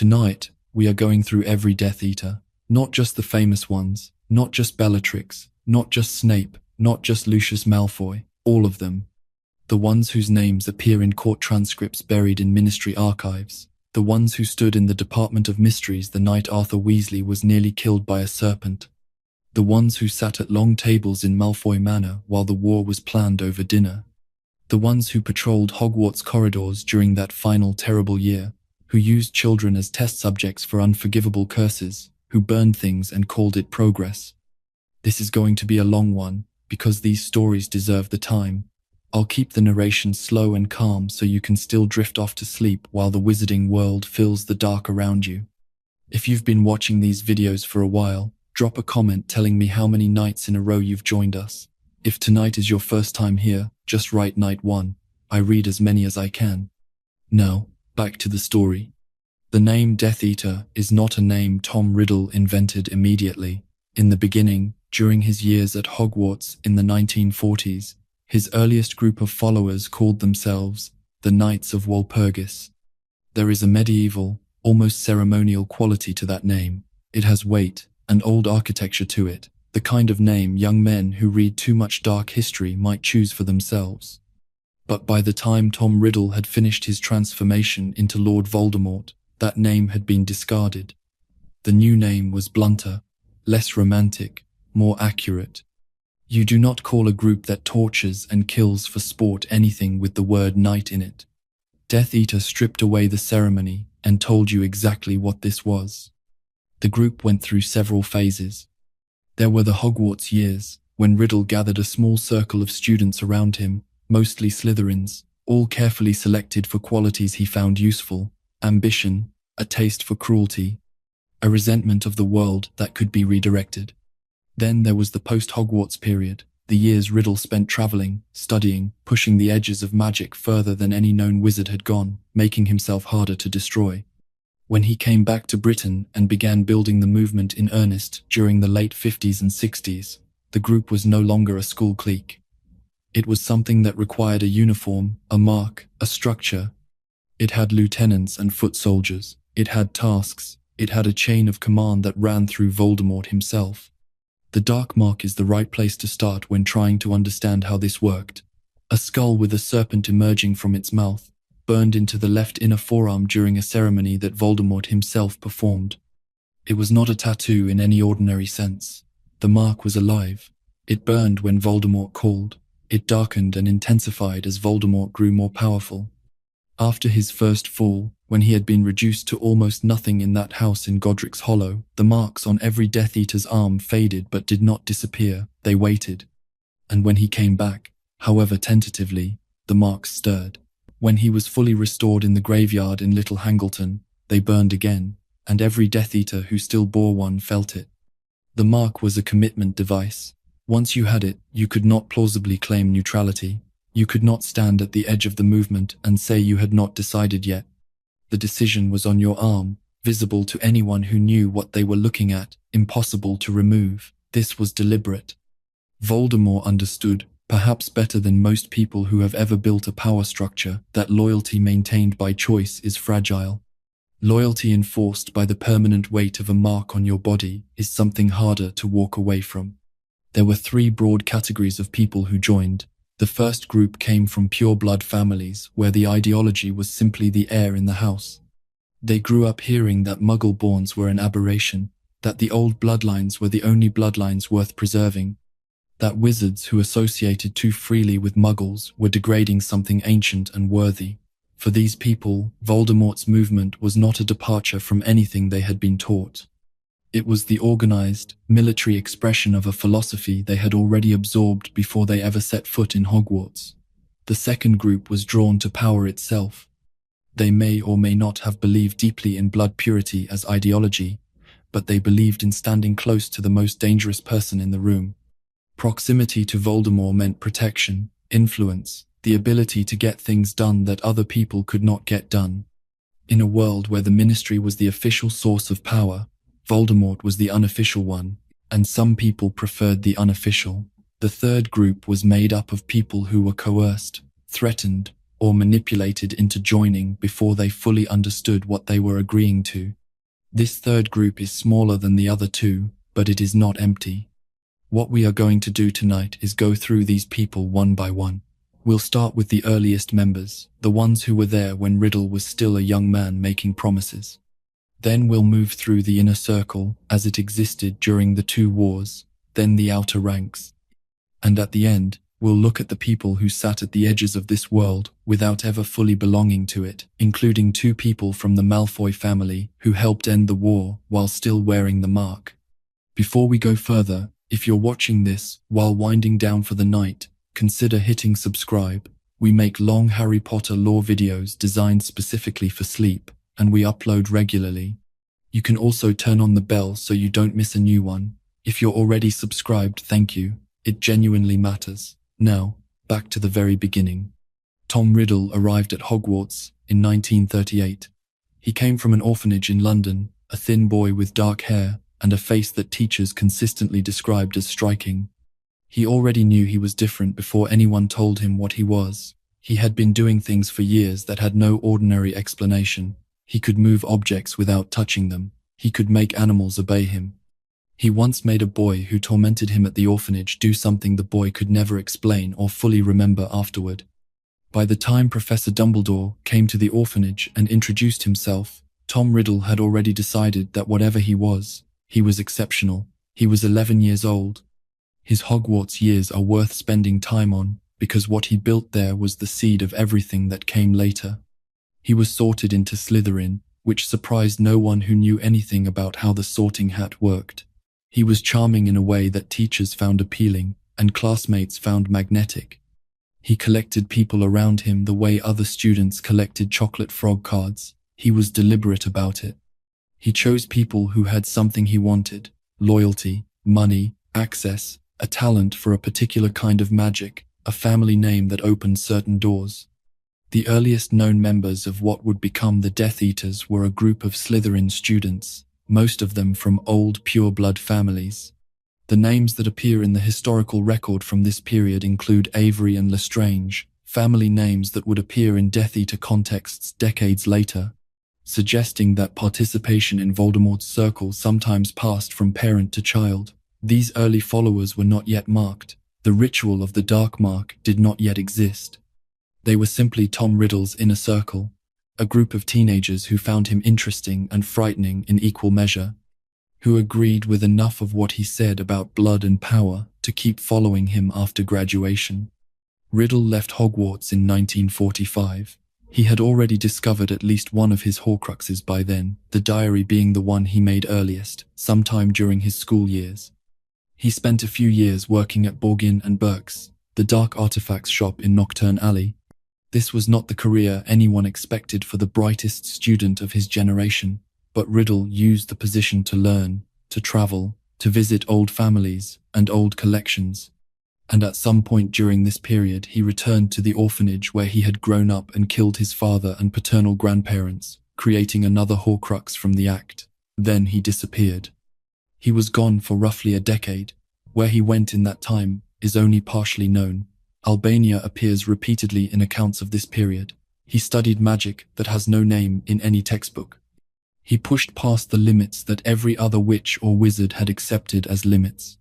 Tonight, we are going through every Death Eater, not just the famous ones, not just Bellatrix, not just Snape, not just Lucius Malfoy, all of them. The ones whose names appear in court transcripts buried in ministry archives, the ones who stood in the Department of Mysteries the night Arthur Weasley was nearly killed by a serpent, the ones who sat at long tables in Malfoy Manor while the war was planned over dinner, the ones who patrolled Hogwarts corridors during that final terrible year, who used children as test subjects for unforgivable curses, who burned things and called it progress. This is going to be a long one, because these stories deserve the time. I'll keep the narration slow and calm so you can still drift off to sleep while the wizarding world fills the dark around you. If you've been watching these videos for a while, drop a comment telling me how many nights in a row you've joined us. If tonight is your first time here, just write night 1. I read as many as I can. Now, back to the story. The name Death Eater is not a name Tom Riddle invented immediately. In the beginning, during his years at Hogwarts in the 1940s, his earliest group of followers called themselves the Knights of Walpurgis. There is a medieval, almost ceremonial quality to that name. It has weight and old architecture to it, the kind of name young men who read too much dark history might choose for themselves. But by the time Tom Riddle had finished his transformation into Lord Voldemort, that name had been discarded. The new name was blunter, less romantic, more accurate. You do not call a group that tortures and kills for sport anything with the word knight in it. Death Eater stripped away the ceremony and told you exactly what this was. The group went through several phases. There were the Hogwarts years, when Riddle gathered a small circle of students around him, mostly Slytherins, all carefully selected for qualities he found useful: ambition, a taste for cruelty, a resentment of the world that could be redirected. Then there was the post-Hogwarts period, the years Riddle spent traveling, studying, pushing the edges of magic further than any known wizard had gone, making himself harder to destroy. When he came back to Britain and began building the movement in earnest during the late 50s and 60s, the group was no longer a school clique. It was something that required a uniform, a mark, a structure. It had lieutenants and foot soldiers. It had tasks. It had a chain of command that ran through Voldemort himself. The Dark Mark is the right place to start when trying to understand how this worked. A skull with a serpent emerging from its mouth, burned into the left inner forearm during a ceremony that Voldemort himself performed. It was not a tattoo in any ordinary sense. The mark was alive. It burned when Voldemort called. It darkened and intensified as Voldemort grew more powerful. After his first fall, when he had been reduced to almost nothing in that house in Godric's Hollow, the marks on every Death Eater's arm faded but did not disappear. They waited. And when he came back, however tentatively, the marks stirred. When he was fully restored in the graveyard in Little Hangleton, they burned again, and every Death Eater who still bore one felt it. The mark was a commitment device. Once you had it, you could not plausibly claim neutrality. You could not stand at the edge of the movement and say you had not decided yet. The decision was on your arm, visible to anyone who knew what they were looking at, impossible to remove. This was deliberate. Voldemort understood, perhaps better than most people who have ever built a power structure, that loyalty maintained by choice is fragile. Loyalty enforced by the permanent weight of a mark on your body is something harder to walk away from. There were 3 broad categories of people who joined. The first group came from pure-blood families where the ideology was simply the air in the house. They grew up hearing that Muggle-borns were an aberration, that the old bloodlines were the only bloodlines worth preserving, that wizards who associated too freely with Muggles were degrading something ancient and worthy. For these people, Voldemort's movement was not a departure from anything they had been taught. It was the organized, military expression of a philosophy they had already absorbed before they ever set foot in Hogwarts. The second group was drawn to power itself. They may or may not have believed deeply in blood purity as ideology, but they believed in standing close to the most dangerous person in the room. Proximity to Voldemort meant protection, influence, the ability to get things done that other people could not get done. In a world where the Ministry was the official source of power, Voldemort was the unofficial one, and some people preferred the unofficial. The third group was made up of people who were coerced, threatened, or manipulated into joining before they fully understood what they were agreeing to. This third group is smaller than the other two, but it is not empty. What we are going to do tonight is go through these people one by one. We'll start with the earliest members, the ones who were there when Riddle was still a young man making promises. Then we'll move through the inner circle as it existed during the two wars, then the outer ranks. And at the end, we'll look at the people who sat at the edges of this world without ever fully belonging to it, including two people from the Malfoy family who helped end the war while still wearing the mark. Before we go further, if you're watching this while winding down for the night, consider hitting subscribe. We make long Harry Potter lore videos designed specifically for sleep, and we upload regularly. You can also turn on the bell so you don't miss a new one. If you're already subscribed, thank you. It genuinely matters. Now, back to the very beginning. Tom Riddle arrived at Hogwarts in 1938. He came from an orphanage in London, a thin boy with dark hair and a face that teachers consistently described as striking. He already knew he was different before anyone told him what he was. He had been doing things for years that had no ordinary explanation. He could move objects without touching them. He could make animals obey him. He once made a boy who tormented him at the orphanage do something the boy could never explain or fully remember afterward. By the time Professor Dumbledore came to the orphanage and introduced himself, Tom Riddle had already decided that whatever he was exceptional. He was 11 years old. His Hogwarts years are worth spending time on, because what he built there was the seed of everything that came later. He was sorted into Slytherin, which surprised no one who knew anything about how the sorting hat worked. He was charming in a way that teachers found appealing, and classmates found magnetic. He collected people around him the way other students collected chocolate frog cards. He was deliberate about it. He chose people who had something he wanted: loyalty, money, access, a talent for a particular kind of magic, a family name that opened certain doors. The earliest known members of what would become the Death Eaters were a group of Slytherin students, most of them from old pure-blood families. The names that appear in the historical record from this period include Avery and Lestrange, family names that would appear in Death Eater contexts decades later, suggesting that participation in Voldemort's circle sometimes passed from parent to child. These early followers were not yet marked. The ritual of the Dark Mark did not yet exist. They were simply Tom Riddle's inner circle, a group of teenagers who found him interesting and frightening in equal measure, who agreed with enough of what he said about blood and power to keep following him after graduation. Riddle left Hogwarts in 1945. He had already discovered at least one of his Horcruxes by then, the diary being the one he made earliest, sometime during his school years. He spent a few years working at Borgin and Burke's, the dark artifacts shop in Nocturne Alley. This was not the career anyone expected for the brightest student of his generation, but Riddle used the position to learn, to travel, to visit old families and old collections. And at some point during this period, he returned to the orphanage where he had grown up and killed his father and paternal grandparents, creating another Horcrux from the act. Then he disappeared. He was gone for roughly a decade. Where he went in that time is only partially known. Albania appears repeatedly in accounts of this period. He studied magic that has no name in any textbook. He pushed past the limits that every other witch or wizard had accepted as limits.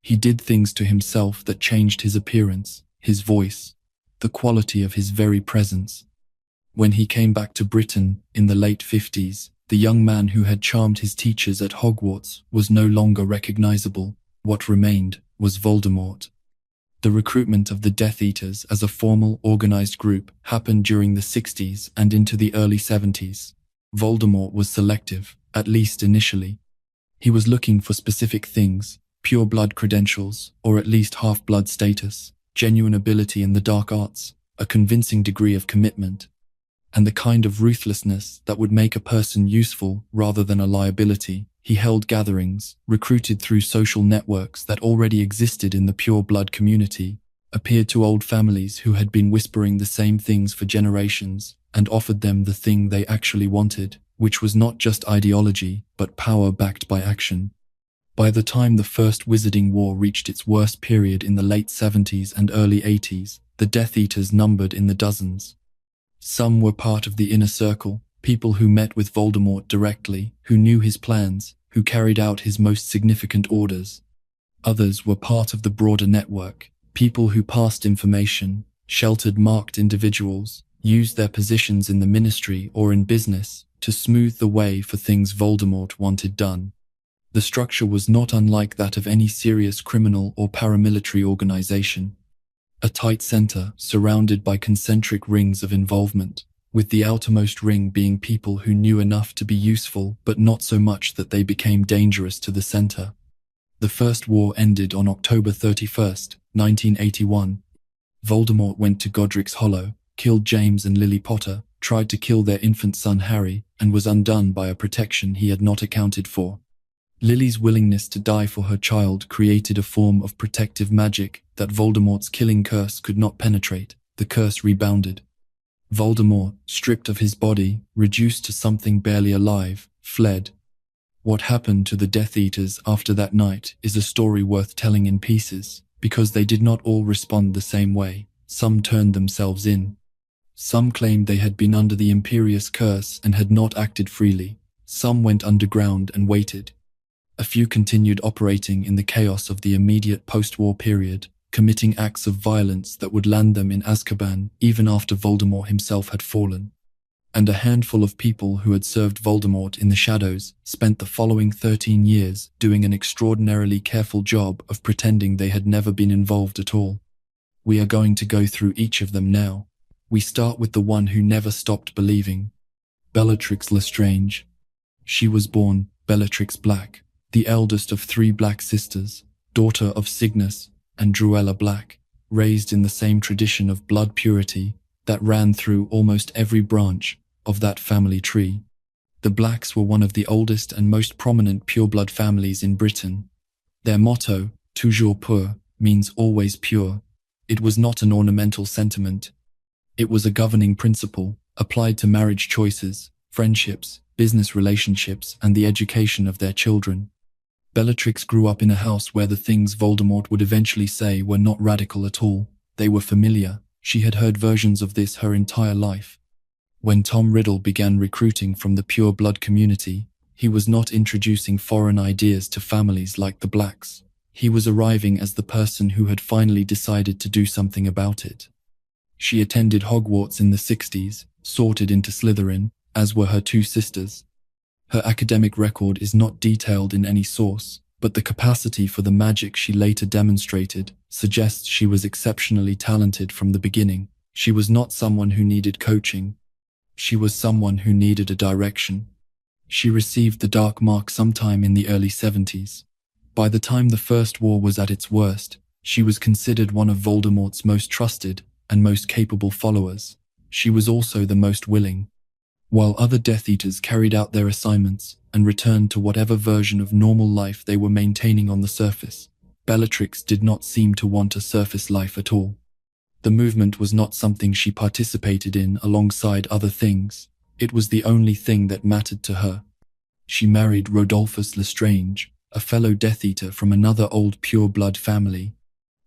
He did things to himself that changed his appearance, his voice, the quality of his very presence. When he came back to Britain in the late 50s, the young man who had charmed his teachers at Hogwarts was no longer recognizable. What remained was Voldemort. The recruitment of the Death Eaters as a formal, organized group happened during the 60s and into the early 70s. Voldemort was selective, at least initially. He was looking for specific things: pure blood credentials, or at least half-blood status, genuine ability in the dark arts, a convincing degree of commitment, and the kind of ruthlessness that would make a person useful rather than a liability. He held gatherings, recruited through social networks that already existed in the pure blood community, appeared to old families who had been whispering the same things for generations, and offered them the thing they actually wanted, which was not just ideology, but power backed by action. By the time the First Wizarding War reached its worst period in the late 70s and early 80s, the Death Eaters numbered in the dozens. Some were part of the inner circle, people who met with Voldemort directly, who knew his plans, who carried out his most significant orders. Others were part of the broader network, people who passed information, sheltered marked individuals, used their positions in the ministry or in business to smooth the way for things Voldemort wanted done. The structure was not unlike that of any serious criminal or paramilitary organization. A tight center surrounded by concentric rings of involvement, with the outermost ring being people who knew enough to be useful but not so much that they became dangerous to the center. The First War ended on October 31st, 1981. Voldemort went to Godric's Hollow, killed James and Lily Potter, tried to kill their infant son Harry, and was undone by a protection he had not accounted for. Lily's willingness to die for her child created a form of protective magic that Voldemort's killing curse could not penetrate. The curse rebounded. Voldemort, stripped of his body, reduced to something barely alive, fled. What happened to the Death Eaters after that night is a story worth telling in pieces, because they did not all respond the same way. Some turned themselves in. Some claimed they had been under the Imperious curse and had not acted freely. Some went underground and waited. A few continued operating in the chaos of the immediate post-war period, committing acts of violence that would land them in Azkaban even after Voldemort himself had fallen. And a handful of people who had served Voldemort in the shadows spent the following 13 years doing an extraordinarily careful job of pretending they had never been involved at all. We are going to go through each of them now. We start with the one who never stopped believing. Bellatrix Lestrange. She was born Bellatrix Black, the eldest of 3 Black sisters, daughter of Cygnus and Druella Black, raised in the same tradition of blood purity that ran through almost every branch of that family tree. The Blacks were one of the oldest and most prominent pureblood families in Britain. Their motto, toujours pur, means always pure. It was not an ornamental sentiment. It was a governing principle, applied to marriage choices, friendships, business relationships, and the education of their children. Bellatrix grew up in a house where the things Voldemort would eventually say were not radical at all. They were familiar. She had heard versions of this her entire life. When Tom Riddle began recruiting from the pure blood community, he was not introducing foreign ideas to families like the Blacks. He was arriving as the person who had finally decided to do something about it. She attended Hogwarts in the 60s, sorted into Slytherin, as were her 2 sisters. Her academic record is not detailed in any source, but the capacity for the magic she later demonstrated suggests she was exceptionally talented from the beginning. She was not someone who needed coaching. She was someone who needed a direction. She received the Dark Mark sometime in the early 70s. By the time the First War was at its worst, she was considered one of Voldemort's most trusted and most capable followers. She was also the most willing. While other Death Eaters carried out their assignments and returned to whatever version of normal life they were maintaining on the surface, Bellatrix did not seem to want a surface life at all. The movement was not something she participated in alongside other things. It was the only thing that mattered to her. She married Rodolphus Lestrange, a fellow Death Eater from another old pure-blood family.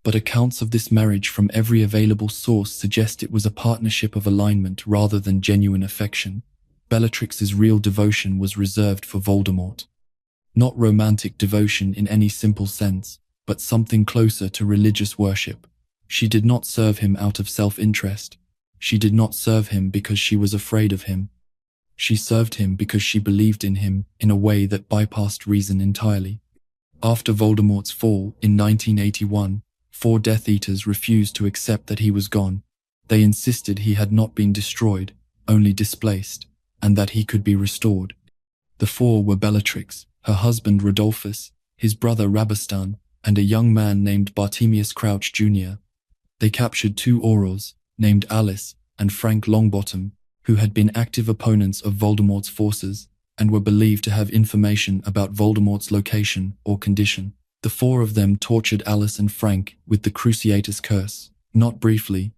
But accounts of this marriage from every available source suggest it was a partnership of alignment rather than genuine affection. Bellatrix's real devotion was reserved for Voldemort. Not romantic devotion in any simple sense, but something closer to religious worship. She did not serve him out of self-interest. She did not serve him because she was afraid of him. She served him because she believed in him in a way that bypassed reason entirely. After Voldemort's fall in 1981, 4 Death Eaters refused to accept that he was gone. They insisted he had not been destroyed, only displaced, and that he could be restored. The 4 were Bellatrix, her husband Rodolphus, his brother Rabastan, and a young man named Bartemius Crouch Jr. They captured 2 Aurors, named Alice and Frank Longbottom, who had been active opponents of Voldemort's forces and were believed to have information about Voldemort's location or condition. The 4 of them tortured Alice and Frank with the Cruciatus curse, not briefly,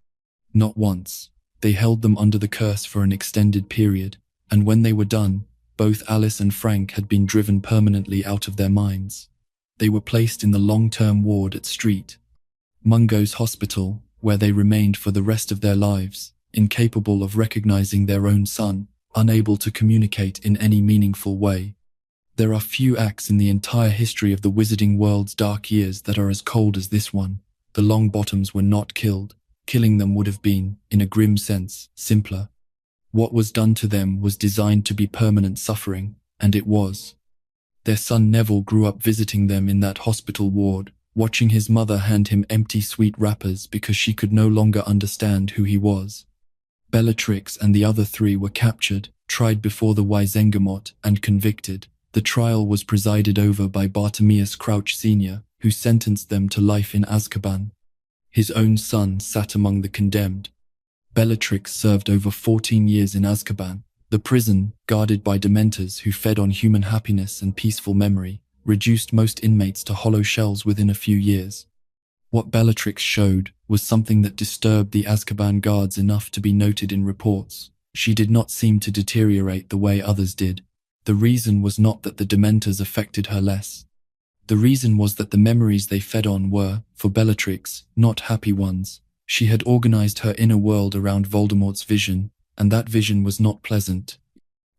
not once. They held them under the curse for an extended period, and when they were done, both Alice and Frank had been driven permanently out of their minds. They were placed in the long-term ward at St. Mungo's Hospital, where they remained for the rest of their lives. incapable of recognizing their own son, unable to communicate in any meaningful way. There are few acts in the entire history of the wizarding world's dark years that are as cold as this one. The Longbottoms were not killed. Killing them would have been, in a grim sense, simpler. What was done to them was designed to be permanent suffering, and it was. Their son Neville grew up visiting them in that hospital ward, watching his mother hand him empty sweet wrappers because she could no longer understand who he was. Bellatrix and the other three were captured, tried before the Wizengamot, and convicted. The trial was presided over by Bartimaeus Crouch Sr., who sentenced them to life in Azkaban. His own son sat among the condemned. Bellatrix served over 14 years in Azkaban, the prison, guarded by Dementors who fed on human happiness and peaceful memory, reduced most inmates to hollow shells within a few years. What Bellatrix showed was something that disturbed the Azkaban guards enough to be noted in reports. She did not seem to deteriorate the way others did. The reason was not that the Dementors affected her less. The reason was that the memories they fed on were, for Bellatrix, not happy ones. She had organized her inner world around Voldemort's vision, and that vision was not pleasant.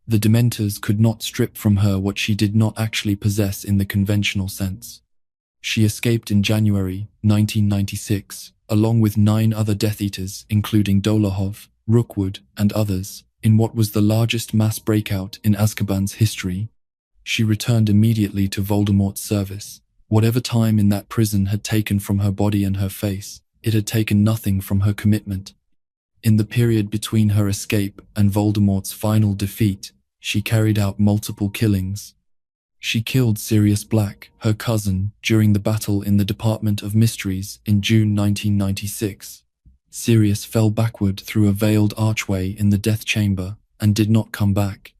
The Dementors could not strip from her what she did not actually possess in the conventional sense. She escaped in January 1996, along with 9 other Death Eaters, including Dolohov, Rookwood, and others, in what was the largest mass breakout in Azkaban's history. She returned immediately to Voldemort's service. Whatever time in that prison had taken from her body and her face, it had taken nothing from her commitment. In the period between her escape and Voldemort's final defeat, she carried out multiple killings. She killed Sirius Black, her cousin, during the battle in the Department of Mysteries in June 1996. Sirius fell backward through a veiled archway in the Death Chamber and did not come back.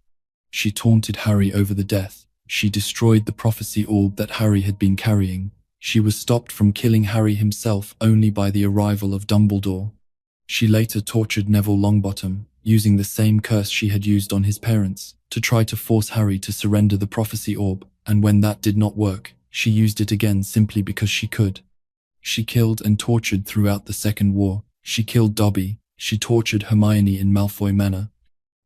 She taunted Harry over the death. She destroyed the prophecy orb that Harry had been carrying. She was stopped from killing Harry himself only by the arrival of Dumbledore. She later tortured Neville Longbottom, using the same curse she had used on his parents, to try to force Harry to surrender the prophecy orb, and when that did not work, she used it again simply because she could. She killed and tortured throughout the Second War. She killed Dobby. She tortured Hermione in Malfoy Manor.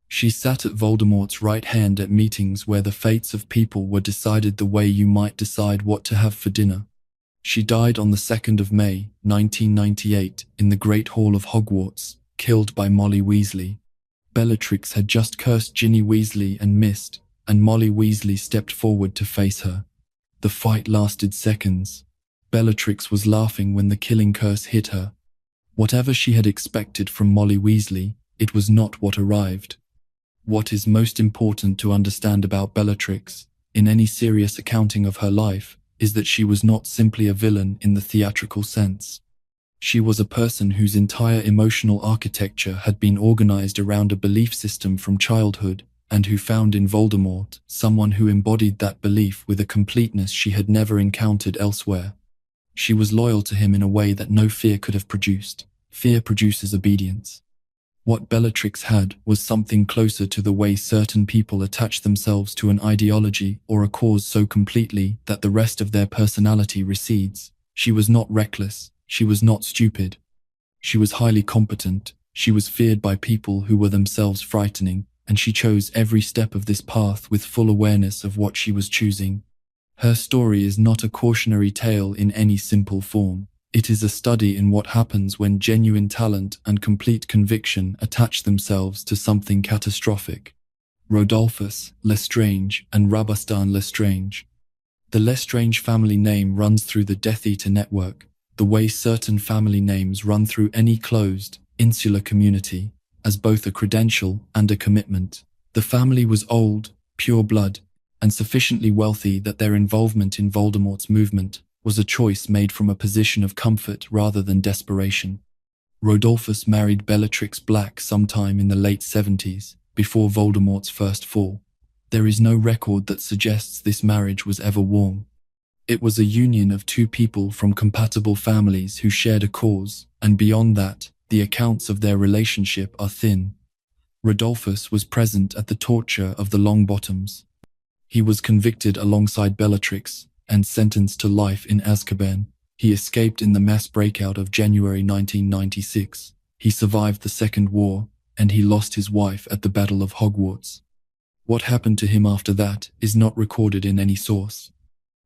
She sat at Voldemort's right hand at meetings where the fates of people were decided the way you might decide what to have for dinner. She died on the 2nd of May, 1998, in the Great Hall of Hogwarts, killed by Molly Weasley. Bellatrix had just cursed Ginny Weasley and missed, and Molly Weasley stepped forward to face her. The fight lasted seconds. Bellatrix was laughing when the killing curse hit her. Whatever she had expected from Molly Weasley, it was not what arrived. What is most important to understand about Bellatrix, in any serious accounting of her life, is that she was not simply a villain in the theatrical sense. She was a person whose entire emotional architecture had been organized around a belief system from childhood, and who found in Voldemort someone who embodied that belief with a completeness she had never encountered elsewhere. She was loyal to him in a way that no fear could have produced. Fear produces obedience. What Bellatrix had was something closer to the way certain people attach themselves to an ideology or a cause so completely that the rest of their personality recedes. She was not reckless. She was not stupid. She was highly competent. She was feared by people who were themselves frightening, and she chose every step of this path with full awareness of what she was choosing. Her story is not a cautionary tale in any simple form. It is a study in what happens when genuine talent and complete conviction attach themselves to something catastrophic. Rodolphus Lestrange and Rabastan Lestrange. The Lestrange family name runs through the Death Eater network, the way certain family names run through any closed, insular community, as both a credential and a commitment. The family was old, pure blood, and sufficiently wealthy that their involvement in Voldemort's movement was a choice made from a position of comfort rather than desperation. Rodolphus married Bellatrix Black sometime in the late 70s, before Voldemort's first fall. There is no record that suggests this marriage was ever warm. It was a union of two people from compatible families who shared a cause, and beyond that, the accounts of their relationship are thin. Rodolphus was present at the torture of the Longbottoms. He was convicted alongside Bellatrix and sentenced to life in Azkaban. He escaped in the mass breakout of January 1996. He survived the Second War, and he lost his wife at the Battle of Hogwarts. What happened to him after that is not recorded in any source.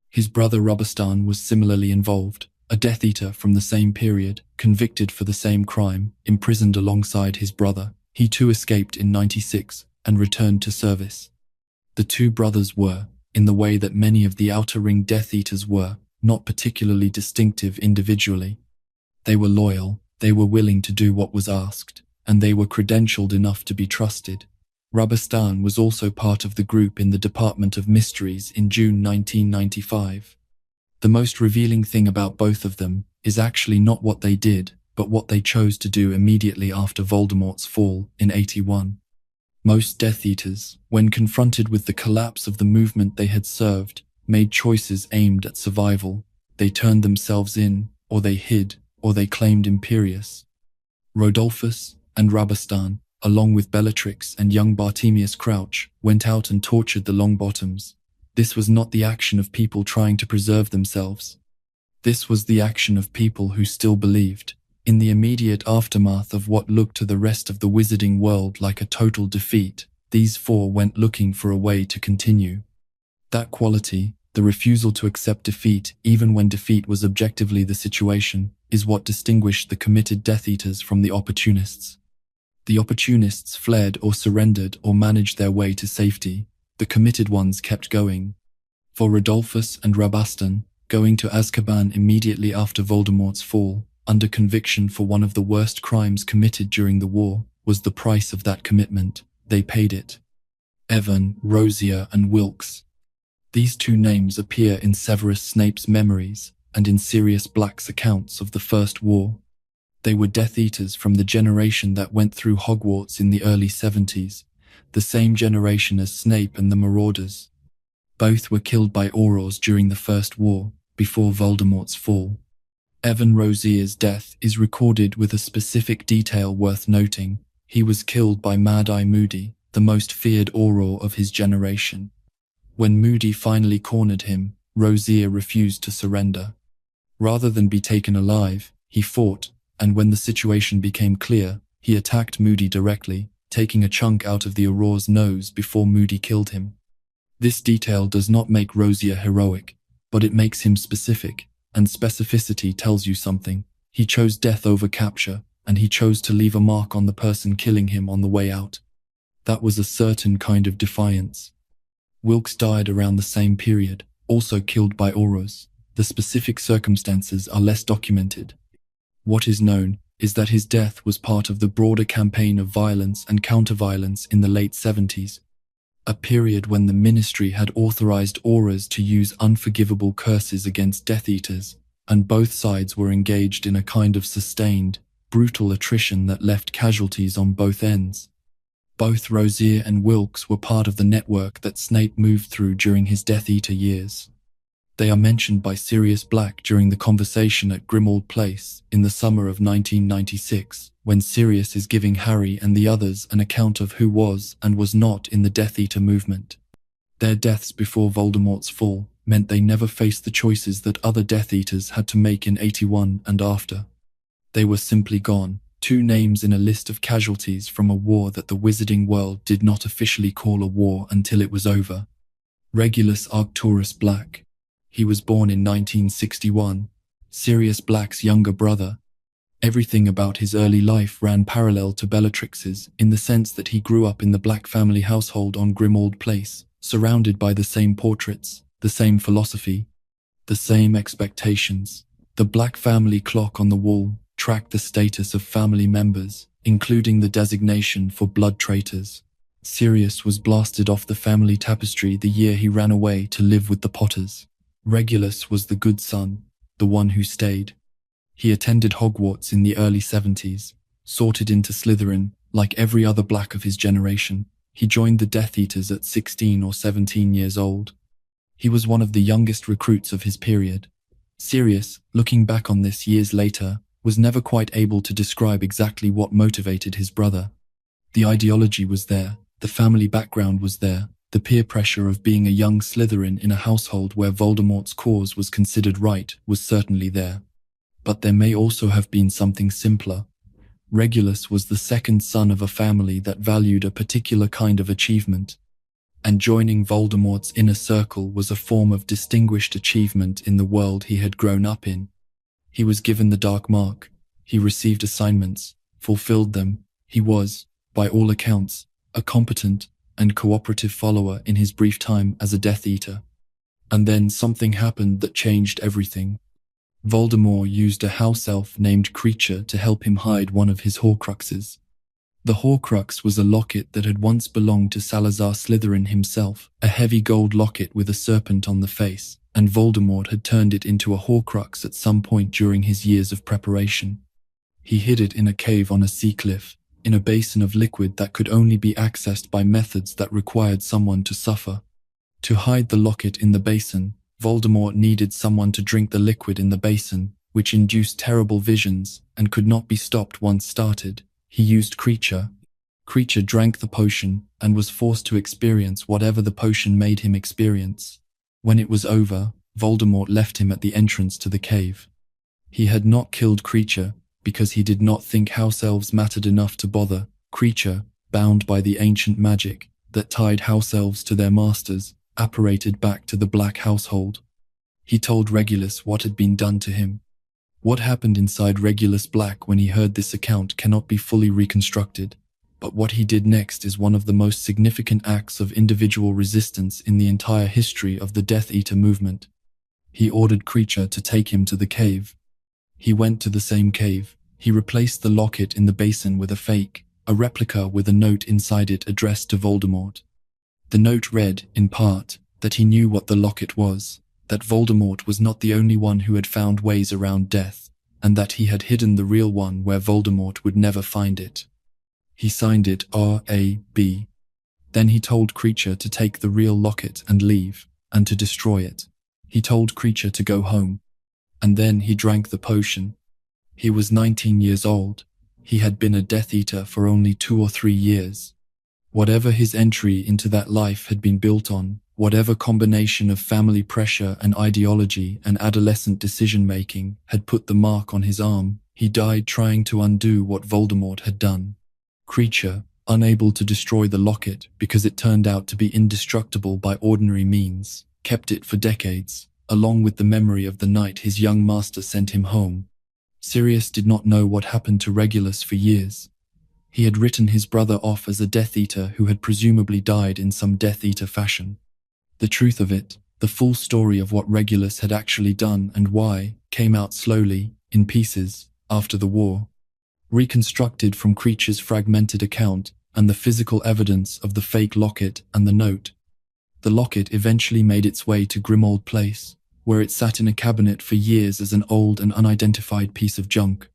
His brother Rubberstan was similarly involved, a Death Eater from the same period, convicted for the same crime, imprisoned alongside his brother. He too escaped in 96 and returned to service. The two brothers were, in the way that many of the Outer Ring Death Eaters were, not particularly distinctive individually. They were loyal, they were willing to do what was asked, and they were credentialed enough to be trusted. Rubberstan was also part of the group in the Department of Mysteries in June 1995. The most revealing thing about both of them is actually not what they did, but what they chose to do immediately after Voldemort's fall in 81. Most Death Eaters, when confronted with the collapse of the movement they had served, made choices aimed at survival. They turned themselves in, or they hid, or they claimed Imperius. Rodolphus and Rubberstan, along with Bellatrix and young Bartemius Crouch, went out and tortured the Longbottoms. This was not the action of people trying to preserve themselves. This was the action of people who still believed. In the immediate aftermath of what looked to the rest of the wizarding world like a total defeat, these four went looking for a way to continue. That quality, the refusal to accept defeat even when defeat was objectively the situation, is what distinguished the committed Death Eaters from the opportunists. The opportunists fled or surrendered or managed their way to safety. The committed ones kept going. For Rodolphus and Rubberstan, going to Azkaban immediately after Voldemort's fall, under conviction for one of the worst crimes committed during the war, was the price of that commitment. They paid it. Evan, Rosier, and Wilkes. These two names appear in Severus Snape's memories and in Sirius Black's accounts of the First War. They were Death Eaters from the generation that went through Hogwarts in the early 70s, the same generation as Snape and the Marauders. Both were killed by Aurors during the First War, before Voldemort's fall. Evan Rosier's death is recorded with a specific detail worth noting. He was killed by Mad-Eye Moody, the most feared Auror of his generation. When Moody finally cornered him, Rosier refused to surrender. Rather than be taken alive, he fought, and when the situation became clear, he attacked Moody directly, taking a chunk out of the Auror's nose before Moody killed him. This detail does not make Rosier heroic, but it makes him specific, and specificity tells you something. He chose death over capture, and he chose to leave a mark on the person killing him on the way out. That was a certain kind of defiance. Wilkes died around the same period, also killed by Aurors. The specific circumstances are less documented. What is known is that his death was part of the broader campaign of violence and counter-violence in the late 70s, a period when the Ministry had authorized Aurors to use unforgivable curses against Death Eaters, and both sides were engaged in a kind of sustained, brutal attrition that left casualties on both ends. Both Rosier and Wilkes were part of the network that Snape moved through during his Death Eater years. They are mentioned by Sirius Black during the conversation at Grimmauld Place in the summer of 1996, when Sirius is giving Harry and the others an account of who was and was not in the Death Eater movement. Their deaths before Voldemort's fall meant they never faced the choices that other Death Eaters had to make in 81 and after. They were simply gone, two names in a list of casualties from a war that the wizarding world did not officially call a war until it was over. Regulus Arcturus Black. He was born in 1961, Sirius Black's younger brother. Everything about his early life ran parallel to Bellatrix's in the sense that he grew up in the Black family household on Grimmauld Place, surrounded by the same portraits, the same philosophy, the same expectations. The Black family clock on the wall tracked the status of family members, including the designation for blood traitors. Sirius was blasted off the family tapestry the year he ran away to live with the Potters. Regulus was the good son, the one who stayed. He attended Hogwarts in the early 70s, sorted into Slytherin, like every other Black of his generation. He joined the Death Eaters at 16 or 17 years old. He was one of the youngest recruits of his period. Sirius, looking back on this years later, was never quite able to describe exactly what motivated his brother. The ideology was there, the family background was there, the peer pressure of being a young Slytherin in a household where Voldemort's cause was considered right was certainly there. But there may also have been something simpler. Regulus was the second son of a family that valued a particular kind of achievement, and joining Voldemort's inner circle was a form of distinguished achievement in the world he had grown up in. He was given the Dark Mark, he received assignments, fulfilled them. He was, by all accounts, a competent and cooperative follower in his brief time as a Death Eater. And then something happened that changed everything. Voldemort used a house elf named Kreacher to help him hide one of his Horcruxes. The Horcrux was a locket that had once belonged to Salazar Slytherin himself, a heavy gold locket with a serpent on the face, and Voldemort had turned it into a Horcrux at some point during his years of preparation. He hid it in a cave on a sea cliff, in a basin of liquid that could only be accessed by methods that required someone to suffer. To hide the locket in the basin, Voldemort needed someone to drink the liquid in the basin, which induced terrible visions and could not be stopped once started. He used Kreacher. Kreacher drank the potion and was forced to experience whatever the potion made him experience. When it was over, Voldemort left him at the entrance to the cave. He had not killed Kreacher because he did not think house elves mattered enough to bother. Kreacher, bound by the ancient magic that tied house elves to their masters, apparated back to the Black household. He told Regulus what had been done to him. What happened inside Regulus Black when he heard this account cannot be fully reconstructed, but what he did next is one of the most significant acts of individual resistance in the entire history of the Death Eater movement. He ordered Kreacher to take him to the cave. He went to the same cave. He replaced the locket in the basin with a replica with a note inside it addressed to Voldemort. The note read, in part, that he knew what the locket was, that Voldemort was not the only one who had found ways around death, and that he had hidden the real one where Voldemort would never find it. He signed it R.A.B. Then he told Kreacher to take the real locket and leave, and to destroy it. He told Kreacher to go home. And then he drank the potion. He was 19 years old. He had been a Death Eater for only 2 or 3 years. Whatever his entry into that life had been built on, whatever combination of family pressure and ideology and adolescent decision-making had put the mark on his arm, he died trying to undo what Voldemort had done. Kreacher, unable to destroy the locket because it turned out to be indestructible by ordinary means, kept it for decades, along with the memory of the night his young master sent him home. Sirius did not know what happened to Regulus for years. He had written his brother off as a Death Eater who had presumably died in some Death Eater fashion. The truth of it, the full story of what Regulus had actually done and why, came out slowly, in pieces, after the war. Reconstructed from Kreacher's fragmented account and the physical evidence of the fake locket and the note. The locket eventually made its way to Grimmauld Place, where it sat in a cabinet for years as an old and unidentified piece of junk.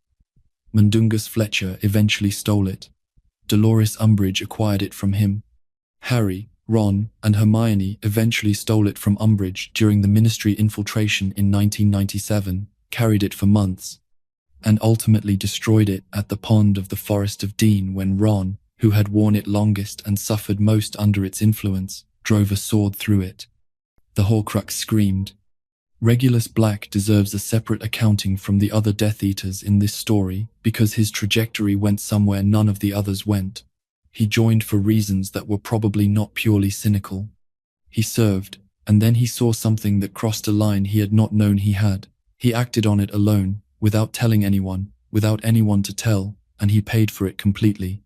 Mundungus Fletcher eventually stole it. Dolores Umbridge acquired it from him. Harry, Ron, and Hermione eventually stole it from Umbridge during the Ministry infiltration in 1997, carried it for months, and ultimately destroyed it at the pond of the Forest of Dean when Ron, who had worn it longest and suffered most under its influence, drove a sword through it. The Horcrux screamed. Regulus Black deserves a separate accounting from the other Death Eaters in this story because his trajectory went somewhere none of the others went. He joined for reasons that were probably not purely cynical. He served, and then he saw something that crossed a line he had not known he had. He acted on it alone, without telling anyone, without anyone to tell, and he paid for it completely.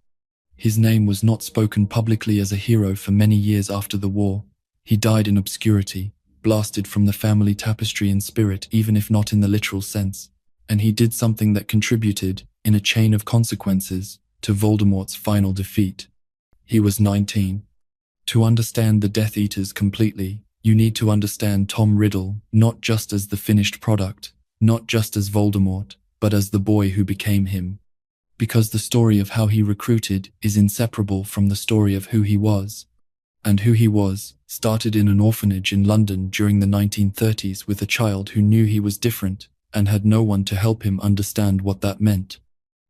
His name was not spoken publicly as a hero for many years after the war. He died in obscurity, blasted from the family tapestry in spirit even if not in the literal sense, and he did something that contributed, in a chain of consequences, to Voldemort's final defeat. He was 19. To understand the Death Eaters completely, you need to understand Tom Riddle, not just as the finished product, not just as Voldemort, but as the boy who became him. Because the story of how he recruited is inseparable from the story of who he was. And who he was started in an orphanage in London during the 1930s with a child who knew he was different and had no one to help him understand what that meant.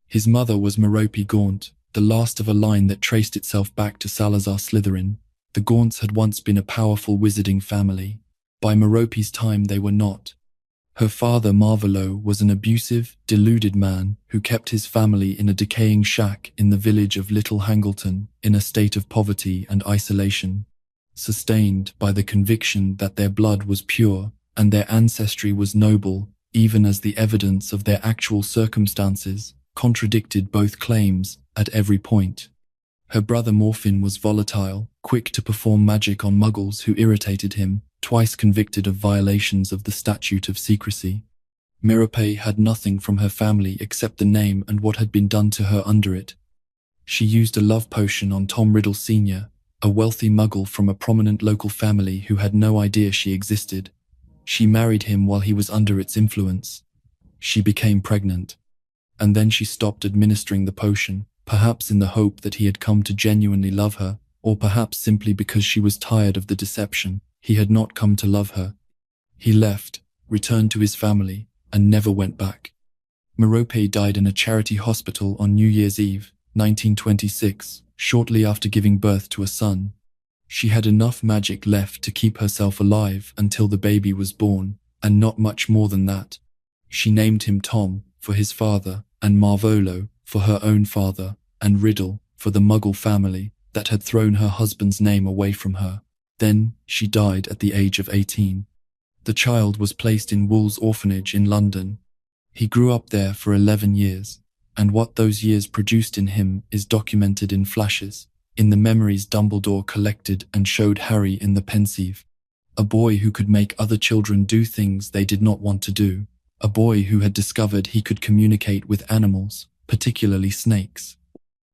His mother was Merope Gaunt, the last of a line that traced itself back to Salazar Slytherin. The Gaunts had once been a powerful wizarding family. By Merope's time they were not. Her father, Marvolo, was an abusive, deluded man who kept his family in a decaying shack in the village of Little Hangleton in a state of poverty and isolation. Sustained by the conviction that their blood was pure and their ancestry was noble, even as the evidence of their actual circumstances contradicted both claims at every point. Her brother Morfin was volatile, quick to perform magic on muggles who irritated him, twice convicted of violations of the statute of secrecy. Merope had nothing from her family except the name and what had been done to her under it. She used a love potion on Tom Riddle Sr., a wealthy muggle from a prominent local family who had no idea she existed. She married him while he was under its influence. She became pregnant. And then she stopped administering the potion, perhaps in the hope that he had come to genuinely love her, or perhaps simply because she was tired of the deception. He had not come to love her. He left, returned to his family, and never went back. Merope died in a charity hospital on New Year's Eve, 1926, shortly after giving birth to a son. She had enough magic left to keep herself alive until the baby was born, and not much more than that. She named him Tom for his father, and Marvolo for her own father, and Riddle for the Muggle family that had thrown her husband's name away from her. Then she died at the age of 18. The child was placed in Wool's orphanage in London. He grew up there for 11 years, and what those years produced in him is documented in flashes, in the memories Dumbledore collected and showed Harry in the Pensieve. A boy who could make other children do things they did not want to do. A boy who had discovered he could communicate with animals, particularly snakes.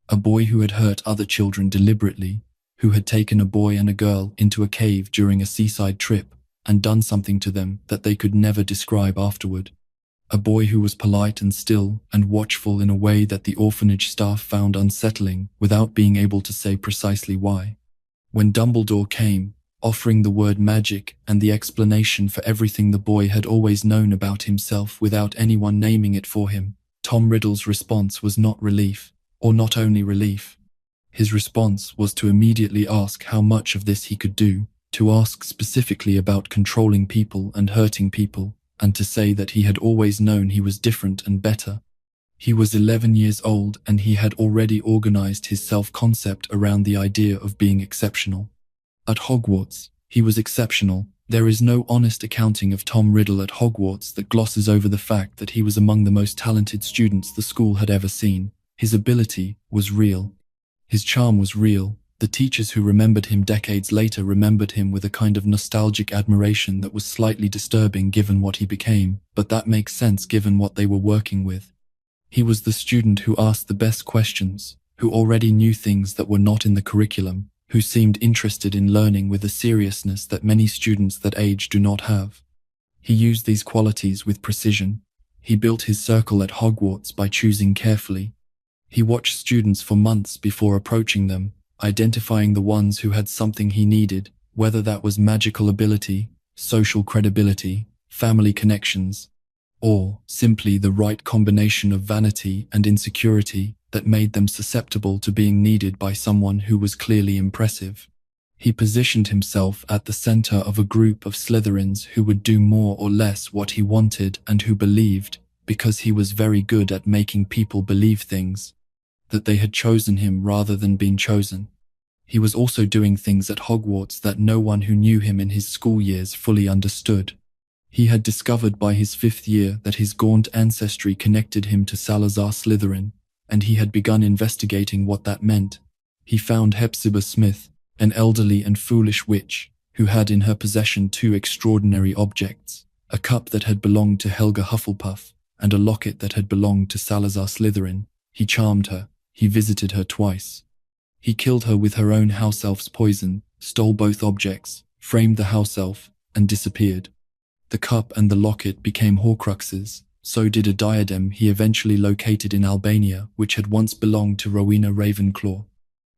A boy who had hurt other children deliberately, who had taken a boy and a girl into a cave during a seaside trip and done something to them that they could never describe afterward. A boy who was polite and still and watchful in a way that the orphanage staff found unsettling without being able to say precisely why. When Dumbledore came, offering the word magic and the explanation for everything the boy had always known about himself without anyone naming it for him, Tom Riddle's response was not relief, or not only relief. His response was to immediately ask how much of this he could do, to ask specifically about controlling people and hurting people, and to say that he had always known he was different and better. He was 11 years old and he had already organized his self-concept around the idea of being exceptional. At Hogwarts, he was exceptional. There is no honest accounting of Tom Riddle at Hogwarts that glosses over the fact that he was among the most talented students the school had ever seen. His ability was real. His charm was real. The teachers who remembered him decades later remembered him with a kind of nostalgic admiration that was slightly disturbing given what he became, but that makes sense given what they were working with. He was the student who asked the best questions, who already knew things that were not in the curriculum, who seemed interested in learning with a seriousness that many students that age do not have. He used these qualities with precision. He built his circle at Hogwarts by choosing carefully. He watched students for months before approaching them, identifying the ones who had something he needed, whether that was magical ability, social credibility, family connections, or simply the right combination of vanity and insecurity that made them susceptible to being needed by someone who was clearly impressive. He positioned himself at the center of a group of Slytherins who would do more or less what he wanted and who believed, because he was very good at making people believe things, that they had chosen him rather than been chosen. He was also doing things at Hogwarts that no one who knew him in his school years fully understood. He had discovered by his 5th year that his gaunt ancestry connected him to Salazar Slytherin, and he had begun investigating what that meant. He found Hepzibah Smith, an elderly and foolish witch, who had in her possession 2 extraordinary objects, a cup that had belonged to Helga Hufflepuff, and a locket that had belonged to Salazar Slytherin. He charmed her. He visited her twice. He killed her with her own house elf's poison, stole both objects, framed the house elf, and disappeared. The cup and the locket became Horcruxes. So did a diadem he eventually located in Albania, which had once belonged to Rowena Ravenclaw.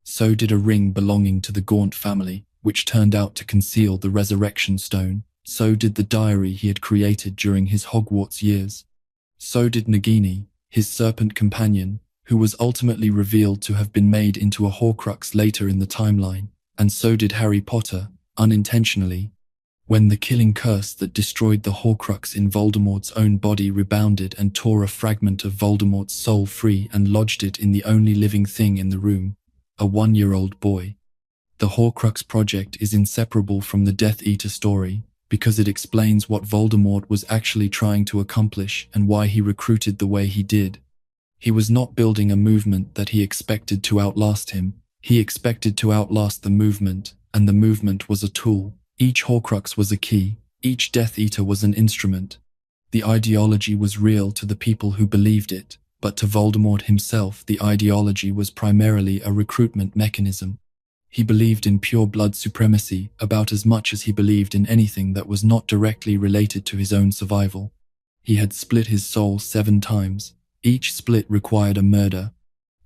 So did a ring belonging to the Gaunt family, which turned out to conceal the Resurrection Stone. So did the diary he had created during his Hogwarts years. So did Nagini, his serpent companion, who was ultimately revealed to have been made into a Horcrux later in the timeline, and so did Harry Potter, unintentionally. When the killing curse that destroyed the Horcrux in Voldemort's own body rebounded and tore a fragment of Voldemort's soul free and lodged it in the only living thing in the room, a 1-year-old boy. The Horcrux project is inseparable from the Death Eater story, because it explains what Voldemort was actually trying to accomplish and why he recruited the way he did. He was not building a movement that he expected to outlast him. He expected to outlast the movement, and the movement was a tool. Each Horcrux was a key. Each Death Eater was an instrument. The ideology was real to the people who believed it, but to Voldemort himself, the ideology was primarily a recruitment mechanism. He believed in pure blood supremacy about as much as he believed in anything that was not directly related to his own survival. He had split his soul 7 times. Each split required a murder.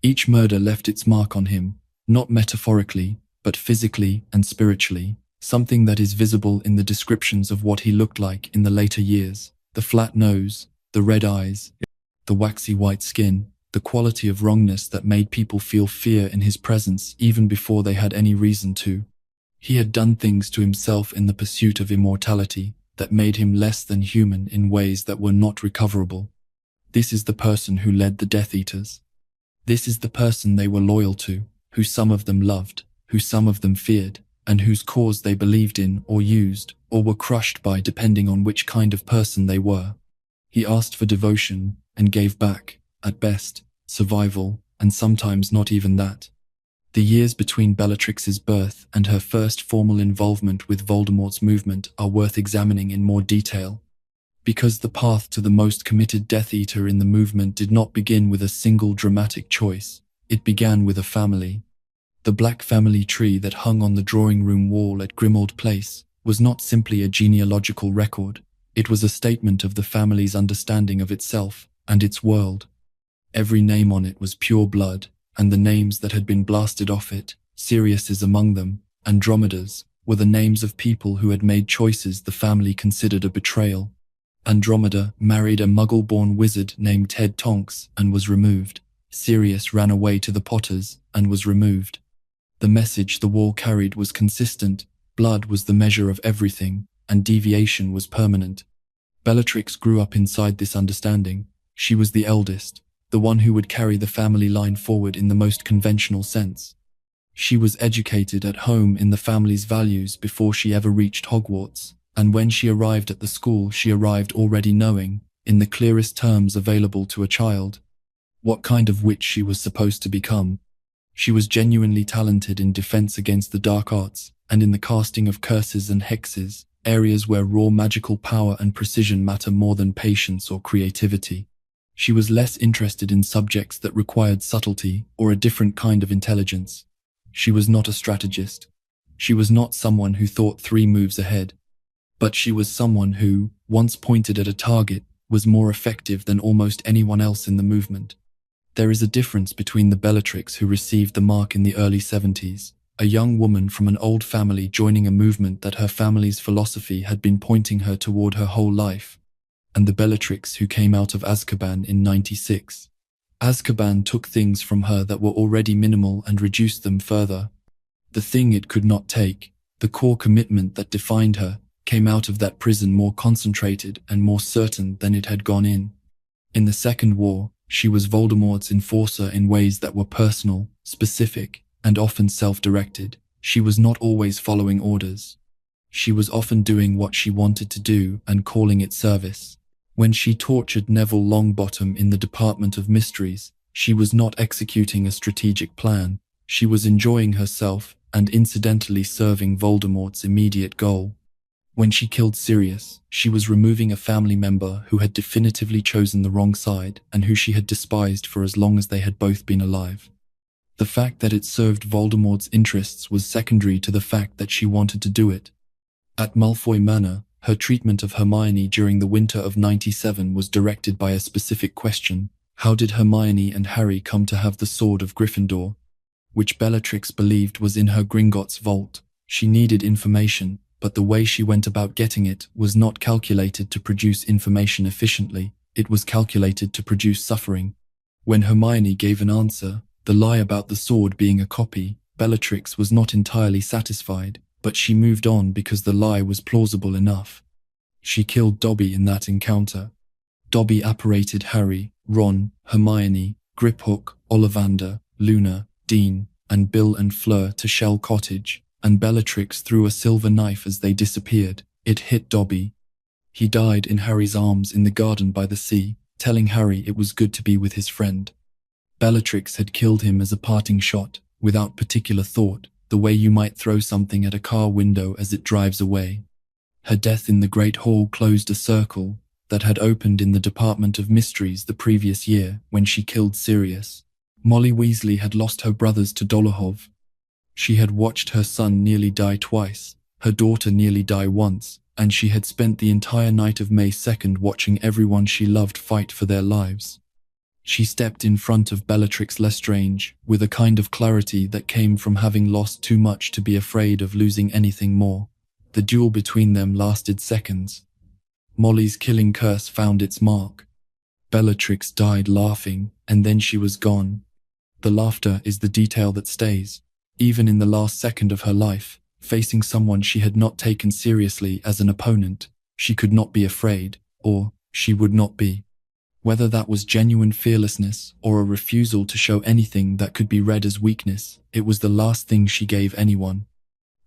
Each murder left its mark on him, not metaphorically, but physically and spiritually, something that is visible in the descriptions of what he looked like in the later years. The flat nose, the red eyes, the waxy white skin, the quality of wrongness that made people feel fear in his presence even before they had any reason to. He had done things to himself in the pursuit of immortality that made him less than human in ways that were not recoverable. This is the person who led the Death Eaters. This is the person they were loyal to, who some of them loved, who some of them feared, and whose cause they believed in or used, or were crushed by depending on which kind of person they were. He asked for devotion, and gave back, at best, survival, and sometimes not even that. The years between Bellatrix's birth and her first formal involvement with Voldemort's movement are worth examining in more detail. Because the path to the most committed Death Eater in the movement did not begin with a single dramatic choice, it began with a family. The black family tree that hung on the drawing room wall at Grimmauld Place was not simply a genealogical record, it was a statement of the family's understanding of itself and its world. Every name on it was pure blood, and the names that had been blasted off it, Sirius is among them, Andromeda's, were the names of people who had made choices the family considered a betrayal. Andromeda married a Muggle-born wizard named Ted Tonks and was removed. Sirius ran away to the Potters and was removed. The message the wall carried was consistent. Blood was the measure of everything, and deviation was permanent. Bellatrix grew up inside this understanding. She was the eldest, the one who would carry the family line forward in the most conventional sense. She was educated at home in the family's values before she ever reached Hogwarts, and when she arrived at the school she arrived already knowing, in the clearest terms available to a child, what kind of witch she was supposed to become. She was genuinely talented in defense against the dark arts, and in the casting of curses and hexes, areas where raw magical power and precision matter more than patience or creativity. She was less interested in subjects that required subtlety or a different kind of intelligence. She was not a strategist. She was not someone who thought 3 moves ahead. But she was someone who, once pointed at a target, was more effective than almost anyone else in the movement. There is a difference between the Bellatrix who received the mark in the early 70s, a young woman from an old family joining a movement that her family's philosophy had been pointing her toward her whole life, and the Bellatrix who came out of Azkaban in 96. Azkaban took things from her that were already minimal and reduced them further. The thing it could not take, the core commitment that defined her, came out of that prison more concentrated and more certain than it had gone in. In the Second War, she was Voldemort's enforcer in ways that were personal, specific, and often self-directed. She was not always following orders. She was often doing what she wanted to do and calling it service. When she tortured Neville Longbottom in the Department of Mysteries, she was not executing a strategic plan. She was enjoying herself and incidentally serving Voldemort's immediate goal. When she killed Sirius, she was removing a family member who had definitively chosen the wrong side and who she had despised for as long as they had both been alive. The fact that it served Voldemort's interests was secondary to the fact that she wanted to do it. At Malfoy Manor, her treatment of Hermione during the winter of 97 was directed by a specific question: how did Hermione and Harry come to have the Sword of Gryffindor? Which Bellatrix believed was in her Gringotts vault. She needed information, but the way she went about getting it was not calculated to produce information efficiently, it was calculated to produce suffering. When Hermione gave an answer, the lie about the sword being a copy, Bellatrix was not entirely satisfied. But she moved on because the lie was plausible enough. She killed Dobby in that encounter. Dobby apparated Harry, Ron, Hermione, Griphook, Ollivander, Luna, Dean, and Bill and Fleur to Shell Cottage, and Bellatrix threw a silver knife as they disappeared. It hit Dobby. He died in Harry's arms in the garden by the sea, telling Harry it was good to be with his friend. Bellatrix had killed him as a parting shot, without particular thought, the way you might throw something at a car window as it drives away. Her death in the Great Hall closed a circle that had opened in the Department of Mysteries the previous year when she killed Sirius. Molly Weasley had lost her brothers to Dolohov. She had watched her son nearly die twice, her daughter nearly die once, and she had spent the entire night of May 2nd watching everyone she loved fight for their lives. She stepped in front of Bellatrix Lestrange with a kind of clarity that came from having lost too much to be afraid of losing anything more. The duel between them lasted seconds. Molly's killing curse found its mark. Bellatrix died laughing, and then she was gone. The laughter is the detail that stays. Even in the last second of her life, facing someone she had not taken seriously as an opponent, she could not be afraid, or she would not be. Whether that was genuine fearlessness or a refusal to show anything that could be read as weakness, it was the last thing she gave anyone.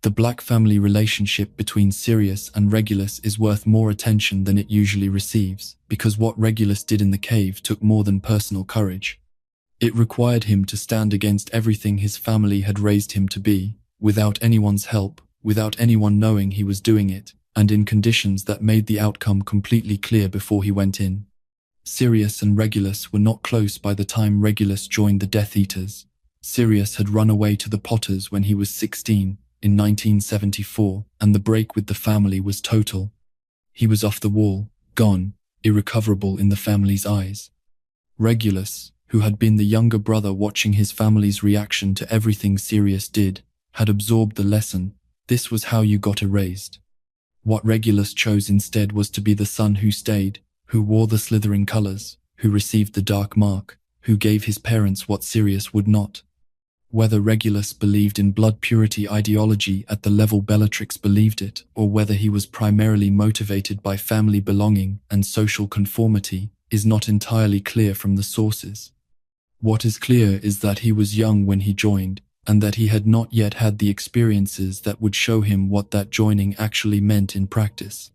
The Black family relationship between Sirius and Regulus is worth more attention than it usually receives, because what Regulus did in the cave took more than personal courage. It required him to stand against everything his family had raised him to be, without anyone's help, without anyone knowing he was doing it, and in conditions that made the outcome completely clear before he went in. Sirius and Regulus were not close by the time Regulus joined the Death Eaters. Sirius had run away to the Potters when he was 16, in 1974, and the break with the family was total. He was off the wall, gone, irrecoverable in the family's eyes. Regulus, who had been the younger brother watching his family's reaction to everything Sirius did, had absorbed the lesson. This was how you got erased. What Regulus chose instead was to be the son who stayed, who wore the Slytherin colors, who received the dark mark, who gave his parents what Sirius would not. Whether Regulus believed in blood purity ideology at the level Bellatrix believed it, or whether he was primarily motivated by family belonging and social conformity, is not entirely clear from the sources. What is clear is that he was young when he joined, and that he had not yet had the experiences that would show him what that joining actually meant in practice.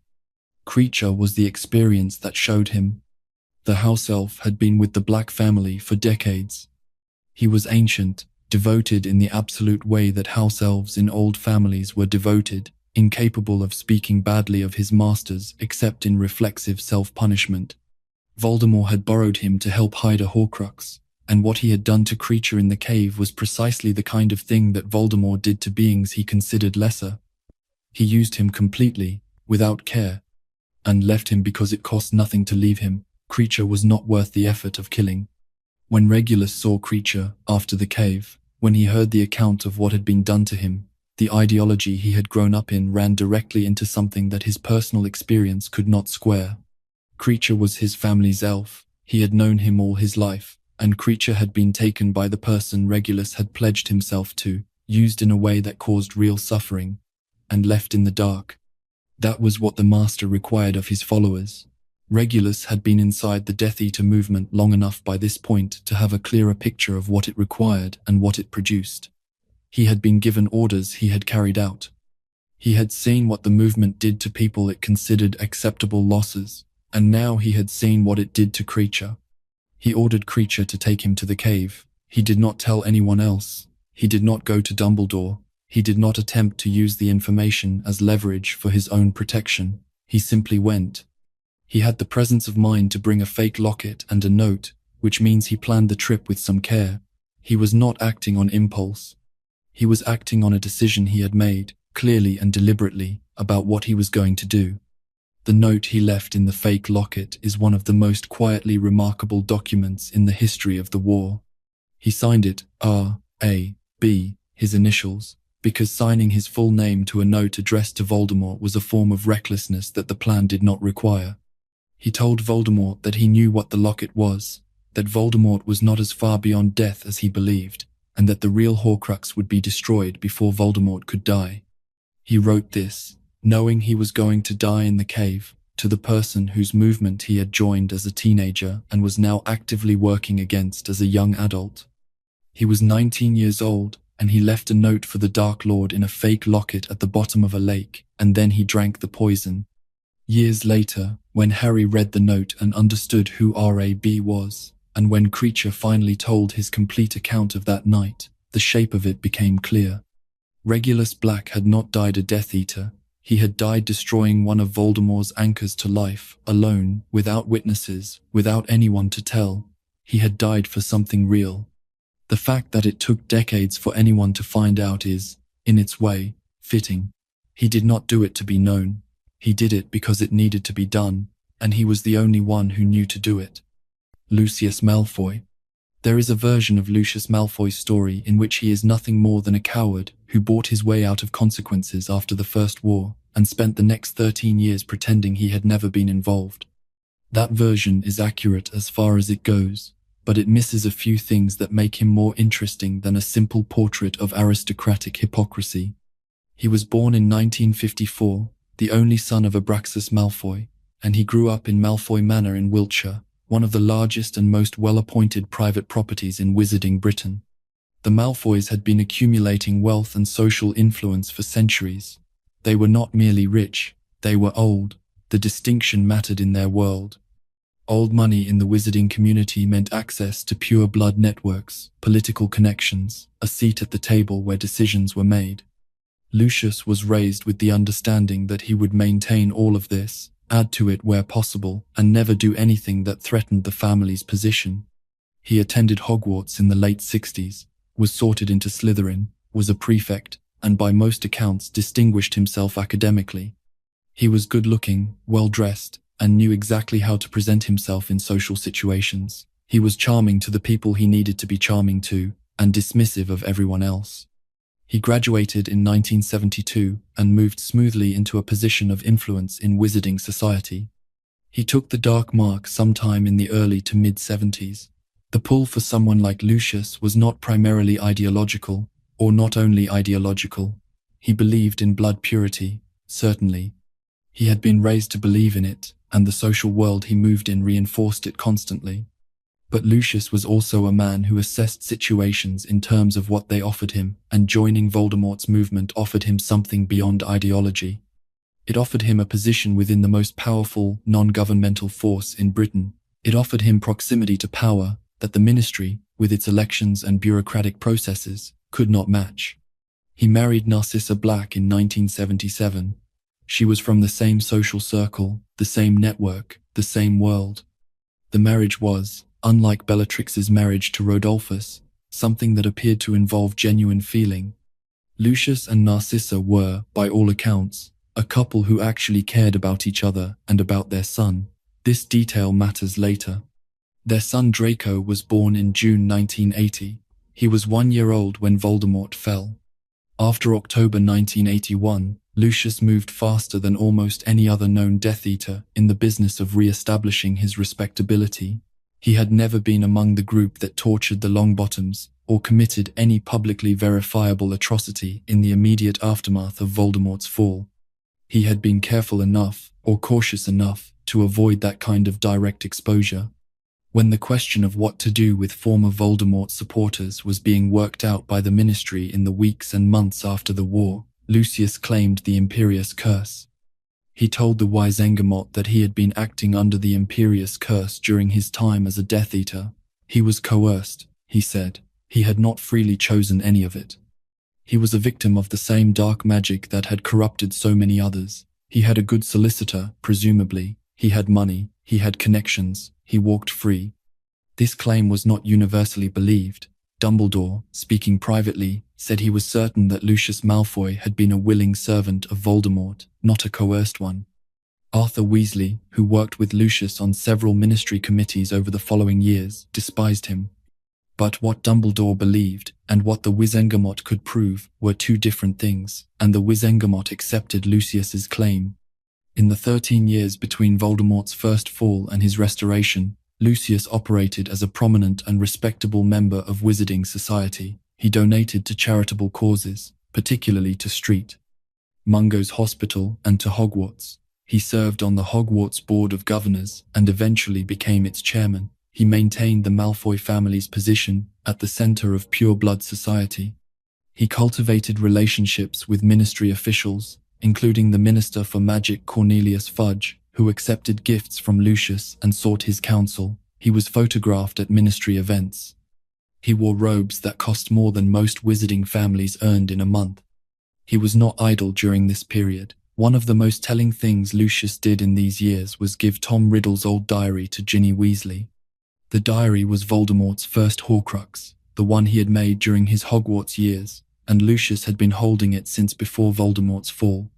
Creature was the experience that showed him. The house elf had been with the Black family for decades. He was ancient, devoted in the absolute way that house elves in old families were devoted, incapable of speaking badly of his masters except in reflexive self-punishment. Voldemort had borrowed him to help hide a Horcrux, and what he had done to Creature in the cave was precisely the kind of thing that Voldemort did to beings he considered lesser. He used him completely, without care, and left him because it cost nothing to leave him. Creature was not worth the effort of killing. When Regulus saw Creature, after the cave, when he heard the account of what had been done to him, the ideology he had grown up in ran directly into something that his personal experience could not square. Creature was his family's elf, he had known him all his life, and Creature had been taken by the person Regulus had pledged himself to, used in a way that caused real suffering, and left in the dark. That was what the Master required of his followers. Regulus had been inside the Death Eater movement long enough by this point to have a clearer picture of what it required and what it produced. He had been given orders he had carried out. He had seen what the movement did to people it considered acceptable losses, and now he had seen what it did to Creature. He ordered Creature to take him to the cave. He did not tell anyone else. He did not go to Dumbledore. He did not attempt to use the information as leverage for his own protection. He simply went. He had the presence of mind to bring a fake locket and a note, which means he planned the trip with some care. He was not acting on impulse. He was acting on a decision he had made, clearly and deliberately, about what he was going to do. The note he left in the fake locket is one of the most quietly remarkable documents in the history of the war. He signed it R.A.B., his initials, because signing his full name to a note addressed to Voldemort was a form of recklessness that the plan did not require. He told Voldemort that he knew what the locket was, that Voldemort was not as far beyond death as he believed, and that the real Horcrux would be destroyed before Voldemort could die. He wrote this, knowing he was going to die in the cave, to the person whose movement he had joined as a teenager and was now actively working against as a young adult. He was 19 years old, and he left a note for the Dark Lord in a fake locket at the bottom of a lake, and then he drank the poison. Years later, when Harry read the note and understood who R.A.B. was, and when Creature finally told his complete account of that night, the shape of it became clear. Regulus Black had not died a Death Eater. He had died destroying one of Voldemort's anchors to life, alone, without witnesses, without anyone to tell. He had died for something real. The fact that it took decades for anyone to find out is, in its way, fitting. He did not do it to be known. He did it because it needed to be done, and he was the only one who knew to do it. Lucius Malfoy. There is a version of Lucius Malfoy's story in which he is nothing more than a coward who bought his way out of consequences after the First War and spent the next 13 years pretending he had never been involved. That version is accurate as far as it goes, but it misses a few things that make him more interesting than a simple portrait of aristocratic hypocrisy. He was born in 1954, the only son of Abraxas Malfoy, and he grew up in Malfoy Manor in Wiltshire, one of the largest and most well-appointed private properties in Wizarding Britain. The Malfoys had been accumulating wealth and social influence for centuries. They were not merely rich, they were old. The distinction mattered in their world. Old money in the wizarding community meant access to pure blood networks, political connections, a seat at the table where decisions were made. Lucius was raised with the understanding that he would maintain all of this, add to it where possible, and never do anything that threatened the family's position. He attended Hogwarts in the late 60s, was sorted into Slytherin, was a prefect, and by most accounts distinguished himself academically. He was good-looking, well-dressed, and knew exactly how to present himself in social situations. He was charming to the people he needed to be charming to, and dismissive of everyone else. He graduated in 1972 and moved smoothly into a position of influence in wizarding society. He took the dark mark sometime in the early to mid-70s. The pull for someone like Lucius was not primarily ideological, or not only ideological. He believed in blood purity, certainly. He had been raised to believe in it, and the social world he moved in reinforced it constantly. But Lucius was also a man who assessed situations in terms of what they offered him, and joining Voldemort's movement offered him something beyond ideology. It offered him a position within the most powerful, non-governmental force in Britain. It offered him proximity to power that the ministry, with its elections and bureaucratic processes, could not match. He married Narcissa Black in 1977. She was from the same social circle, the same network, the same world. The marriage was, unlike Bellatrix's marriage to Rodolphus, something that appeared to involve genuine feeling. Lucius and Narcissa were, by all accounts, a couple who actually cared about each other and about their son. This detail matters later. Their son Draco was born in June 1980. He was 1 year old when Voldemort fell. After October 1981, Lucius moved faster than almost any other known Death Eater in the business of re-establishing his respectability. He had never been among the group that tortured the Longbottoms or committed any publicly verifiable atrocity in the immediate aftermath of Voldemort's fall. He had been careful enough, or cautious enough, to avoid that kind of direct exposure. When the question of what to do with former Voldemort supporters was being worked out by the Ministry in the weeks and months after the war, Lucius claimed the Imperious Curse. He told the Wizengamot that he had been acting under the Imperious Curse during his time as a Death Eater. He was coerced, he said. He had not freely chosen any of it. He was a victim of the same dark magic that had corrupted so many others. He had a good solicitor, presumably. He had money. He had connections. He walked free. This claim was not universally believed. Dumbledore, speaking privately, said he was certain that Lucius Malfoy had been a willing servant of Voldemort, not a coerced one. Arthur Weasley, who worked with Lucius on several ministry committees over the following years, despised him. But what Dumbledore believed, and what the Wizengamot could prove, were two different things, and the Wizengamot accepted Lucius's claim. In the 13 years between Voldemort's first fall and his restoration, Lucius operated as a prominent and respectable member of wizarding society. He donated to charitable causes, particularly to street Mungo's Hospital, and to Hogwarts. He served on the Hogwarts Board of Governors and eventually became its chairman. He maintained the Malfoy family's position at the center of pure blood society. He cultivated relationships with ministry officials, including the Minister for Magic Cornelius Fudge, who accepted gifts from Lucius and sought his counsel. He was photographed at ministry events. He wore robes that cost more than most wizarding families earned in a month. He was not idle during this period. One of the most telling things Lucius did in these years was give Tom Riddle's old diary to Ginny Weasley. The diary was Voldemort's first Horcrux, the one he had made during his Hogwarts years, and Lucius had been holding it since before Voldemort's fall.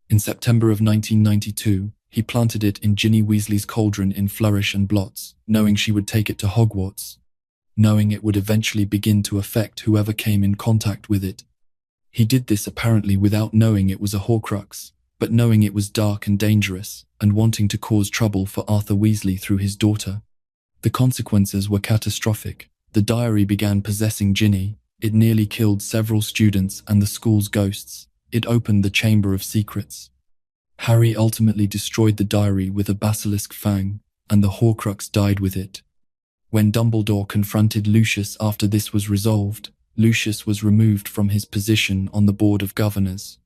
In September of 1992, he planted it in Ginny Weasley's cauldron in Flourish and Blots, knowing she would take it to Hogwarts, knowing it would eventually begin to affect whoever came in contact with it. He did this apparently without knowing it was a Horcrux, but knowing it was dark and dangerous, and wanting to cause trouble for Arthur Weasley through his daughter. The consequences were catastrophic. The diary began possessing Ginny. It nearly killed several students and the school's ghosts. It opened the Chamber of Secrets. Harry ultimately destroyed the diary with a basilisk fang, and the Horcrux died with it. When Dumbledore confronted Lucius after this was resolved, Lucius was removed from his position on the Board of Governors.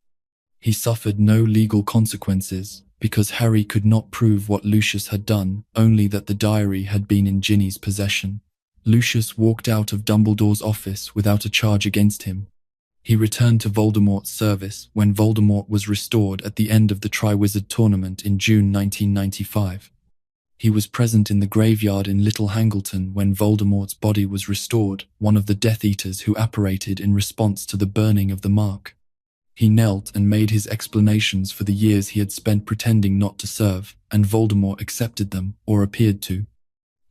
He suffered no legal consequences, because Harry could not prove what Lucius had done, only that the diary had been in Ginny's possession. Lucius walked out of Dumbledore's office without a charge against him. He returned to Voldemort's service when Voldemort was restored at the end of the Triwizard Tournament in June 1995. He was present in the graveyard in Little Hangleton when Voldemort's body was restored, one of the Death Eaters who apparated in response to the burning of the mark. He knelt and made his explanations for the years he had spent pretending not to serve, and Voldemort accepted them, or appeared to.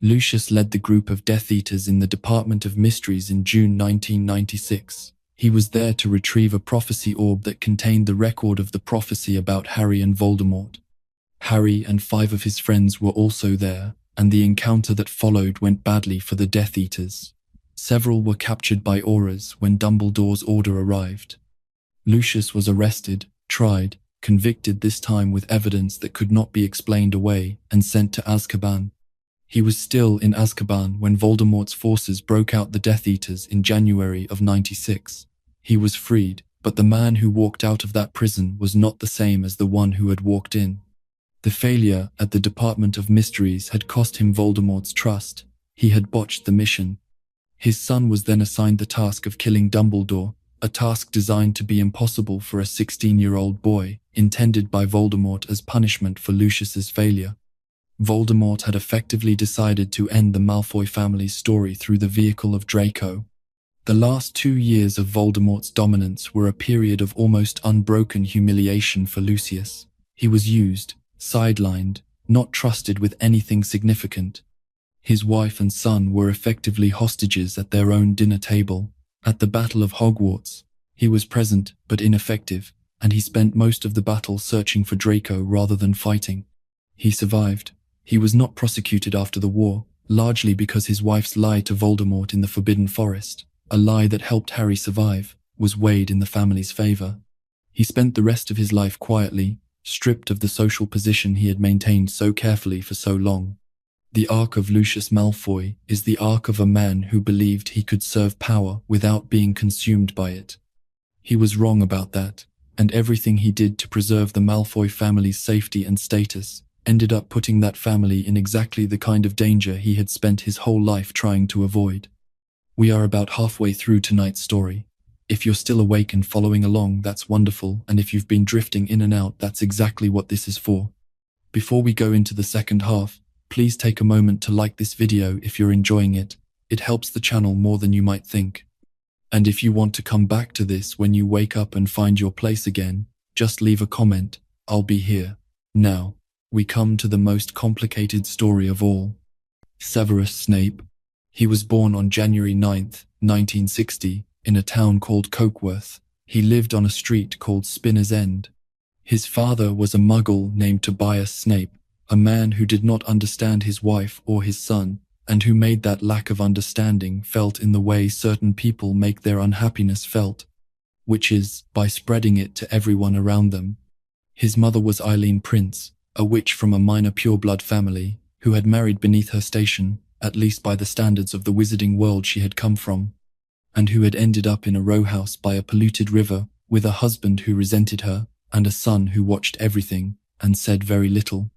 Lucius led the group of Death Eaters in the Department of Mysteries in June 1996. He was there to retrieve a prophecy orb that contained the record of the prophecy about Harry and Voldemort. Harry and 5 of his friends were also there, and the encounter that followed went badly for the Death Eaters. Several were captured by Aurors when Dumbledore's order arrived. Lucius was arrested, tried, convicted this time with evidence that could not be explained away, and sent to Azkaban. He was still in Azkaban when Voldemort's forces broke out the Death Eaters in January of 96. He was freed, but the man who walked out of that prison was not the same as the one who had walked in. The failure at the Department of Mysteries had cost him Voldemort's trust. He had botched the mission. His son was then assigned the task of killing Dumbledore, a task designed to be impossible for a 16-year-old boy, intended by Voldemort as punishment for Lucius's failure. Voldemort had effectively decided to end the Malfoy family's story through the vehicle of Draco. The last 2 years of Voldemort's dominance were a period of almost unbroken humiliation for Lucius. He was used, sidelined, not trusted with anything significant. His wife and son were effectively hostages at their own dinner table. At the Battle of Hogwarts, he was present but ineffective, and he spent most of the battle searching for Draco rather than fighting. He survived. He was not prosecuted after the war, largely because his wife's lie to Voldemort in the Forbidden Forest, a lie that helped Harry survive, was weighed in the family's favor. He spent the rest of his life quietly, stripped of the social position he had maintained so carefully for so long. The arc of Lucius Malfoy is the arc of a man who believed he could serve power without being consumed by it. He was wrong about that, and everything he did to preserve the Malfoy family's safety and status ended up putting that family in exactly the kind of danger he had spent his whole life trying to avoid. We are about halfway through tonight's story. If you're still awake and following along, that's wonderful, and if you've been drifting in and out, that's exactly what this is for. Before we go into the second half, please take a moment to like this video if you're enjoying it. It helps the channel more than you might think. And if you want to come back to this when you wake up and find your place again, just leave a comment. I'll be here. Now, we come to the most complicated story of all. Severus Snape. He was born on January 9th, 1960, in a town called Cokeworth. He lived on a street called Spinner's End. His father was a muggle named Tobias Snape, a man who did not understand his wife or his son, and who made that lack of understanding felt in the way certain people make their unhappiness felt. which is, by spreading it to everyone around them. His mother was Eileen Prince, a witch from a minor pureblood family, who had married beneath her station, at least by the standards of the wizarding world she had come from, and who had ended up in a row house by a polluted river, with a husband who resented her, and a son who watched everything, and said very little.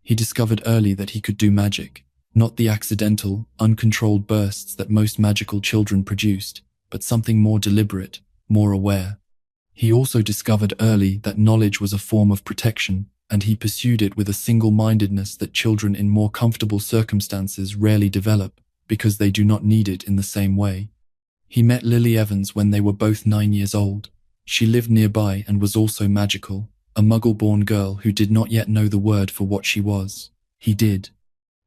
He discovered early that he could do magic, not the accidental, uncontrolled bursts that most magical children produced, but something more deliberate, more aware. He also discovered early that knowledge was a form of protection, and he pursued it with a single-mindedness that children in more comfortable circumstances rarely develop, because they do not need it in the same way. He met Lily Evans when they were both 9 years old. She lived nearby and was also magical, a Muggle-born girl who did not yet know the word for what she was. He did.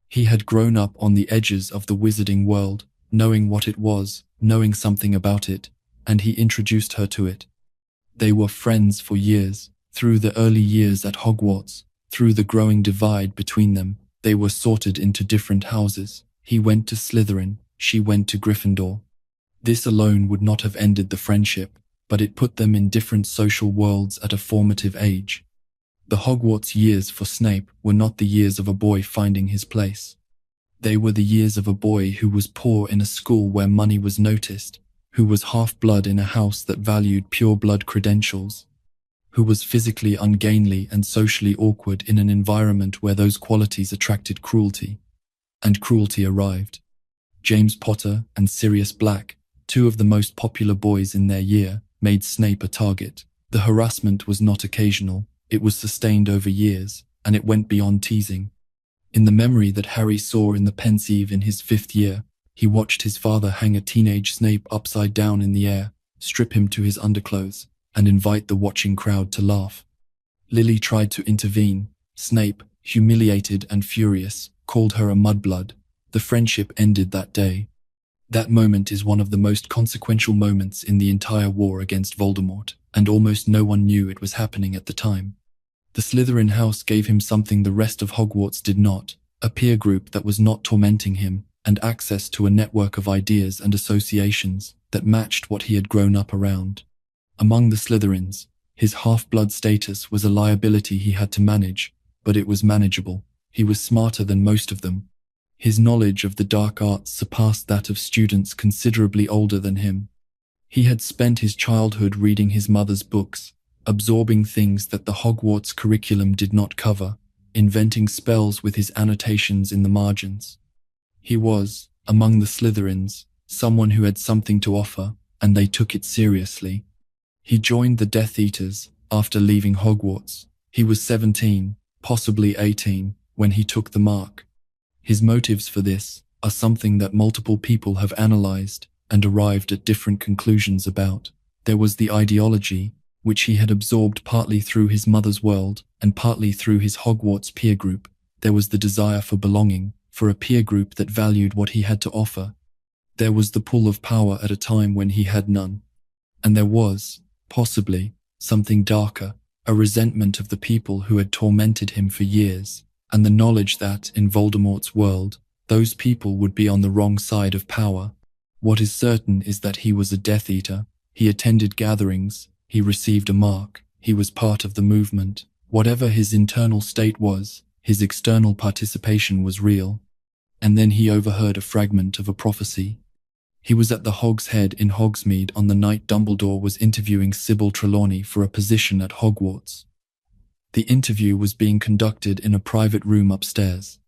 He had grown up on the edges of the wizarding world, knowing what it was, knowing something about it, and he introduced her to it. They were friends for years. Through the early years at Hogwarts, through the growing divide between them, they were sorted into different houses. He went to Slytherin, she went to Gryffindor. This alone would not have ended the friendship, but it put them in different social worlds at a formative age. The Hogwarts years for Snape were not the years of a boy finding his place. They were the years of a boy who was poor in a school where money was noticed, who was half-blood in a house that valued pure-blood credentials, who was physically ungainly and socially awkward in an environment where those qualities attracted cruelty. And cruelty arrived. James Potter and Sirius Black, two of the most popular boys in their year, made Snape a target. The harassment was not occasional, it was sustained over years, and it went beyond teasing. In the memory that Harry saw in the Pensieve in his 5th year, he watched his father hang a teenage Snape upside down in the air, strip him to his underclothes, and invite the watching crowd to laugh. Lily tried to intervene. Snape, humiliated and furious, called her a mudblood. The friendship ended that day. That moment is one of the most consequential moments in the entire war against Voldemort, and almost no one knew it was happening at the time. The Slytherin house gave him something the rest of Hogwarts did not, a peer group that was not tormenting him, and access to a network of ideas and associations that matched what he had grown up around. Among the Slytherins, his half-blood status was a liability he had to manage, but it was manageable. He was smarter than most of them. His knowledge of the dark arts surpassed that of students considerably older than him. He had spent his childhood reading his mother's books, absorbing things that the Hogwarts curriculum did not cover, inventing spells with his annotations in the margins. He was, among the Slytherins, someone who had something to offer, and they took it seriously. He joined the Death Eaters after leaving Hogwarts. He was 17, possibly 18, when he took the mark. His motives for this are something that multiple people have analyzed and arrived at different conclusions about. There was the ideology, which he had absorbed partly through his mother's world and partly through his Hogwarts peer group. There was the desire for belonging, for a peer group that valued what he had to offer. There was the pull of power at a time when he had none. And there was, possibly, something darker, a resentment of the people who had tormented him for years, and the knowledge that, in Voldemort's world, those people would be on the wrong side of power. What is certain is that he was a Death Eater. He attended gatherings, he received a mark, he was part of the movement. Whatever his internal state was, his external participation was real. And then he overheard a fragment of a prophecy. He was at the Hog's Head in Hogsmeade on the night Dumbledore was interviewing Sybil Trelawney for a position at Hogwarts. The interview was being conducted in a private room upstairs.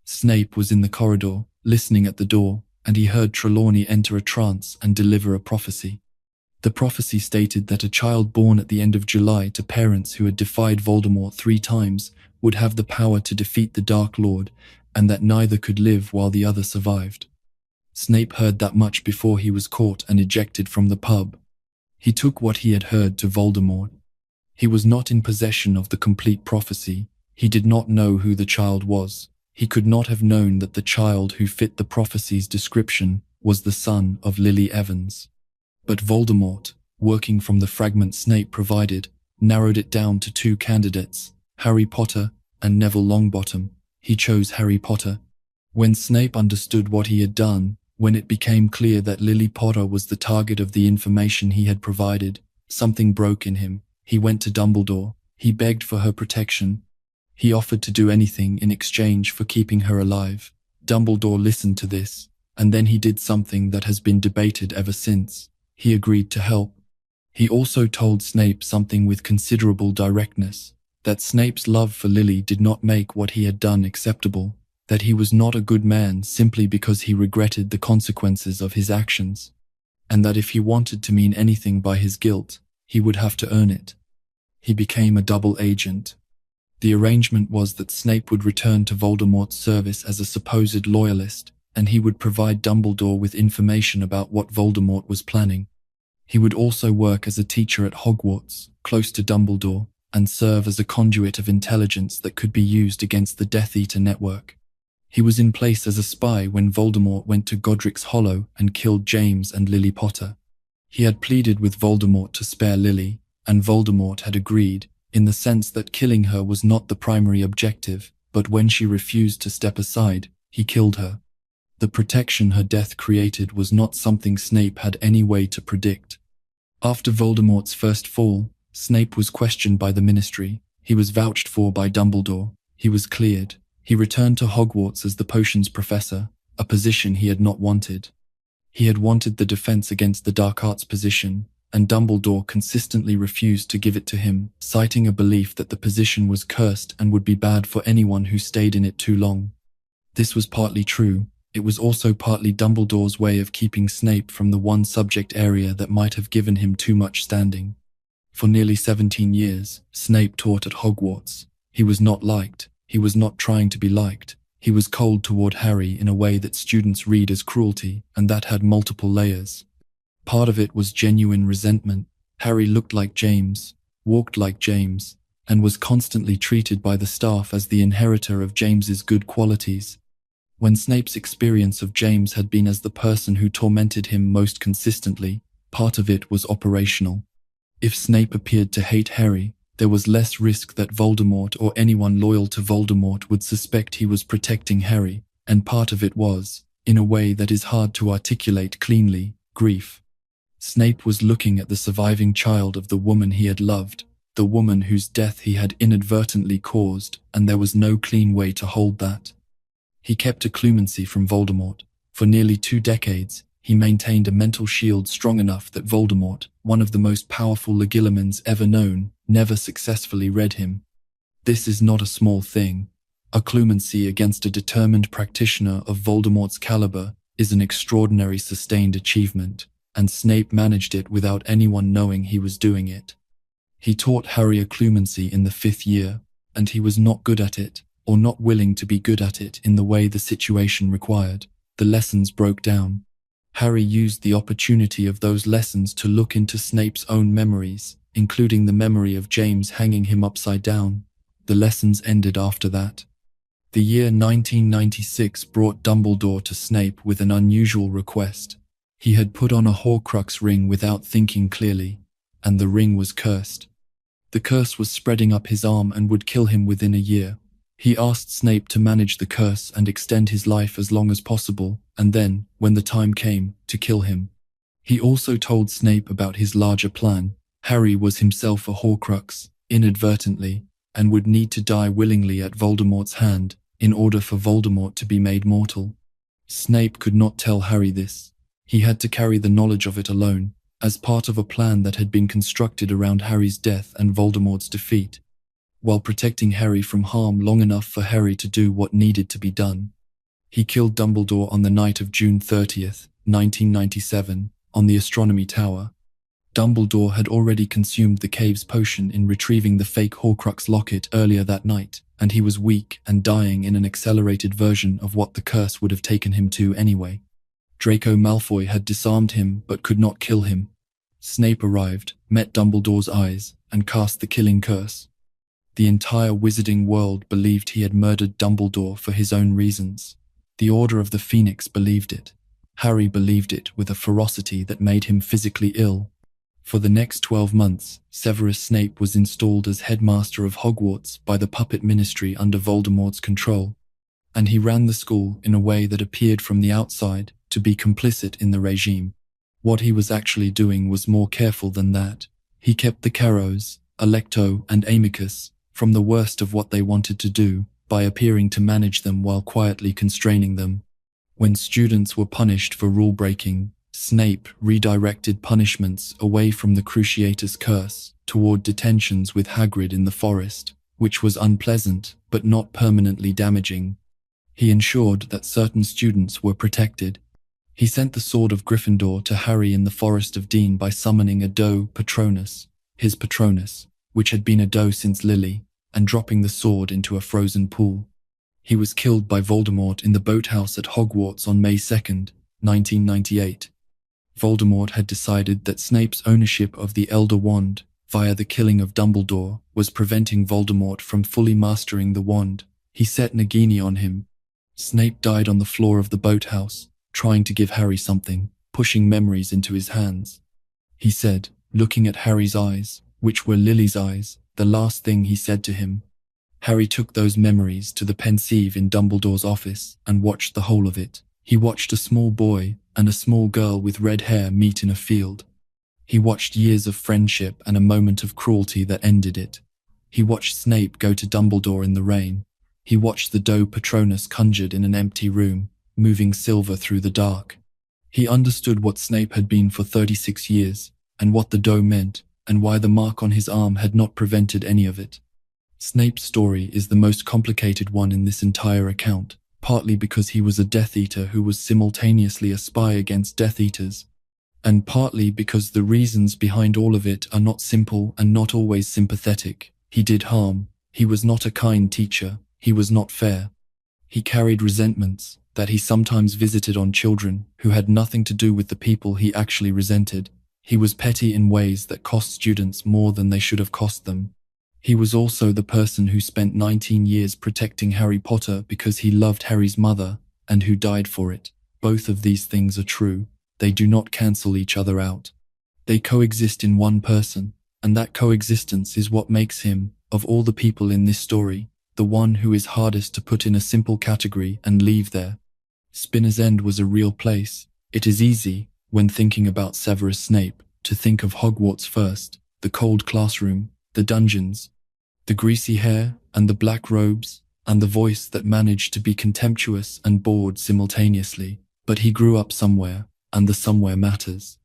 Snape was in the corridor, listening at the door, and he heard Trelawney enter a trance and deliver a prophecy. The prophecy stated that a child born at the end of July to parents who had defied Voldemort 3 times would have the power to defeat the Dark Lord, and that neither could live while the other survived. Snape heard that much before he was caught and ejected from the pub. He took what he had heard to Voldemort. He was not in possession of the complete prophecy. He did not know who the child was. He could not have known that the child who fit the prophecy's description was the son of Lily Evans. But Voldemort, working from the fragment Snape provided, narrowed it down to 2 candidates, Harry Potter and Neville Longbottom. He chose Harry Potter. When Snape understood what he had done, when it became clear that Lily Potter was the target of the information he had provided, Something broke in him. He went to Dumbledore. He begged for her protection. He offered to do anything in exchange for keeping her alive. Dumbledore listened to this, and then he did something that has been debated ever since. He agreed to help. He also told Snape something with considerable directness, that Snape's love for Lily did not make what he had done acceptable, that he was not a good man simply because he regretted the consequences of his actions, and that if he wanted to mean anything by his guilt, he would have to earn it. He became a double agent. The arrangement was that Snape would return to Voldemort's service as a supposed loyalist, and he would provide Dumbledore with information about what Voldemort was planning. He would also work as a teacher at Hogwarts, close to Dumbledore, and serve as a conduit of intelligence that could be used against the Death Eater network. He was in place as a spy when Voldemort went to Godric's Hollow and killed James and Lily Potter. He had pleaded with Voldemort to spare Lily, and Voldemort had agreed, in the sense that killing her was not the primary objective, but when she refused to step aside, he killed her. The protection her death created was not something Snape had any way to predict. After Voldemort's first fall, Snape was questioned by the Ministry. He was vouched for by Dumbledore. He was cleared. He returned to Hogwarts as the potions professor, a position he had not wanted. He had wanted the defense against the dark arts position, and Dumbledore consistently refused to give it to him, citing a belief that the position was cursed and would be bad for anyone who stayed in it too long. This was partly true. It was also partly Dumbledore's way of keeping Snape from the one subject area that might have given him too much standing. For nearly 17 years, Snape taught at Hogwarts. He was not liked. He was not trying to be liked. He was cold toward Harry in a way that students read as cruelty, and that had multiple layers. Part of it was genuine resentment. Harry looked like James, walked like James, and was constantly treated by the staff as the inheritor of James's good qualities. When Snape's experience of James had been as the person who tormented him most consistently, part of it was operational. If Snape appeared to hate Harry, there was less risk that Voldemort or anyone loyal to Voldemort would suspect he was protecting Harry, and part of it was, in a way that is hard to articulate cleanly, grief. Snape was looking at the surviving child of the woman he had loved, the woman whose death he had inadvertently caused, and there was no clean way to hold that. He kept a clemency from Voldemort. For nearly 2 decades, he maintained a mental shield strong enough that Voldemort, one of the most powerful Legilimens ever known, never successfully read him. This is not a small thing. A clemency against a determined practitioner of Voldemort's caliber is an extraordinary sustained achievement, and Snape managed it without anyone knowing he was doing it. He taught Harry a clemency in the 5th year, and he was not good at it, or not willing to be good at it in the way the situation required. The lessons broke down. Harry used the opportunity of those lessons to look into Snape's own memories, including the memory of James hanging him upside down. The lessons ended after that. The year 1996 brought Dumbledore to Snape with an unusual request. He had put on a Horcrux ring without thinking clearly, and the ring was cursed. The curse was spreading up his arm and would kill him within a year. He asked Snape to manage the curse and extend his life as long as possible, and then, when the time came, to kill him. He also told Snape about his larger plan. Harry was himself a Horcrux, inadvertently, and would need to die willingly at Voldemort's hand, in order for Voldemort to be made mortal. Snape could not tell Harry this. He had to carry the knowledge of it alone, as part of a plan that had been constructed around Harry's death and Voldemort's defeat, while protecting Harry from harm long enough for Harry to do what needed to be done. He killed Dumbledore on the night of June 30th, 1997, on the Astronomy Tower. Dumbledore had already consumed the cave's potion in retrieving the fake Horcrux locket earlier that night, and he was weak and dying in an accelerated version of what the curse would have taken him to anyway. Draco Malfoy had disarmed him but could not kill him. Snape arrived, met Dumbledore's eyes, and cast the killing curse. The entire wizarding world believed he had murdered Dumbledore for his own reasons. The Order of the Phoenix believed it. Harry believed it with a ferocity that made him physically ill. For the next 12 months, Severus Snape was installed as headmaster of Hogwarts by the puppet ministry under Voldemort's control, and he ran the school in a way that appeared from the outside to be complicit in the regime. What he was actually doing was more careful than that. He kept the Caros, Alecto and Amicus from the worst of what they wanted to do by appearing to manage them while quietly constraining them. When students were punished for rule-breaking, Snape redirected punishments away from the Cruciatus Curse toward detentions with Hagrid in the forest, which was unpleasant but not permanently damaging. He ensured that certain students were protected. He sent the Sword of Gryffindor to Harry in the Forest of Dean by summoning a doe Patronus, his Patronus, which had been a doe since Lily, and dropping the sword into a frozen pool. He was killed by Voldemort in the boathouse at Hogwarts on May 2nd, 1998. Voldemort had decided that Snape's ownership of the Elder Wand, via the killing of Dumbledore, was preventing Voldemort from fully mastering the wand. He set Nagini on him. Snape died on the floor of the boathouse, trying to give Harry something, pushing memories into his hands. He said, looking at Harry's eyes, which were Lily's eyes, the last thing he said to him. Harry took those memories to the pensieve in Dumbledore's office and watched the whole of it. He watched a small boy and a small girl with red hair meet in a field. He watched years of friendship and a moment of cruelty that ended it. He watched Snape go to Dumbledore in the rain. He watched the doe Patronus conjured in an empty room, moving silver through the dark. He understood what Snape had been for 36 years, and what the doe meant, and why the mark on his arm had not prevented any of it. Snape's story is the most complicated one in this entire account, partly because he was a Death Eater who was simultaneously a spy against Death Eaters, and partly because the reasons behind all of it are not simple and not always sympathetic. He did harm. He was not a kind teacher. He was not fair. He carried resentments that he sometimes visited on children who had nothing to do with the people he actually resented. He was petty in ways that cost students more than they should have cost them. He was also the person who spent 19 years protecting Harry Potter because he loved Harry's mother, and who died for it. Both of these things are true. They do not cancel each other out. They coexist in one person, and that coexistence is what makes him, of all the people in this story, the one who is hardest to put in a simple category and leave there. Spinner's End was a real place. It is easy, when thinking about Severus Snape, to think of Hogwarts first, the cold classroom, the dungeons, the greasy hair and the black robes, and the voice that managed to be contemptuous and bored simultaneously. But he grew up somewhere, and the somewhere matters.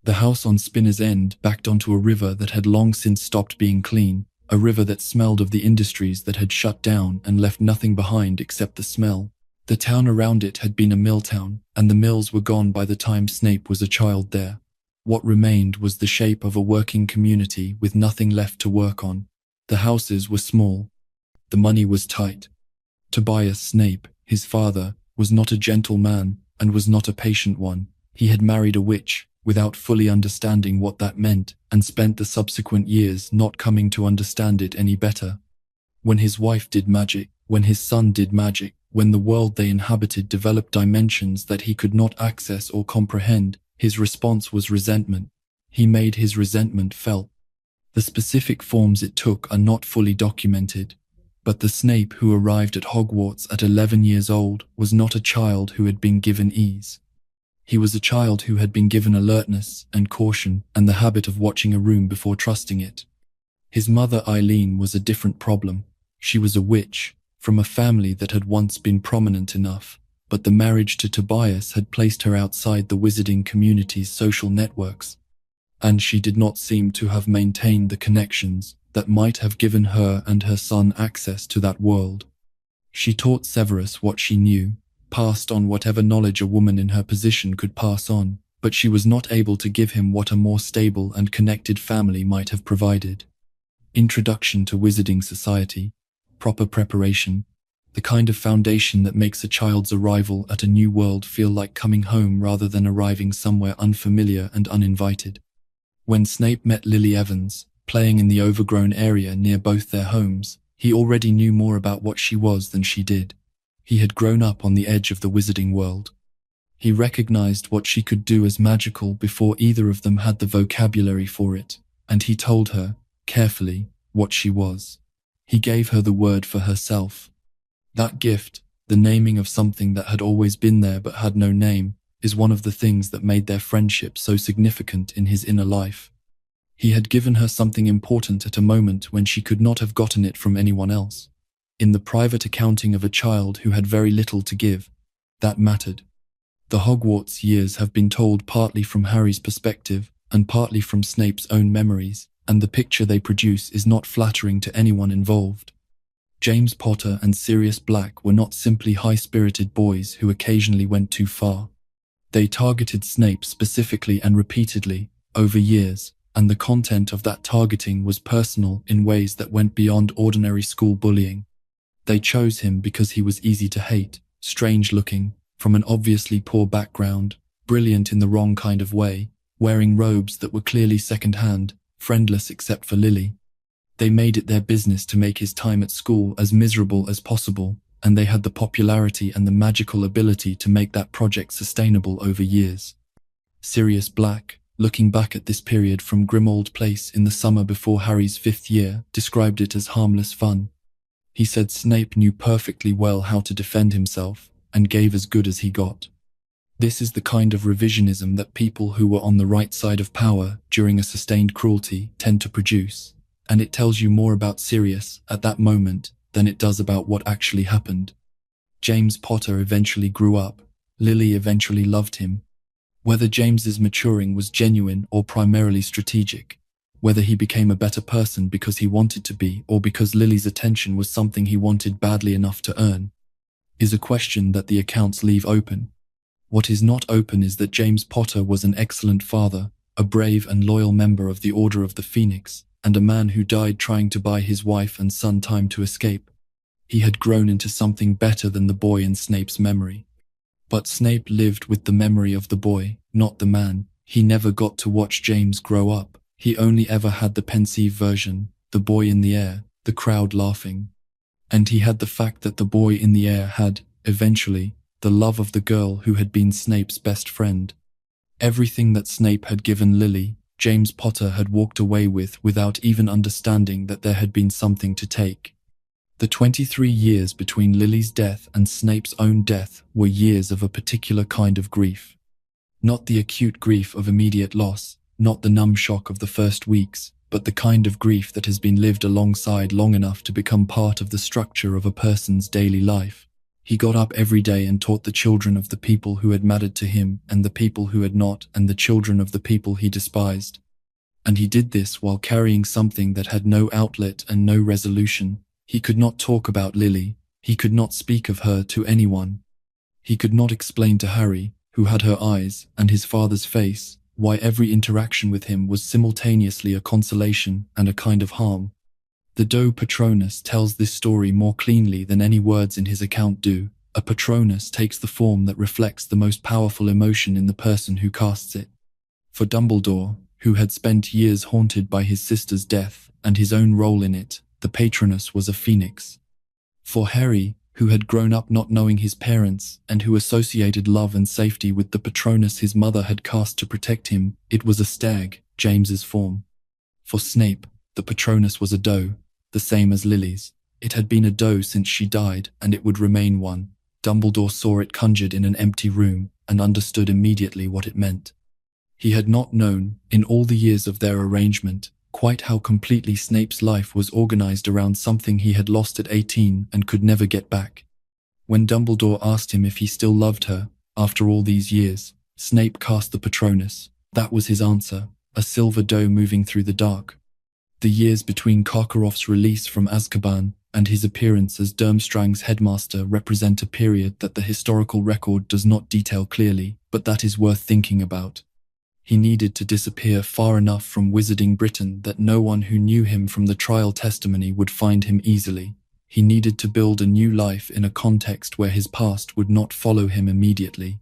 The house on Spinner's End backed onto a river that had long since stopped being clean, a river that smelled of the industries that had shut down and left nothing behind except the smell. The town around it had been a mill town, and the mills were gone by the time Snape was a child there. What remained was the shape of a working community with nothing left to work on. The houses were small. The money was tight. Tobias Snape, his father, was not a gentle man and was not a patient one. He had married a witch, without fully understanding what that meant, and spent the subsequent years not coming to understand it any better. When his wife did magic, when his son did magic, when the world they inhabited developed dimensions that he could not access or comprehend, his response was resentment. He made his resentment felt. The specific forms it took are not fully documented, but the Snape who arrived at Hogwarts at 11 years old was not a child who had been given ease. He was a child who had been given alertness and caution and the habit of watching a room before trusting it. His mother Eileen was a different problem. She was a witch, from a family that had once been prominent enough, but the marriage to Tobias had placed her outside the wizarding community's social networks, and she did not seem to have maintained the connections that might have given her and her son access to that world. She taught Severus what she knew, passed on whatever knowledge a woman in her position could pass on, but she was not able to give him what a more stable and connected family might have provided. Introduction to wizarding society, proper preparation, the kind of foundation that makes a child's arrival at a new world feel like coming home rather than arriving somewhere unfamiliar and uninvited. When Snape met Lily Evans, playing in the overgrown area near both their homes, he already knew more about what she was than she did. He had grown up on the edge of the wizarding world. He recognized what she could do as magical before either of them had the vocabulary for it, and he told her, carefully, what she was. He gave her the word for herself. That gift, the naming of something that had always been there but had no name, is one of the things that made their friendship so significant in his inner life. He had given her something important at a moment when she could not have gotten it from anyone else. In the private accounting of a child who had very little to give, that mattered. The Hogwarts years have been told partly from Harry's perspective and partly from Snape's own memories, and the picture they produce is not flattering to anyone involved. James Potter and Sirius Black were not simply high-spirited boys who occasionally went too far. They targeted Snape specifically and repeatedly, over years, and the content of that targeting was personal in ways that went beyond ordinary school bullying. They chose him because he was easy to hate, strange-looking, from an obviously poor background, brilliant in the wrong kind of way, wearing robes that were clearly second-hand, friendless except for Lily. They made it their business to make his time at school as miserable as possible, and they had the popularity and the magical ability to make that project sustainable over years. Sirius Black, looking back at this period from Grimmauld Place in the summer before Harry's 5th year, described it as harmless fun. He said Snape knew perfectly well how to defend himself, and gave as good as he got. This is the kind of revisionism that people who were on the right side of power during a sustained cruelty tend to produce, and it tells you more about Sirius at that moment than it does about what actually happened. James Potter eventually grew up. Lily eventually loved him. Whether James's maturing was genuine or primarily strategic, whether he became a better person because he wanted to be or because Lily's attention was something he wanted badly enough to earn, is a question that the accounts leave open. What is not open is that James Potter was an excellent father, a brave and loyal member of the Order of the Phoenix, and a man who died trying to buy his wife and son time to escape. He had grown into something better than the boy in Snape's memory. But Snape lived with the memory of the boy, not the man. He never got to watch James grow up. He only ever had the pensive version, the boy in the air, the crowd laughing. And he had the fact that the boy in the air had, eventually, the love of the girl who had been Snape's best friend. Everything that Snape had given Lily, James Potter had walked away with without even understanding that there had been something to take. The 23 years between Lily's death and Snape's own death were years of a particular kind of grief. Not the acute grief of immediate loss, not the numb shock of the first weeks, but the kind of grief that has been lived alongside long enough to become part of the structure of a person's daily life. He got up every day and taught the children of the people who had mattered to him and the people who had not, and the children of the people he despised. And he did this while carrying something that had no outlet and no resolution. He could not talk about Lily. He could not speak of her to anyone. He could not explain to Harry, who had her eyes and his father's face, why every interaction with him was simultaneously a consolation and a kind of harm. The Doe Patronus tells this story more cleanly than any words in his account do. A Patronus takes the form that reflects the most powerful emotion in the person who casts it. For Dumbledore, who had spent years haunted by his sister's death and his own role in it, the Patronus was a phoenix. For Harry, who had grown up not knowing his parents and who associated love and safety with the Patronus his mother had cast to protect him, it was a stag, James's form. For Snape, the Patronus was a doe, the same as Lily's. It had been a doe since she died, and it would remain one. Dumbledore saw it conjured in an empty room and understood immediately what it meant. He had not known, in all the years of their arrangement, quite how completely Snape's life was organized around something he had lost at 18 and could never get back. When Dumbledore asked him if he still loved her, after all these years, Snape cast the Patronus. That was his answer, a silver doe moving through the dark. The years between Karkaroff's release from Azkaban and his appearance as Durmstrang's headmaster represent a period that the historical record does not detail clearly, but that is worth thinking about. He needed to disappear far enough from Wizarding Britain that no one who knew him from the trial testimony would find him easily. He needed to build a new life in a context where his past would not follow him immediately.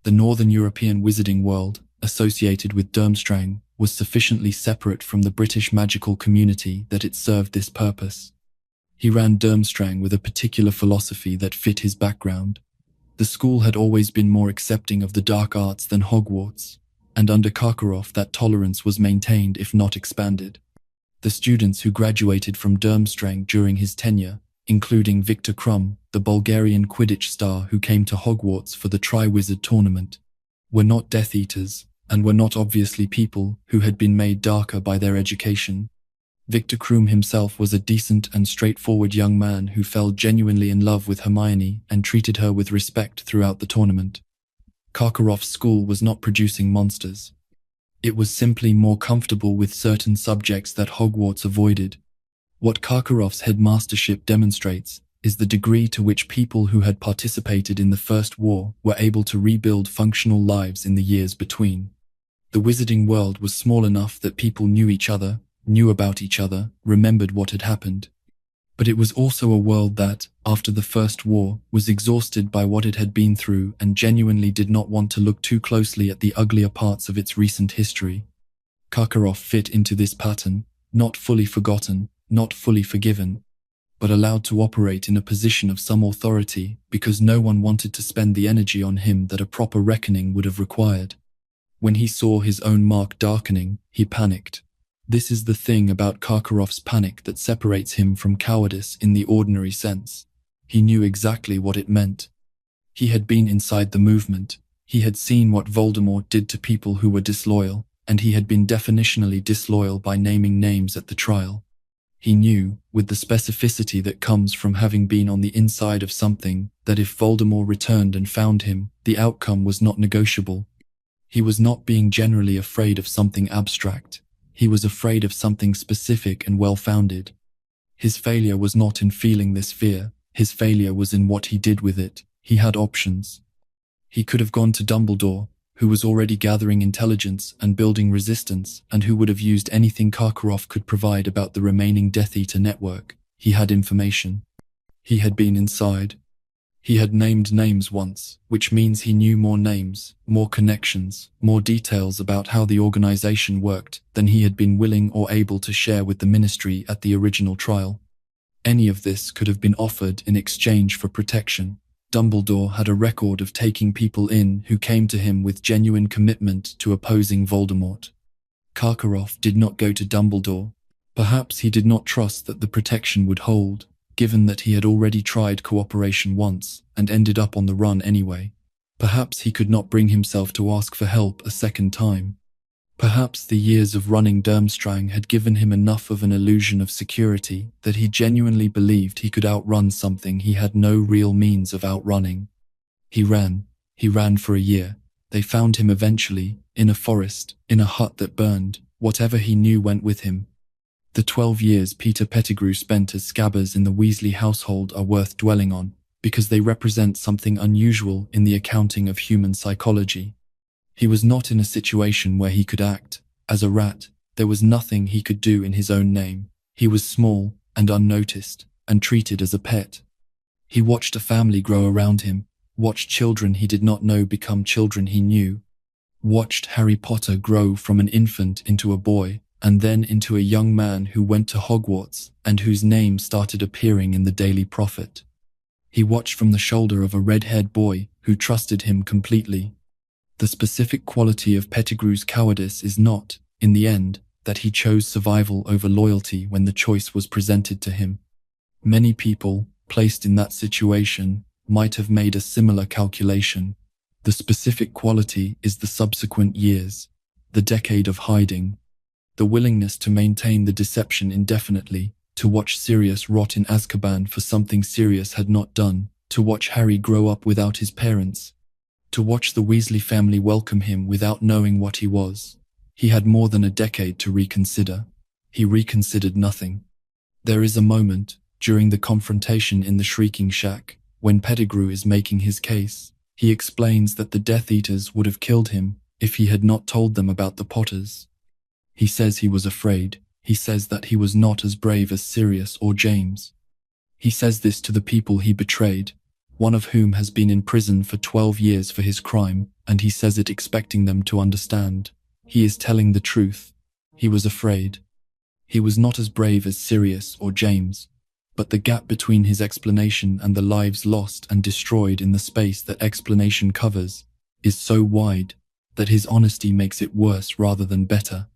The Northern European wizarding world, associated with Durmstrang, was sufficiently separate from the British magical community that it served this purpose. He ran Durmstrang with a particular philosophy that fit his background. The school had always been more accepting of the dark arts than Hogwarts, and under Karkaroff that tolerance was maintained if not expanded. The students who graduated from Durmstrang during his tenure, including Victor Krum, the Bulgarian Quidditch star who came to Hogwarts for the Triwizard Tournament, were not Death Eaters. and were not obviously people who had been made darker by their education. Victor Krum himself was a decent and straightforward young man who fell genuinely in love with Hermione and treated her with respect throughout the tournament. Karkaroff's school was not producing monsters. It was simply more comfortable with certain subjects that Hogwarts avoided. What Karkaroff's headmastership demonstrates is the degree to which people who had participated in the First War were able to rebuild functional lives in the years between. The wizarding world was small enough that people knew each other, knew about each other, remembered what had happened. But it was also a world that, after the First War, was exhausted by what it had been through and genuinely did not want to look too closely at the uglier parts of its recent history. Karkaroff fit into this pattern, not fully forgotten, not fully forgiven, but allowed to operate in a position of some authority because no one wanted to spend the energy on him that a proper reckoning would have required. When he saw his own mark darkening, he panicked. This is the thing about Karkaroff's panic that separates him from cowardice in the ordinary sense. He knew exactly what it meant. He had been inside the movement. He had seen what Voldemort did to people who were disloyal, and he had been definitionally disloyal by naming names at the trial. He knew, with the specificity that comes from having been on the inside of something, that if Voldemort returned and found him, the outcome was not negotiable. He was not being generally afraid of something abstract. He was afraid of something specific and well-founded. His failure was not in feeling this fear. His failure was in what he did with it. He had options. He could have gone to Dumbledore, who was already gathering intelligence and building resistance, and who would have used anything Karkaroff could provide about the remaining Death Eater network. He had information. He had been inside. He had named names once, which means he knew more names, more connections, more details about how the organization worked than he had been willing or able to share with the Ministry at the original trial. Any of this could have been offered in exchange for protection. Dumbledore had a record of taking people in who came to him with genuine commitment to opposing Voldemort. Karkaroff did not go to Dumbledore. Perhaps he did not trust that the protection would hold, given that he had already tried cooperation once and ended up on the run anyway. Perhaps he could not bring himself to ask for help a second time. Perhaps the years of running Durmstrang had given him enough of an illusion of security that he genuinely believed he could outrun something he had no real means of outrunning. He ran for a year. They found him eventually, in a forest, in a hut that burned. Whatever he knew went with him. The 12 years Peter Pettigrew spent as Scabbers in the Weasley household are worth dwelling on, because they represent something unusual in the accounting of human psychology. He was not in a situation where he could act. As a rat, there was nothing he could do in his own name. He was small and unnoticed, and treated as a pet. He watched a family grow around him, watched children he did not know become children he knew, watched Harry Potter grow from an infant into a boy, and then into a young man who went to Hogwarts and whose name started appearing in the Daily Prophet. He watched from the shoulder of a red-haired boy who trusted him completely. The specific quality of Pettigrew's cowardice is not, in the end, that he chose survival over loyalty when the choice was presented to him. Many people, placed in that situation, might have made a similar calculation. The specific quality is the subsequent years, the decade of hiding, the willingness to maintain the deception indefinitely, to watch Sirius rot in Azkaban for something Sirius had not done, to watch Harry grow up without his parents, to watch the Weasley family welcome him without knowing what he was. He had more than a decade to reconsider. He reconsidered nothing. There is a moment, during the confrontation in the Shrieking Shack, when Pettigrew is making his case. He explains that the Death Eaters would have killed him if he had not told them about the Potters. He says he was afraid. He says that he was not as brave as Sirius or James. He says this to the people he betrayed, one of whom has been in prison for 12 years for his crime, and he says it expecting them to understand. He is telling the truth. He was afraid. He was not as brave as Sirius or James, but the gap between his explanation and the lives lost and destroyed in the space that explanation covers is so wide that his honesty makes it worse rather than better.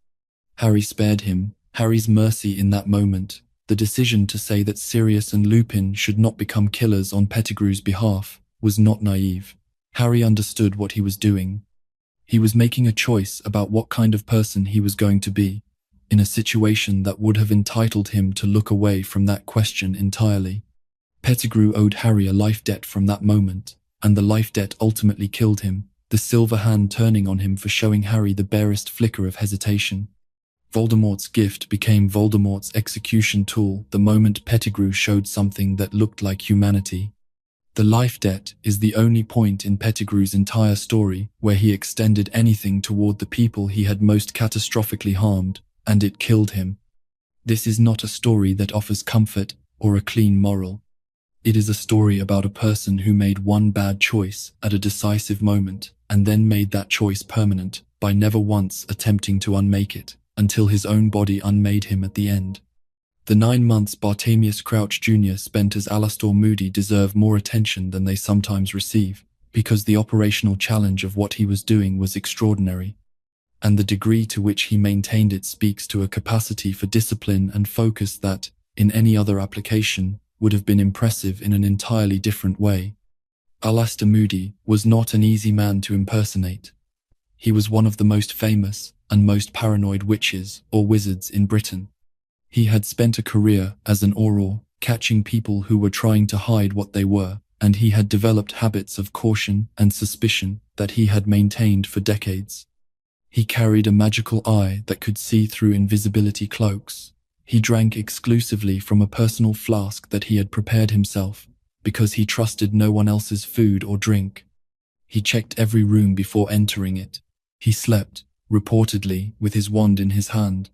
Harry spared him. Harry's mercy in that moment, the decision to say that Sirius and Lupin should not become killers on Pettigrew's behalf, was not naive. Harry understood what he was doing. He was making a choice about what kind of person he was going to be, in a situation that would have entitled him to look away from that question entirely. Pettigrew owed Harry a life debt from that moment, and the life debt ultimately killed him, the silver hand turning on him for showing Harry the barest flicker of hesitation. Voldemort's gift became Voldemort's execution tool the moment Pettigrew showed something that looked like humanity. The life debt is the only point in Pettigrew's entire story where he extended anything toward the people he had most catastrophically harmed, and it killed him. This is not a story that offers comfort or a clean moral. It is a story about a person who made one bad choice at a decisive moment and then made that choice permanent by never once attempting to unmake it, until his own body unmade him at the end. The 9 months Bartemius Crouch Jr. spent as Alastor Moody deserve more attention than they sometimes receive, because the operational challenge of what he was doing was extraordinary, and the degree to which he maintained it speaks to a capacity for discipline and focus that, in any other application, would have been impressive in an entirely different way. Alastor Moody was not an easy man to impersonate. He was one of the most famous and most paranoid witches or wizards in Britain. He had spent a career as an auror, catching people who were trying to hide what they were, and he had developed habits of caution and suspicion that he had maintained for decades. He carried a magical eye that could see through invisibility cloaks. He drank exclusively from a personal flask that he had prepared himself, because he trusted no one else's food or drink. He checked every room before entering it. He slept, reportedly, with his wand in his hand.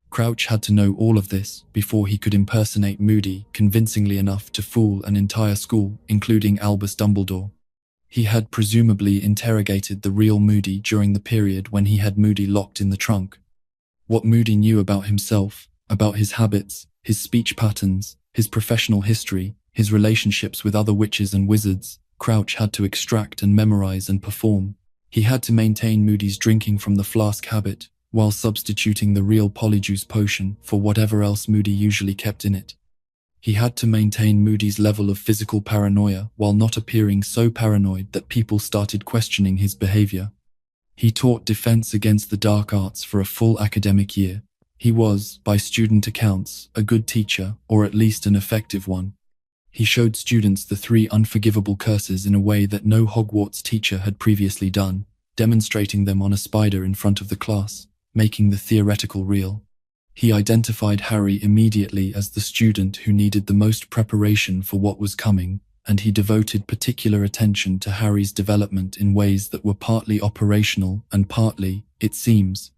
Crouch had to know all of this before he could impersonate Moody convincingly enough to fool an entire school, including Albus Dumbledore. He had presumably interrogated the real Moody during the period when he had Moody locked in the trunk. What Moody knew about himself, about his habits, his speech patterns, his professional history, his relationships with other witches and wizards, Crouch had to extract and memorize and perform. He had to maintain Moody's drinking from the flask habit, while substituting the real polyjuice potion for whatever else Moody usually kept in it. He had to maintain Moody's level of physical paranoia while not appearing so paranoid that people started questioning his behavior. He taught defense against the dark arts for a full academic year. He was, by student accounts, a good teacher, or at least an effective one. He showed students the 3 unforgivable curses in a way that no Hogwarts teacher had previously done, demonstrating them on a spider in front of the class, making the theoretical real. He identified Harry immediately as the student who needed the most preparation for what was coming, and he devoted particular attention to Harry's development in ways that were partly operational and partly, it seems,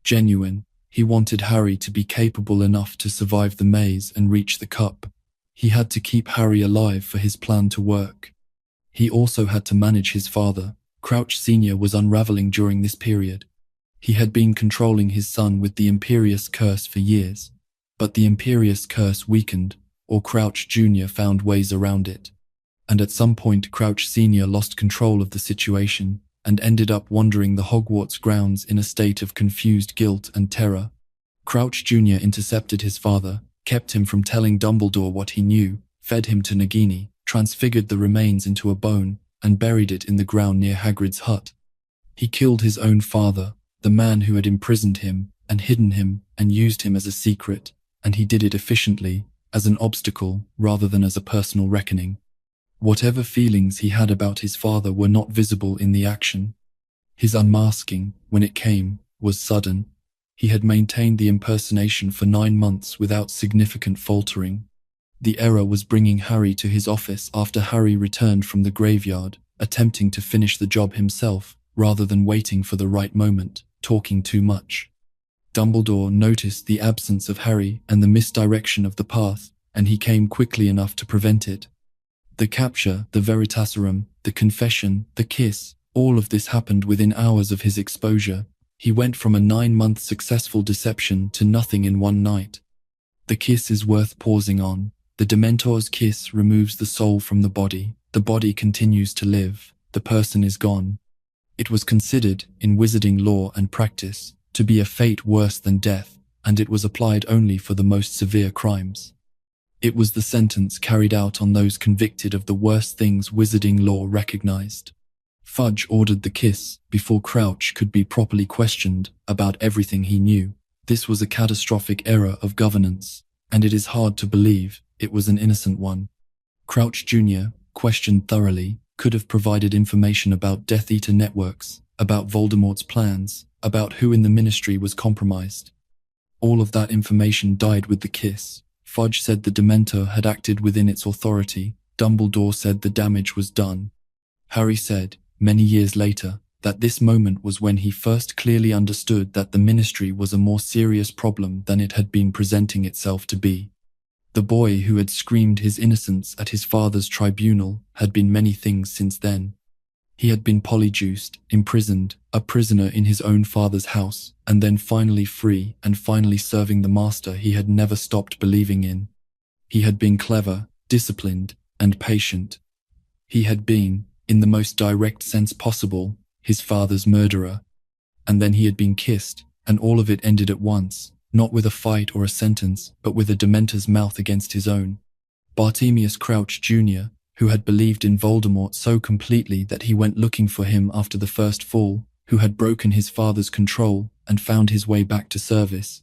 genuine. He wanted Harry to be capable enough to survive the maze and reach the cup. He had to keep Harry alive for his plan to work. He also had to manage his father. Crouch Sr. was unraveling during this period. He had been controlling his son with the Imperious Curse for years, but the Imperious Curse weakened, or Crouch Jr. found ways around it. And at some point Crouch Sr. lost control of the situation and ended up wandering the Hogwarts grounds in a state of confused guilt and terror. Crouch Jr. intercepted his father, kept him from telling Dumbledore what he knew, fed him to Nagini, transfigured the remains into a bone, and buried it in the ground near Hagrid's hut. He killed his own father, the man who had imprisoned him and hidden him and used him as a secret, and he did it efficiently, as an obstacle rather than as a personal reckoning. Whatever feelings he had about his father were not visible in the action. His unmasking, when it came, was sudden. He had maintained the impersonation for 9 months without significant faltering. The error was bringing Harry to his office after Harry returned from the graveyard, attempting to finish the job himself, rather than waiting for the right moment, talking too much. Dumbledore noticed the absence of Harry and the misdirection of the path, and he came quickly enough to prevent it. The capture, the Veritaserum, the confession, the kiss, all of this happened within hours of his exposure. He went from a 9-month successful deception to nothing in one night. The kiss is worth pausing on. The Dementor's kiss removes the soul from the body continues to live, the person is gone. It was considered, in wizarding law and practice, to be a fate worse than death, and it was applied only for the most severe crimes. It was the sentence carried out on those convicted of the worst things wizarding law recognized. Fudge ordered the kiss before Crouch could be properly questioned about everything he knew. This was a catastrophic error of governance, and it is hard to believe it was an innocent one. Crouch Jr., questioned thoroughly, could have provided information about Death Eater networks, about Voldemort's plans, about who in the Ministry was compromised. All of that information died with the kiss. Fudge said the Dementor had acted within its authority. Dumbledore said the damage was done. Harry said, many years later, that this moment was when he first clearly understood that the Ministry was a more serious problem than it had been presenting itself to be. The boy who had screamed his innocence at his father's tribunal had been many things since then. He had been polyjuiced, imprisoned, a prisoner in his own father's house, and then finally free and finally serving the master he had never stopped believing in. He had been clever, disciplined, and patient. He had been, in the most direct sense possible, his father's murderer. And then he had been kissed, and all of it ended at once, not with a fight or a sentence, but with a Dementor's mouth against his own. Bartemius Crouch Jr., who had believed in Voldemort so completely that he went looking for him after the first fall, who had broken his father's control and found his way back to service,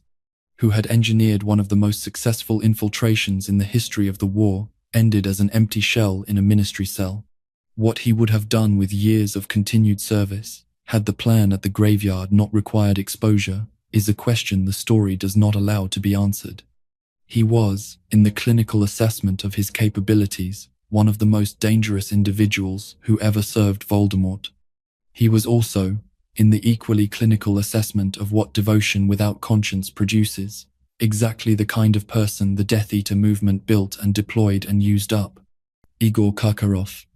who had engineered one of the most successful infiltrations in the history of the war, ended as an empty shell in a Ministry cell. What he would have done with years of continued service, had the plan at the graveyard not required exposure, is a question the story does not allow to be answered. He was, in the clinical assessment of his capabilities, one of the most dangerous individuals who ever served Voldemort. He was also, in the equally clinical assessment of what devotion without conscience produces, exactly the kind of person the Death Eater movement built and deployed and used up. Igor Karkaroff.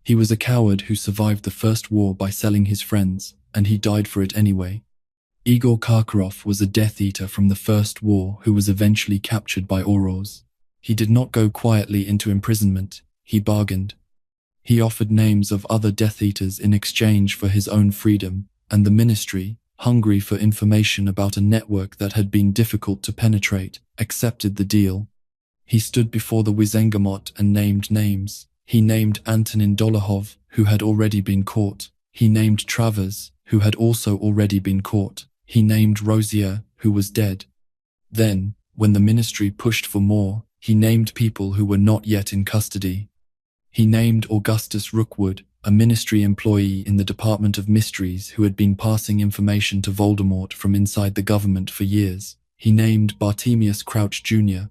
He was a coward who survived the First War by selling his friends, and he died for it anyway. Igor Karkaroff was a Death Eater from the First War who was eventually captured by Aurors. He did not go quietly into imprisonment, he bargained. He offered names of other Death Eaters in exchange for his own freedom, and the Ministry, hungry for information about a network that had been difficult to penetrate, accepted the deal. He stood before the Wizengamot and named names. He named Antonin Dolohov, who had already been caught. He named Travers, who had also already been caught. He named Rosier, who was dead. Then, when the Ministry pushed for more, he named people who were not yet in custody. He named Augustus Rookwood, a Ministry employee in the Department of Mysteries who had been passing information to Voldemort from inside the government for years. He named Bartemius Crouch Jr.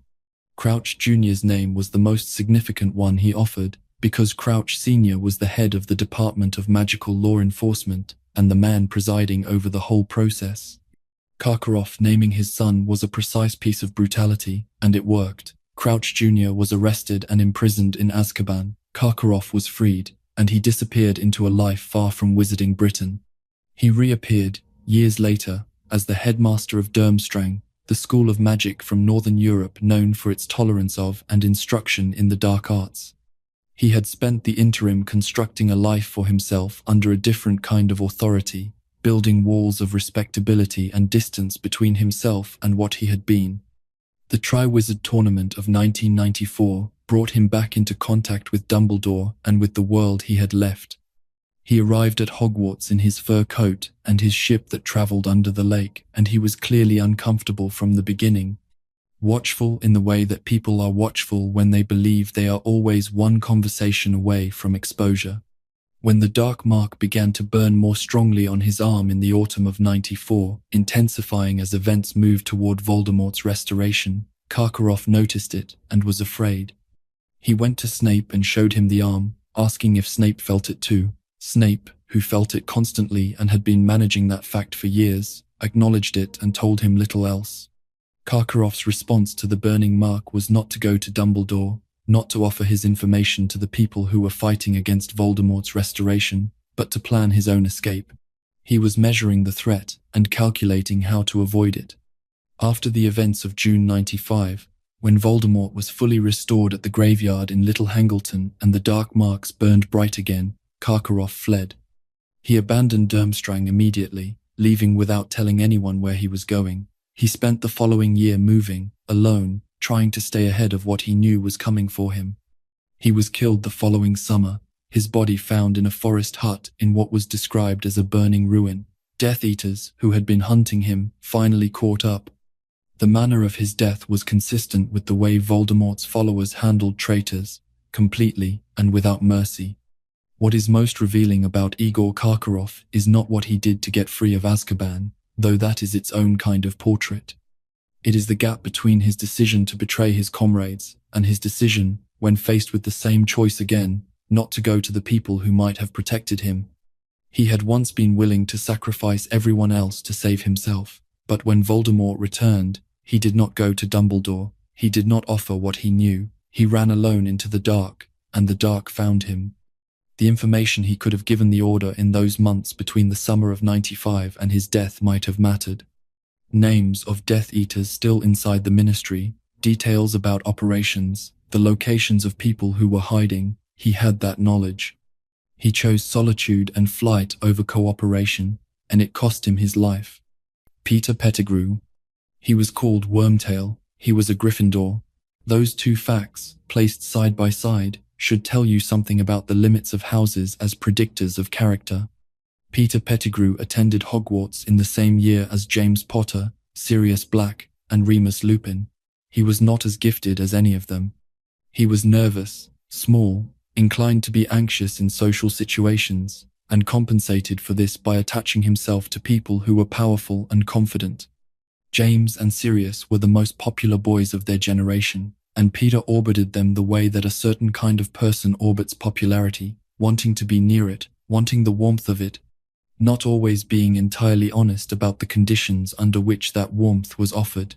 Crouch Jr.'s name was the most significant one he offered, because Crouch Sr. was the head of the Department of Magical Law Enforcement and the man presiding over the whole process. Karkaroff naming his son was a precise piece of brutality, and it worked. Crouch Jr. was arrested and imprisoned in Azkaban. Karkaroff was freed, and he disappeared into a life far from Wizarding Britain. He reappeared, years later, as the headmaster of Durmstrang, the school of magic from Northern Europe known for its tolerance of and instruction in the dark arts. He had spent the interim constructing a life for himself under a different kind of authority, building walls of respectability and distance between himself and what he had been. The Triwizard Tournament of 1994 brought him back into contact with Dumbledore and with the world he had left. He arrived at Hogwarts in his fur coat and his ship that travelled under the lake, and he was clearly uncomfortable from the beginning. Watchful in the way that people are watchful when they believe they are always one conversation away from exposure. When the dark mark began to burn more strongly on his arm in the autumn of 94, intensifying as events moved toward Voldemort's restoration, Karkaroff noticed it and was afraid. He went to Snape and showed him the arm, asking if Snape felt it too. Snape, who felt it constantly and had been managing that fact for years, acknowledged it and told him little else. Karkaroff's response to the burning mark was not to go to Dumbledore, not to offer his information to the people who were fighting against Voldemort's restoration, but to plan his own escape. He was measuring the threat and calculating how to avoid it. After the events of June 95, when Voldemort was fully restored at the graveyard in Little Hangleton and the dark marks burned bright again, Karkaroff fled. He abandoned Durmstrang immediately, leaving without telling anyone where he was going. He spent the following year moving, alone, trying to stay ahead of what he knew was coming for him. He was killed the following summer, his body found in a forest hut in what was described as a burning ruin. Death Eaters, who had been hunting him, finally caught up. The manner of his death was consistent with the way Voldemort's followers handled traitors, completely and without mercy. What is most revealing about Igor Karkaroff is not what he did to get free of Azkaban, though that is its own kind of portrait. It is the gap between his decision to betray his comrades and his decision, when faced with the same choice again, not to go to the people who might have protected him. He had once been willing to sacrifice everyone else to save himself, but when Voldemort returned, he did not go to Dumbledore, he did not offer what he knew, he ran alone into the dark, and the dark found him. The information he could have given the Order in those months between the summer of '95 and his death might have mattered. Names of Death Eaters still inside the Ministry, details about operations, the locations of people who were hiding, he had that knowledge. He chose solitude and flight over cooperation, and it cost him his life. Peter Pettigrew. He was called Wormtail, he was a Gryffindor. Those two facts, placed side by side, should tell you something about the limits of houses as predictors of character. Peter Pettigrew attended Hogwarts in the same year as James Potter, Sirius Black, and Remus Lupin. He was not as gifted as any of them. He was nervous, small, inclined to be anxious in social situations, and compensated for this by attaching himself to people who were powerful and confident. James and Sirius were the most popular boys of their generation, and Peter orbited them the way that a certain kind of person orbits popularity, wanting to be near it, wanting the warmth of it, not always being entirely honest about the conditions under which that warmth was offered.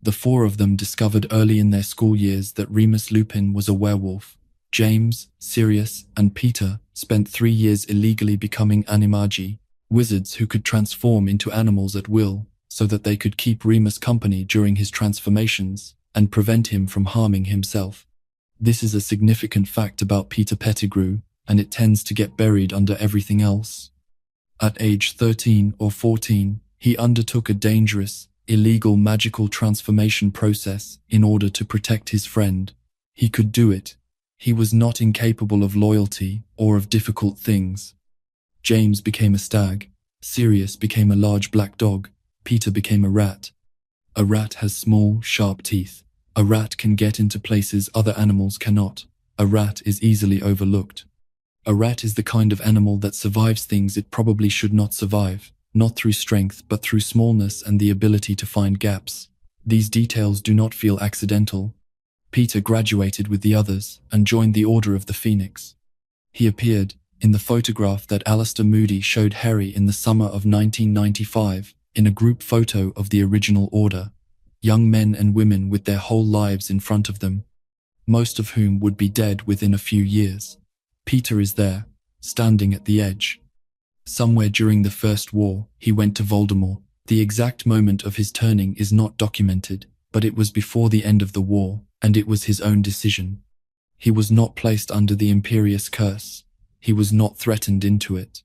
The four of them discovered early in their school years that Remus Lupin was a werewolf. James, Sirius, and Peter spent 3 years illegally becoming animagi, wizards who could transform into animals at will, so that they could keep Remus company during his transformations, and prevent him from harming himself. This is a significant fact about Peter Pettigrew, and it tends to get buried under everything else. At age 13 or 14, he undertook a dangerous, illegal magical transformation process in order to protect his friend. He could do it. He was not incapable of loyalty or of difficult things. James became a stag, Sirius became a large black dog, Peter became a rat. A rat has small, sharp teeth. A rat can get into places other animals cannot. A rat is easily overlooked. A rat is the kind of animal that survives things it probably should not survive, not through strength but through smallness and the ability to find gaps. These details do not feel accidental. Peter graduated with the others and joined the Order of the Phoenix. He appeared in the photograph that Alistair Moody showed Harry in the summer of 1995, in a group photo of the original Order, young men and women with their whole lives in front of them, most of whom would be dead within a few years. Peter is there, standing at the edge. Somewhere during the First War, he went to Voldemort. The exact moment of his turning is not documented, but it was before the end of the war, and it was his own decision. He was not placed under the Imperious curse. He was not threatened into it.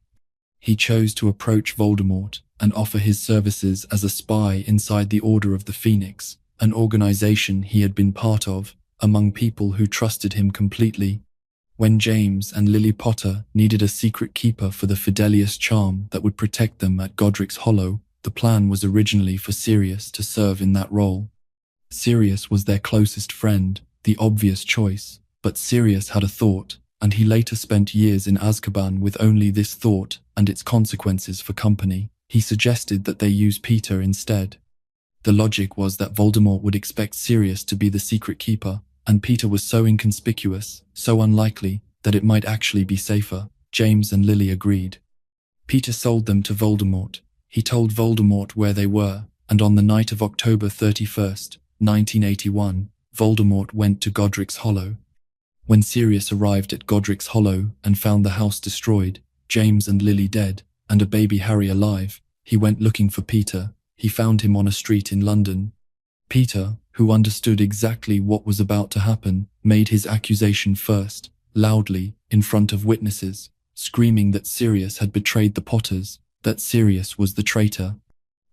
He chose to approach Voldemort and offer his services as a spy inside the Order of the Phoenix, an organization he had been part of, among people who trusted him completely. When James and Lily Potter needed a secret keeper for the Fidelius charm that would protect them at Godric's Hollow, the plan was originally for Sirius to serve in that role. Sirius was their closest friend, the obvious choice, but Sirius had a thought, and he later spent years in Azkaban with only this thought and its consequences for company. He suggested that they use Peter instead. The logic was that Voldemort would expect Sirius to be the secret keeper, and Peter was so inconspicuous, so unlikely, that it might actually be safer. James and Lily agreed. Peter sold them to Voldemort. He told Voldemort where they were, and on the night of October 31st, 1981, Voldemort went to Godric's Hollow. When Sirius arrived at Godric's Hollow and found the house destroyed, James and Lily dead, and a baby Harry alive, he went looking for Peter. He found him on a street in London. Peter, who understood exactly what was about to happen, made his accusation first, loudly, in front of witnesses, screaming that Sirius had betrayed the Potters, that Sirius was the traitor.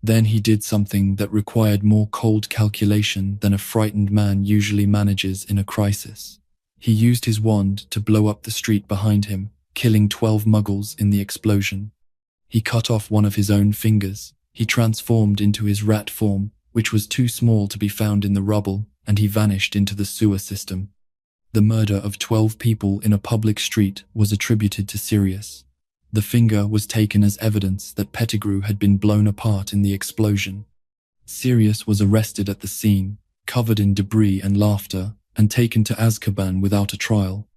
Then he did something that required more cold calculation than a frightened man usually manages in a crisis. He used his wand to blow up the street behind him, killing 12 muggles in the explosion. He cut off one of his own fingers. He transformed into his rat form, which was too small to be found in the rubble, and he vanished into the sewer system. The murder of 12 people in a public street was attributed to Sirius. The finger was taken as evidence that Pettigrew had been blown apart in the explosion. Sirius was arrested at the scene, covered in debris and laughter, and taken to Azkaban without a trial.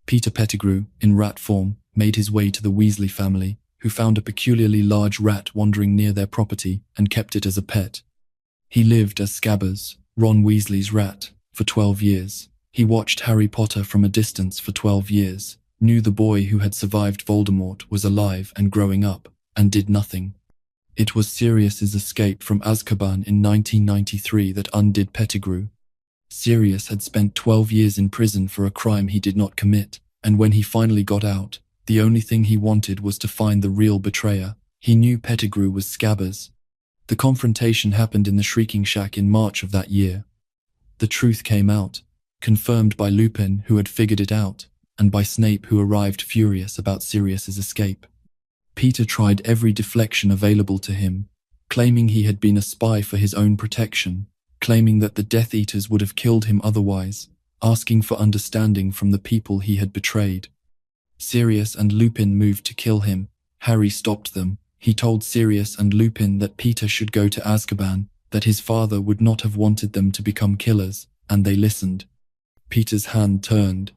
Peter Pettigrew, in rat form, made his way to the Weasley family, who found a peculiarly large rat wandering near their property and kept it as a pet. He lived as Scabbers, Ron Weasley's rat, for 12 years. He watched Harry Potter from a distance for 12 years, knew the boy who had survived Voldemort was alive and growing up, and did nothing. It was Sirius's escape from Azkaban in 1993 that undid Pettigrew. Sirius had spent 12 years in prison for a crime he did not commit, and when he finally got out, the only thing he wanted was to find the real betrayer. He knew Pettigrew was Scabbers. The confrontation happened in the Shrieking Shack in March of that year. The truth came out, confirmed by Lupin, who had figured it out, and by Snape, who arrived furious about Sirius's escape. Peter tried every deflection available to him, claiming he had been a spy for his own protection, claiming that the Death Eaters would have killed him otherwise, asking for understanding from the people he had betrayed. Sirius and Lupin moved to kill him. Harry stopped them. He told Sirius and Lupin that Peter should go to Azkaban, that his father would not have wanted them to become killers, and they listened. Peter's hand turned.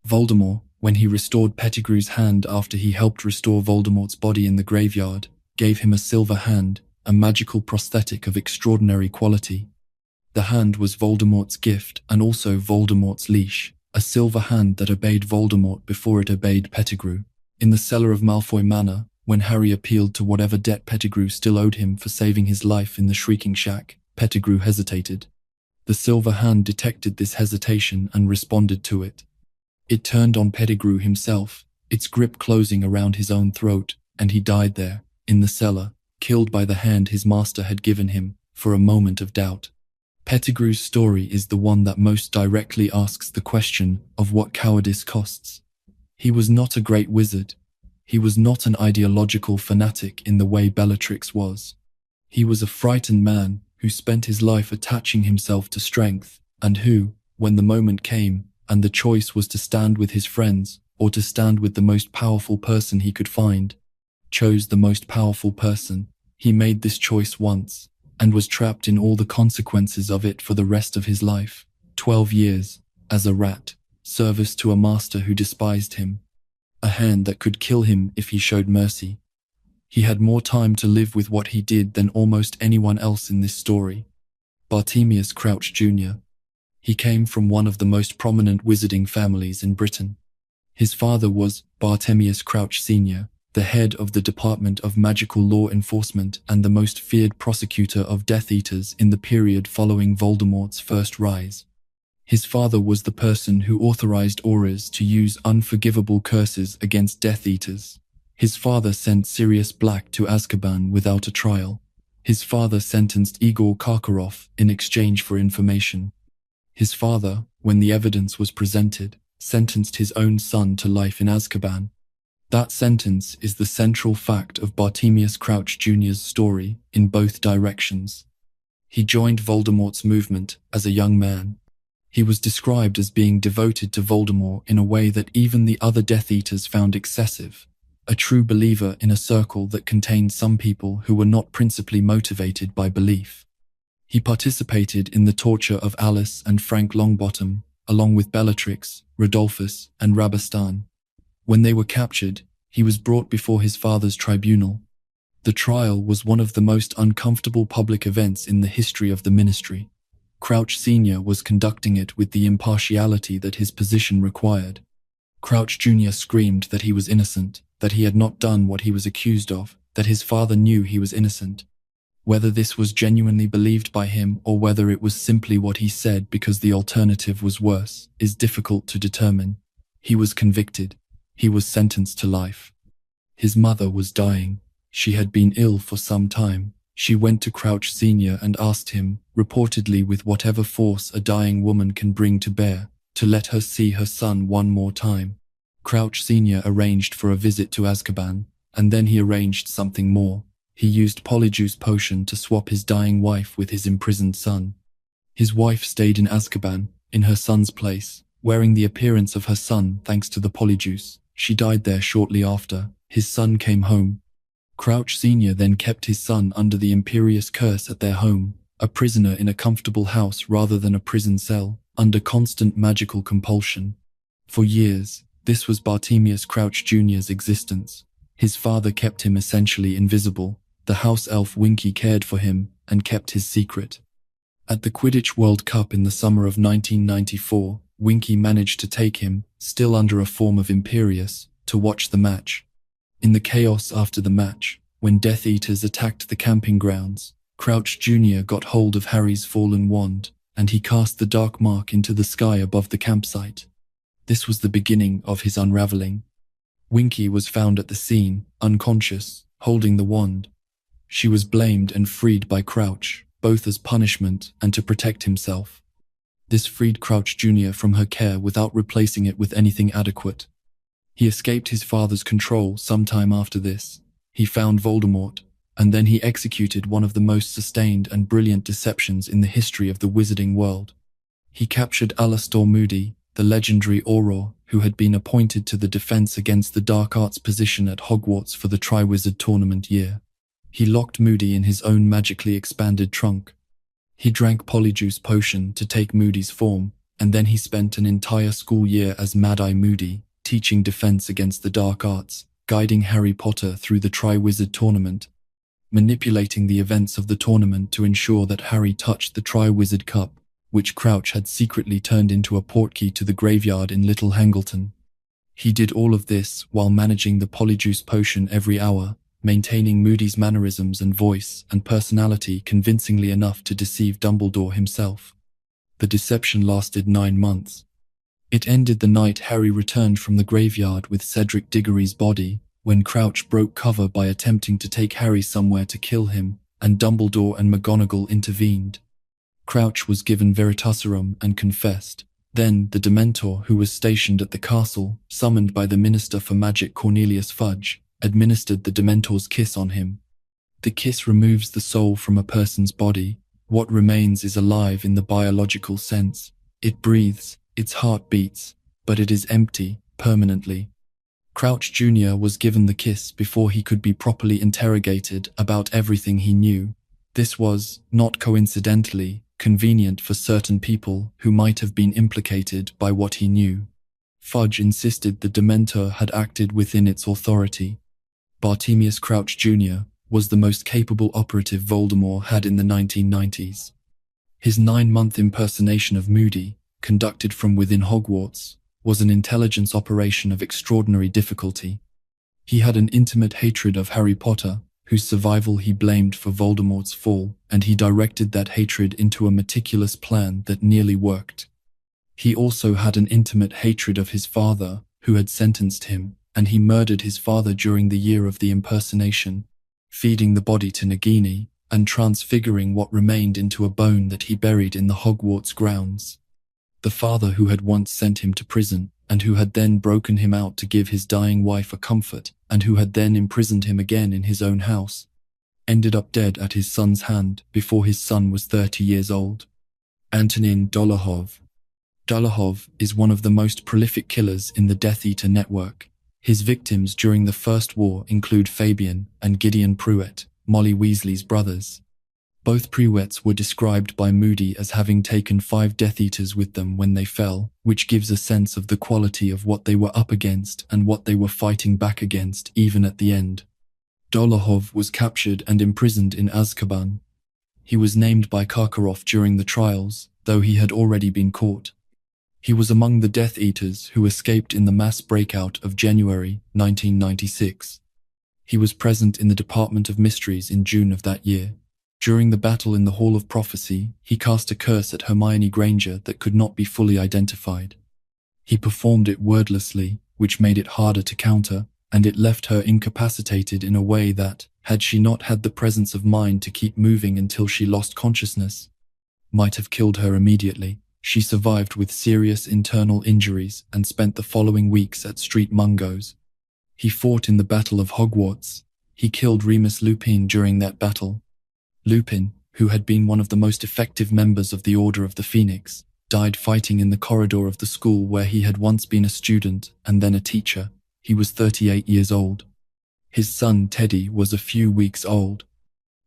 Voldemort, when he restored Pettigrew's hand after he helped restore Voldemort's body in the graveyard, gave him a silver hand, a magical prosthetic of extraordinary quality. The hand was Voldemort's gift and also Voldemort's leash, a silver hand that obeyed Voldemort before it obeyed Pettigrew. In the cellar of Malfoy Manor, when Harry appealed to whatever debt Pettigrew still owed him for saving his life in the Shrieking Shack, Pettigrew hesitated. The silver hand detected this hesitation and responded to it. It turned on Pettigrew himself, its grip closing around his own throat, and he died there, in the cellar, killed by the hand his master had given him, for a moment of doubt. Pettigrew's story is the one that most directly asks the question of what cowardice costs. He was not a great wizard. He was not an ideological fanatic in the way Bellatrix was. He was a frightened man who spent his life attaching himself to strength, and who, when the moment came, and the choice was to stand with his friends or to stand with the most powerful person he could find, chose the most powerful person. He made this choice once, and was trapped in all the consequences of it for the rest of his life. 12 years, as a rat, service to a master who despised him, a hand that could kill him if he showed mercy. He had more time to live with what he did than almost anyone else in this story. Bartemius Crouch Jr. He came from one of the most prominent wizarding families in Britain. His father was Bartemius Crouch Sr., the head of the Department of Magical Law Enforcement and the most feared prosecutor of Death Eaters in the period following Voldemort's first rise. His father was the person who authorized Aurors to use unforgivable curses against Death Eaters. His father sent Sirius Black to Azkaban without a trial. His father sentenced Igor Karkaroff in exchange for information. His father, when the evidence was presented, sentenced his own son to life in Azkaban. That sentence is the central fact of Bartemius Crouch Jr.'s story in both directions. He joined Voldemort's movement as a young man. He was described as being devoted to Voldemort in a way that even the other Death Eaters found excessive, a true believer in a circle that contained some people who were not principally motivated by belief. He participated in the torture of Alice and Frank Longbottom, along with Bellatrix, Rodolphus, and Rabastan. When they were captured, he was brought before his father's tribunal. The trial was one of the most uncomfortable public events in the history of the ministry. Crouch Sr. was conducting it with the impartiality that his position required. Crouch Jr. screamed that he was innocent, that he had not done what he was accused of, that his father knew he was innocent. Whether this was genuinely believed by him or whether it was simply what he said because the alternative was worse, is difficult to determine. He was convicted. He was sentenced to life. His mother was dying. She had been ill for some time. She went to Crouch Sr. and asked him, reportedly with whatever force a dying woman can bring to bear, to let her see her son one more time. Crouch Sr. arranged for a visit to Azkaban, and then he arranged something more. He used Polyjuice Potion to swap his dying wife with his imprisoned son. His wife stayed in Azkaban, in her son's place, wearing the appearance of her son thanks to the Polyjuice. She died there shortly after. His son came home. Crouch Sr. then kept his son under the Imperious Curse at their home, a prisoner in a comfortable house rather than a prison cell, under constant magical compulsion. For years, this was Bartemius Crouch Jr.'s existence. His father kept him essentially invisible. The house elf Winky cared for him and kept his secret. At the Quidditch World Cup in the summer of 1994, Winky managed to take him, still under a form of Imperious, to watch the match. In the chaos after the match, when Death Eaters attacked the camping grounds, Crouch Jr. got hold of Harry's fallen wand, and he cast the dark mark into the sky above the campsite. This was the beginning of his unraveling. Winky was found at the scene, unconscious, holding the wand. She was blamed and freed by Crouch, both as punishment and to protect himself. This freed Crouch Jr. from her care without replacing it with anything adequate. He escaped his father's control sometime after this. He found Voldemort, and then he executed one of the most sustained and brilliant deceptions in the history of the wizarding world. He captured Alastor Moody, the legendary Auror, who had been appointed to the Defense Against the Dark Arts position at Hogwarts for the Triwizard Tournament year. He locked Moody in his own magically expanded trunk. He drank Polyjuice Potion to take Moody's form, and then he spent an entire school year as Mad-Eye Moody, teaching defense against the dark arts, guiding Harry Potter through the Triwizard Tournament, manipulating the events of the tournament to ensure that Harry touched the Triwizard Cup, which Crouch had secretly turned into a portkey to the graveyard in Little Hangleton. He did all of this while managing the Polyjuice Potion every hour, maintaining Moody's mannerisms and voice and personality convincingly enough to deceive Dumbledore himself. The deception lasted 9 months. It ended the night Harry returned from the graveyard with Cedric Diggory's body, when Crouch broke cover by attempting to take Harry somewhere to kill him, and Dumbledore and McGonagall intervened. Crouch was given Veritaserum and confessed. Then the Dementor, who was stationed at the castle, summoned by the Minister for Magic Cornelius Fudge, administered the Dementor's kiss on him. The kiss removes the soul from a person's body. What remains is alive in the biological sense. It breathes, its heart beats, but it is empty, permanently. Crouch Jr. was given the kiss before he could be properly interrogated about everything he knew. This was, not coincidentally, convenient for certain people who might have been implicated by what he knew. Fudge insisted the Dementor had acted within its authority. Bartemius Crouch Jr. was the most capable operative Voldemort had in the 1990s. His 9-month impersonation of Moody, conducted from within Hogwarts, was an intelligence operation of extraordinary difficulty. He had an intimate hatred of Harry Potter, whose survival he blamed for Voldemort's fall, and he directed that hatred into a meticulous plan that nearly worked. He also had an intimate hatred of his father, who had sentenced him, and he murdered his father during the year of the impersonation, feeding the body to Nagini, and transfiguring what remained into a bone that he buried in the Hogwarts grounds. The father who had once sent him to prison, and who had then broken him out to give his dying wife a comfort, and who had then imprisoned him again in his own house, ended up dead at his son's hand before his son was 30 years old. Antonin Dolohov. Dolohov is one of the most prolific killers in the Death Eater network. His victims during the First War include Fabian and Gideon Pruitt, Molly Weasley's brothers. Both Pruitts were described by Moody as having taken 5 Death Eaters with them when they fell, which gives a sense of the quality of what they were up against and what they were fighting back against even at the end. Dolohov was captured and imprisoned in Azkaban. He was named by Karkaroff during the trials, though he had already been caught. He was among the Death Eaters who escaped in the mass breakout of January 1996. He was present in the Department of Mysteries in June of that year. During the battle in the Hall of Prophecy, he cast a curse at Hermione Granger that could not be fully identified. He performed it wordlessly, which made it harder to counter, and it left her incapacitated in a way that, had she not had the presence of mind to keep moving until she lost consciousness, might have killed her immediately. She survived with serious internal injuries and spent the following weeks at Street Mungo's. He fought in the Battle of Hogwarts. He killed Remus Lupin during that battle. Lupin, who had been one of the most effective members of the Order of the Phoenix, died fighting in the corridor of the school where he had once been a student and then a teacher. He was 38 years old. His son Teddy was a few weeks old.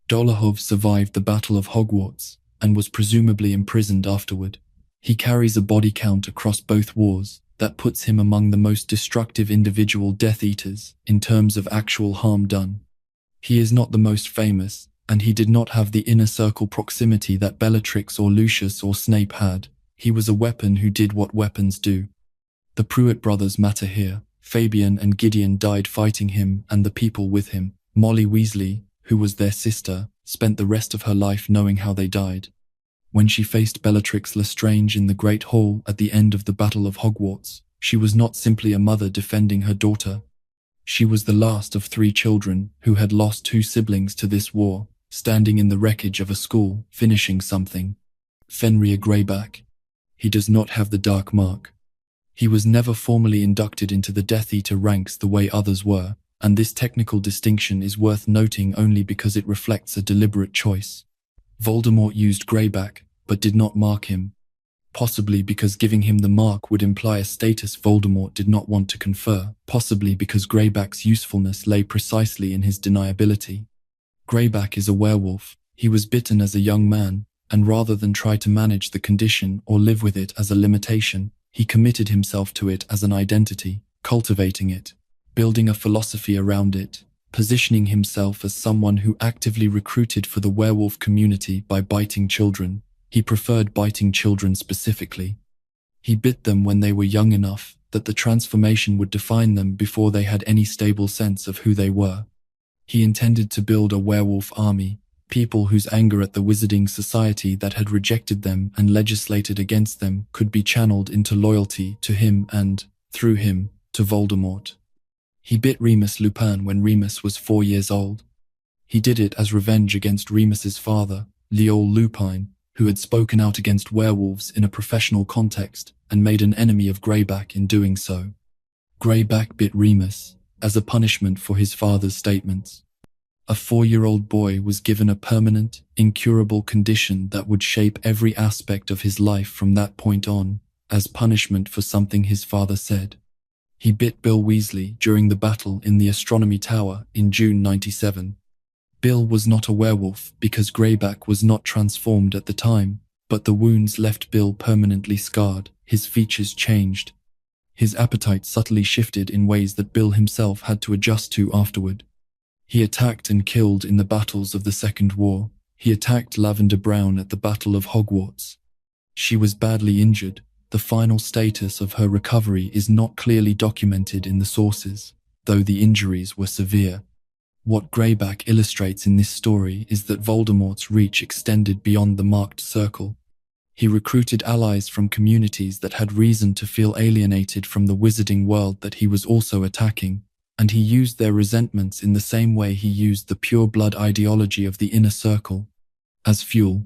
Dolohov survived the Battle of Hogwarts and was presumably imprisoned afterward. He carries a body count across both wars that puts him among the most destructive individual Death Eaters in terms of actual harm done. He is not the most famous, and he did not have the inner circle proximity that Bellatrix or Lucius or Snape had. He was a weapon who did what weapons do. The Pruitt brothers matter here. Fabian and Gideon died fighting him and the people with him. Molly Weasley, who was their sister, spent the rest of her life knowing how they died. When she faced Bellatrix Lestrange in the Great Hall at the end of the Battle of Hogwarts, she was not simply a mother defending her daughter. She was the last of 3 children who had lost 2 siblings to this war, standing in the wreckage of a school, finishing something. Fenrir Greyback. He does not have the dark mark. He was never formally inducted into the Death Eater ranks the way others were, and this technical distinction is worth noting only because it reflects a deliberate choice. Voldemort used Greyback, but did not mark him, possibly because giving him the mark would imply a status Voldemort did not want to confer, possibly because Greyback's usefulness lay precisely in his deniability. Greyback is a werewolf. He was bitten as a young man, and rather than try to manage the condition or live with it as a limitation, he committed himself to it as an identity, cultivating it, building a philosophy around it, positioning himself as someone who actively recruited for the werewolf community by biting children. He preferred biting children specifically. He bit them when they were young enough that the transformation would define them before they had any stable sense of who they were. He intended to build a werewolf army, people whose anger at the wizarding society that had rejected them and legislated against them could be channeled into loyalty to him and, through him, to Voldemort. He bit Remus Lupin when Remus was 4 years old. He did it as revenge against Remus's father, Leol Lupin, who had spoken out against werewolves in a professional context and made an enemy of Greyback in doing so. Greyback bit Remus as a punishment for his father's statements. A 4-year-old boy was given a permanent, incurable condition that would shape every aspect of his life from that point on, as punishment for something his father said. He bit Bill Weasley during the battle in the Astronomy Tower in June 97. Bill was not a werewolf because Greyback was not transformed at the time, but the wounds left Bill permanently scarred. His features changed. His appetite subtly shifted in ways that Bill himself had to adjust to afterward. He attacked and killed in the battles of the Second War. He attacked Lavender Brown at the Battle of Hogwarts. She was badly injured. The final status of her recovery is not clearly documented in the sources, though the injuries were severe. What Greyback illustrates in this story is that Voldemort's reach extended beyond the marked circle. He recruited allies from communities that had reason to feel alienated from the wizarding world that he was also attacking, and he used their resentments in the same way he used the pure-blood ideology of the inner circle as fuel.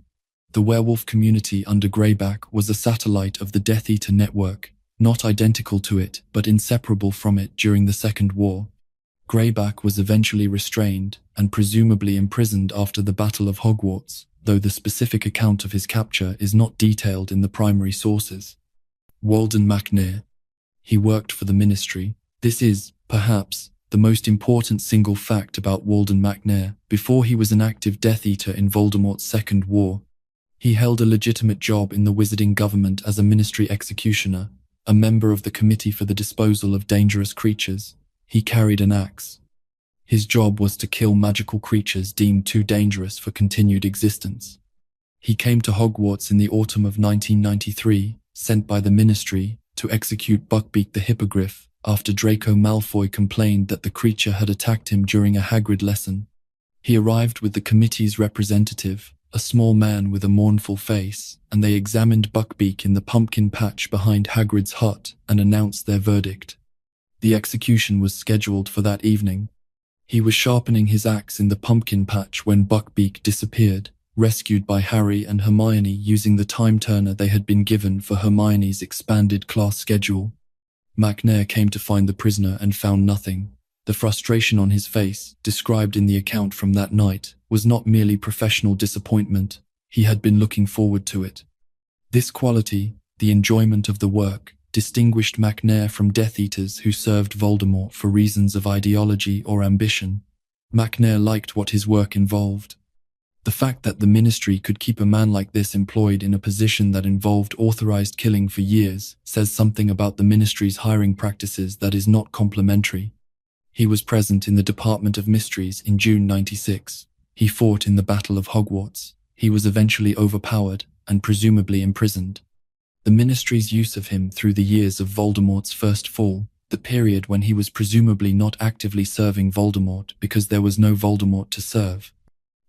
The werewolf community under Greyback was a satellite of the Death Eater network, not identical to it, but inseparable from it during the Second War. Greyback was eventually restrained and presumably imprisoned after the Battle of Hogwarts, though the specific account of his capture is not detailed in the primary sources. Walden McNair. He worked for the Ministry. This is, perhaps, the most important single fact about Walden McNair. Before he was an active Death Eater in Voldemort's Second War, he held a legitimate job in the wizarding government as a Ministry executioner, a member of the Committee for the Disposal of Dangerous Creatures. He carried an axe. His job was to kill magical creatures deemed too dangerous for continued existence. He came to Hogwarts in the autumn of 1993, sent by the Ministry to execute Buckbeak the Hippogriff after Draco Malfoy complained that the creature had attacked him during a Hagrid lesson. He arrived with the committee's representative, a small man with a mournful face, and they examined Buckbeak in the pumpkin patch behind Hagrid's hut and announced their verdict. The execution was scheduled for that evening. He was sharpening his axe in the pumpkin patch when Buckbeak disappeared, rescued by Harry and Hermione using the time turner they had been given for Hermione's expanded class schedule. McNair came to find the prisoner and found nothing. The frustration on his face, described in the account from that night, was not merely professional disappointment. He had been looking forward to it. This quality, the enjoyment of the work, distinguished McNair from Death Eaters who served Voldemort for reasons of ideology or ambition. McNair liked what his work involved. The fact that the Ministry could keep a man like this employed in a position that involved authorized killing for years says something about the Ministry's hiring practices that is not complimentary. He was present in the Department of Mysteries in June 96. He fought in the Battle of Hogwarts. He was eventually overpowered and presumably imprisoned. The Ministry's use of him through the years of Voldemort's first fall, the period when he was presumably not actively serving Voldemort because there was no Voldemort to serve,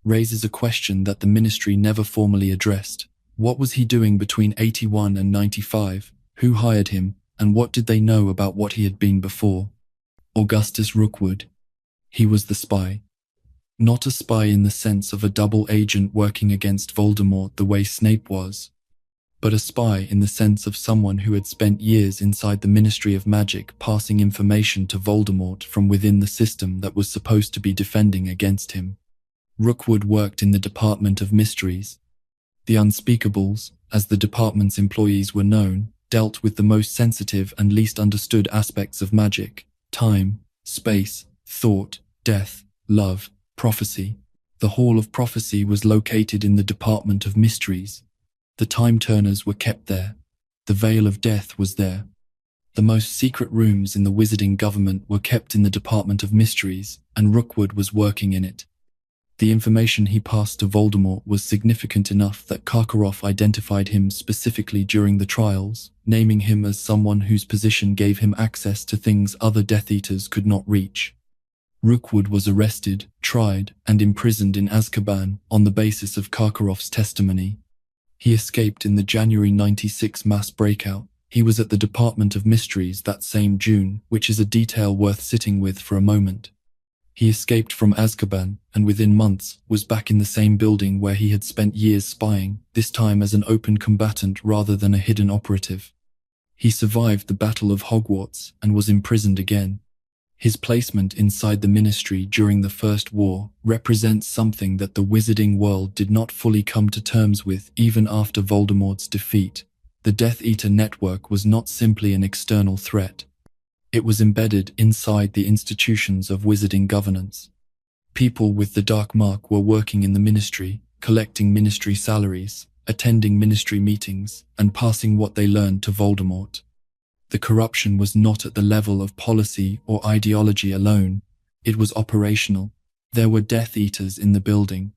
raises a question that the Ministry never formally addressed. What was he doing between 81 and 95? Who hired him, and what did they know about what he had been before? Augustus Rookwood. He was the spy. Not a spy in the sense of a double agent working against Voldemort the way Snape was, but a spy in the sense of someone who had spent years inside the Ministry of Magic passing information to Voldemort from within the system that was supposed to be defending against him. Rookwood worked in the Department of Mysteries. The Unspeakables, as the department's employees were known, dealt with the most sensitive and least understood aspects of magic: time, space, thought, death, love, prophecy. The Hall of Prophecy was located in the Department of Mysteries. The time turners were kept there. The Veil of Death was there. The most secret rooms in the wizarding government were kept in the Department of Mysteries, and Rookwood was working in it. The information he passed to Voldemort was significant enough that Karkaroff identified him specifically during the trials, naming him as someone whose position gave him access to things other Death Eaters could not reach. Rookwood was arrested, tried, and imprisoned in Azkaban on the basis of Karkaroff's testimony. He escaped in the January 96 mass breakout. He was at the Department of Mysteries that same June, which is a detail worth sitting with for a moment. He escaped from Azkaban, and within months, was back in the same building where he had spent years spying, this time as an open combatant rather than a hidden operative. He survived the Battle of Hogwarts, and was imprisoned again. His placement inside the Ministry during the First War represents something that the wizarding world did not fully come to terms with even after Voldemort's defeat. The Death Eater network was not simply an external threat. It was embedded inside the institutions of wizarding governance. People with the Dark Mark were working in the Ministry, collecting Ministry salaries, attending Ministry meetings, and passing what they learned to Voldemort. The corruption was not at the level of policy or ideology alone. It was operational. There were Death Eaters in the building.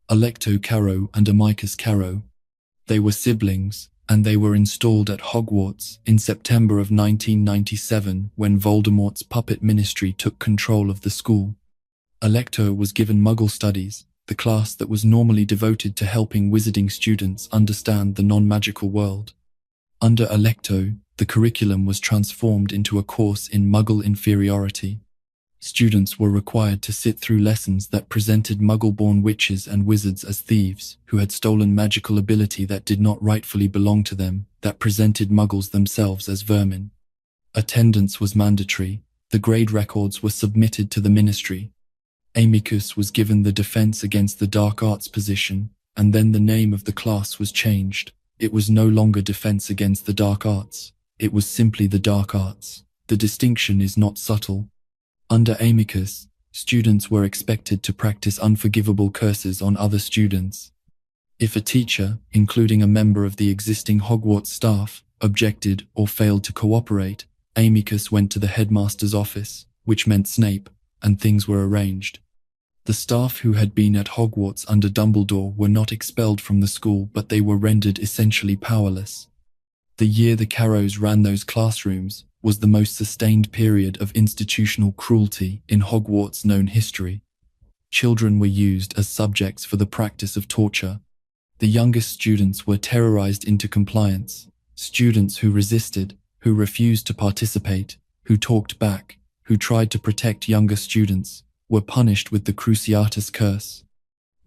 Alecto Carrow and Amicus Carrow. They were siblings, and they were installed at Hogwarts in September of 1997 when Voldemort's puppet ministry took control of the school. Alecto was given Muggle Studies, the class that was normally devoted to helping wizarding students understand the non-magical world. Under Alecto, the curriculum was transformed into a course in Muggle inferiority. Students were required to sit through lessons that presented Muggle-born witches and wizards as thieves who had stolen magical ability that did not rightfully belong to them, that presented Muggles themselves as vermin. Attendance was mandatory. The grade records were submitted to the Ministry. Amicus was given the Defense Against the Dark Arts position, and then the name of the class was changed. It was no longer Defense Against the Dark Arts. It was simply the Dark Arts. The distinction is not subtle. Under Amicus, students were expected to practice unforgivable curses on other students. If a teacher, including a member of the existing Hogwarts staff, objected or failed to cooperate, Amicus went to the headmaster's office, which meant Snape, and things were arranged. The staff who had been at Hogwarts under Dumbledore were not expelled from the school, but they were rendered essentially powerless. The year the Carrows ran those classrooms was the most sustained period of institutional cruelty in Hogwarts' known history. Children were used as subjects for the practice of torture. The youngest students were terrorized into compliance. Students who resisted, who refused to participate, who talked back, who tried to protect younger students, were punished with the Cruciatus Curse.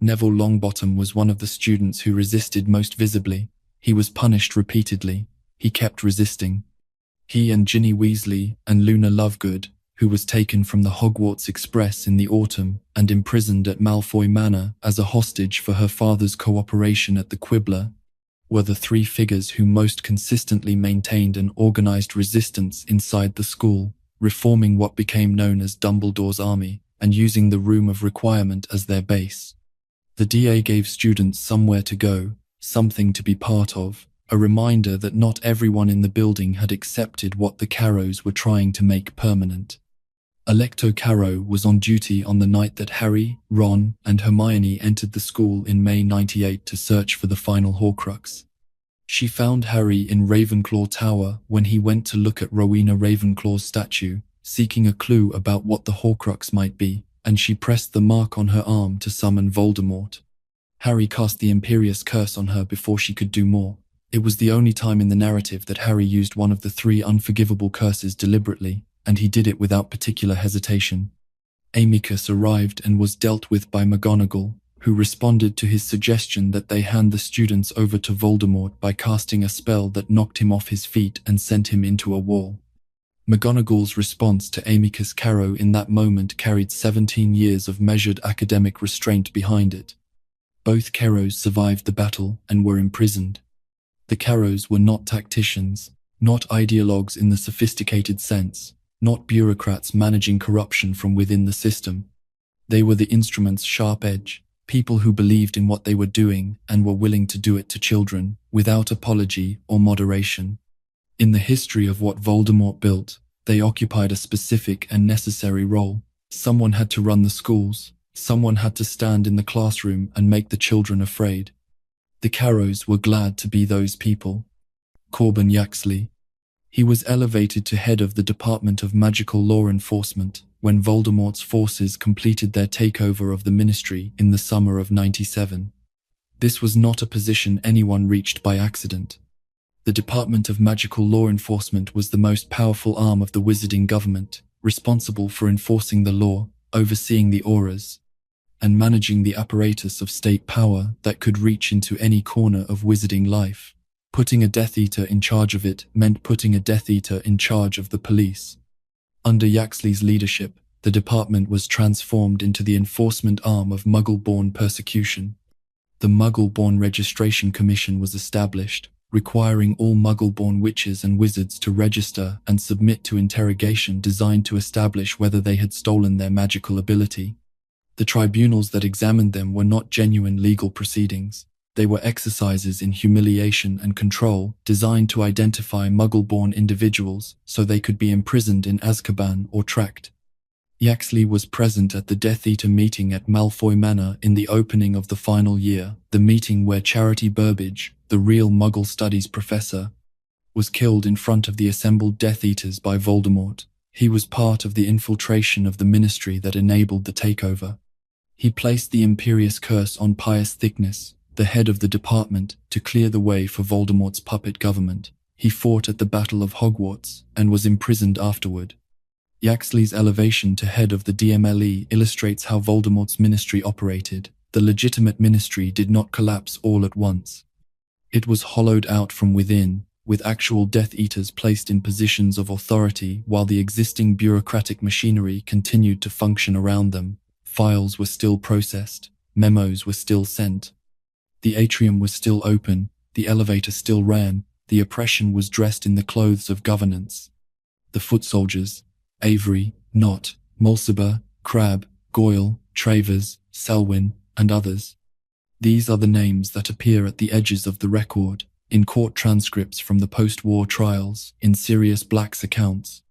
Neville Longbottom was one of the students who resisted most visibly. He was punished repeatedly. He kept resisting. He and Ginny Weasley and Luna Lovegood, who was taken from the Hogwarts Express in the autumn and imprisoned at Malfoy Manor as a hostage for her father's cooperation at the Quibbler, were the three figures who most consistently maintained an organized resistance inside the school, reforming what became known as Dumbledore's Army and using the Room of Requirement as their base. The DA gave students somewhere to go, something to be part of, a reminder that not everyone in the building had accepted what the Carrows were trying to make permanent. Alecto Carrow was on duty on the night that Harry, Ron, and Hermione entered the school in May 98 to search for the final Horcrux. She found Harry in Ravenclaw Tower when he went to look at Rowena Ravenclaw's statue, seeking a clue about what the Horcrux might be, and she pressed the mark on her arm to summon Voldemort. Harry cast the Imperious Curse on her before she could do more. It was the only time in the narrative that Harry used one of the three unforgivable curses deliberately, and he did it without particular hesitation. Amicus arrived and was dealt with by McGonagall, who responded to his suggestion that they hand the students over to Voldemort by casting a spell that knocked him off his feet and sent him into a wall. McGonagall's response to Amicus Carrow in that moment carried 17 years of measured academic restraint behind it. Both Carrows survived the battle and were imprisoned. The Carrows were not tacticians, not ideologues in the sophisticated sense, not bureaucrats managing corruption from within the system. They were the instrument's sharp edge, people who believed in what they were doing and were willing to do it to children, without apology or moderation. In the history of what Voldemort built, they occupied a specific and necessary role. Someone had to run the schools, someone had to stand in the classroom and make the children afraid. The Carrows were glad to be those people. Corbin Yaxley. He was elevated to head of the Department of Magical Law Enforcement when Voldemort's forces completed their takeover of the Ministry in the summer of 97. This was not a position anyone reached by accident. The Department of Magical Law Enforcement was the most powerful arm of the wizarding government, responsible for enforcing the law, overseeing the auras, and managing the apparatus of state power that could reach into any corner of wizarding life. Putting a Death Eater in charge of it meant putting a Death Eater in charge of the police. Under Yaxley's leadership, the department was transformed into the enforcement arm of Muggle-born persecution. The Muggle-born Registration Commission was established, requiring all Muggle-born witches and wizards to register and submit to interrogation designed to establish whether they had stolen their magical ability. The tribunals that examined them were not genuine legal proceedings. They were exercises in humiliation and control designed to identify Muggle-born individuals so they could be imprisoned in Azkaban or tracked. Yaxley was present at the Death Eater meeting at Malfoy Manor in the opening of the final year, the meeting where Charity Burbage, the real Muggle Studies professor, was killed in front of the assembled Death Eaters by Voldemort. He was part of the infiltration of the Ministry that enabled the takeover. He placed the Imperious Curse on Pius Thickness, the head of the department, to clear the way for Voldemort's puppet government. He fought at the Battle of Hogwarts and was imprisoned afterward. Yaxley's elevation to head of the DMLE illustrates how Voldemort's ministry operated. The legitimate ministry did not collapse all at once. It was hollowed out from within, with actual Death Eaters placed in positions of authority while the existing bureaucratic machinery continued to function around them. Files were still processed, memos were still sent. The atrium was still open, the elevator still ran, the oppression was dressed in the clothes of governance. The foot soldiers, Avery, Knott, Mulciber, Crabbe, Goyle, Travers, Selwyn, and others. These are the names that appear at the edges of the record, in court transcripts from the post-war trials, in Sirius Black's accounts.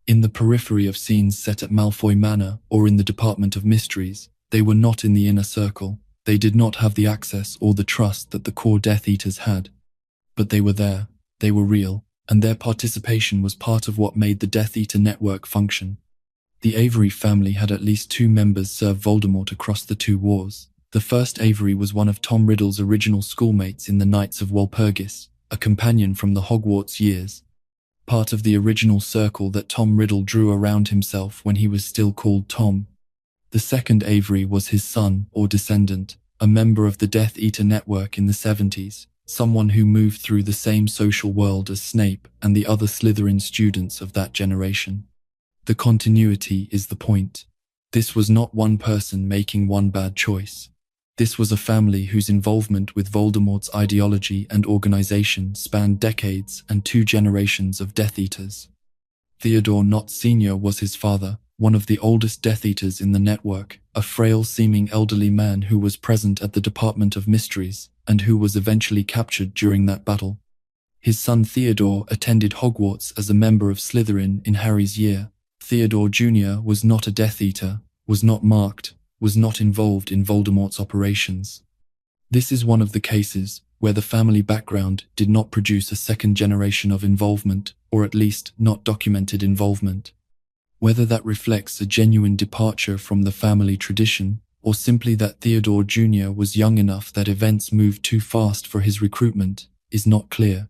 In the periphery of scenes set at Malfoy Manor or in the Department of Mysteries, they were not in the inner circle. They did not have the access or the trust that the core Death Eaters had. But they were there, they were real, and their participation was part of what made the Death Eater network function. The Avery family had at least 2 members serve Voldemort across the 2 wars. The first Avery was one of Tom Riddle's original schoolmates in the Knights of Walpurgis, a companion from the Hogwarts years. Part of the original circle that Tom Riddle drew around himself when he was still called Tom. The second Avery was his son or descendant, a member of the Death Eater network in the 70s, someone who moved through the same social world as Snape and the other Slytherin students of that generation. The continuity is the point. This was not one person making one bad choice. This was a family whose involvement with Voldemort's ideology and organization spanned decades and 2 generations of Death Eaters. Theodore Nott Sr. was his father, one of the oldest Death Eaters in the network, a frail-seeming elderly man who was present at the Department of Mysteries and who was eventually captured during that battle. His son Theodore attended Hogwarts as a member of Slytherin in Harry's year. Theodore Jr. was not a Death Eater, was not marked, was not involved in Voldemort's operations. This is one of the cases where the family background did not produce a second generation of involvement, or at least not documented involvement. Whether that reflects a genuine departure from the family tradition, or simply that Theodore Jr. was young enough that events moved too fast for his recruitment, is not clear.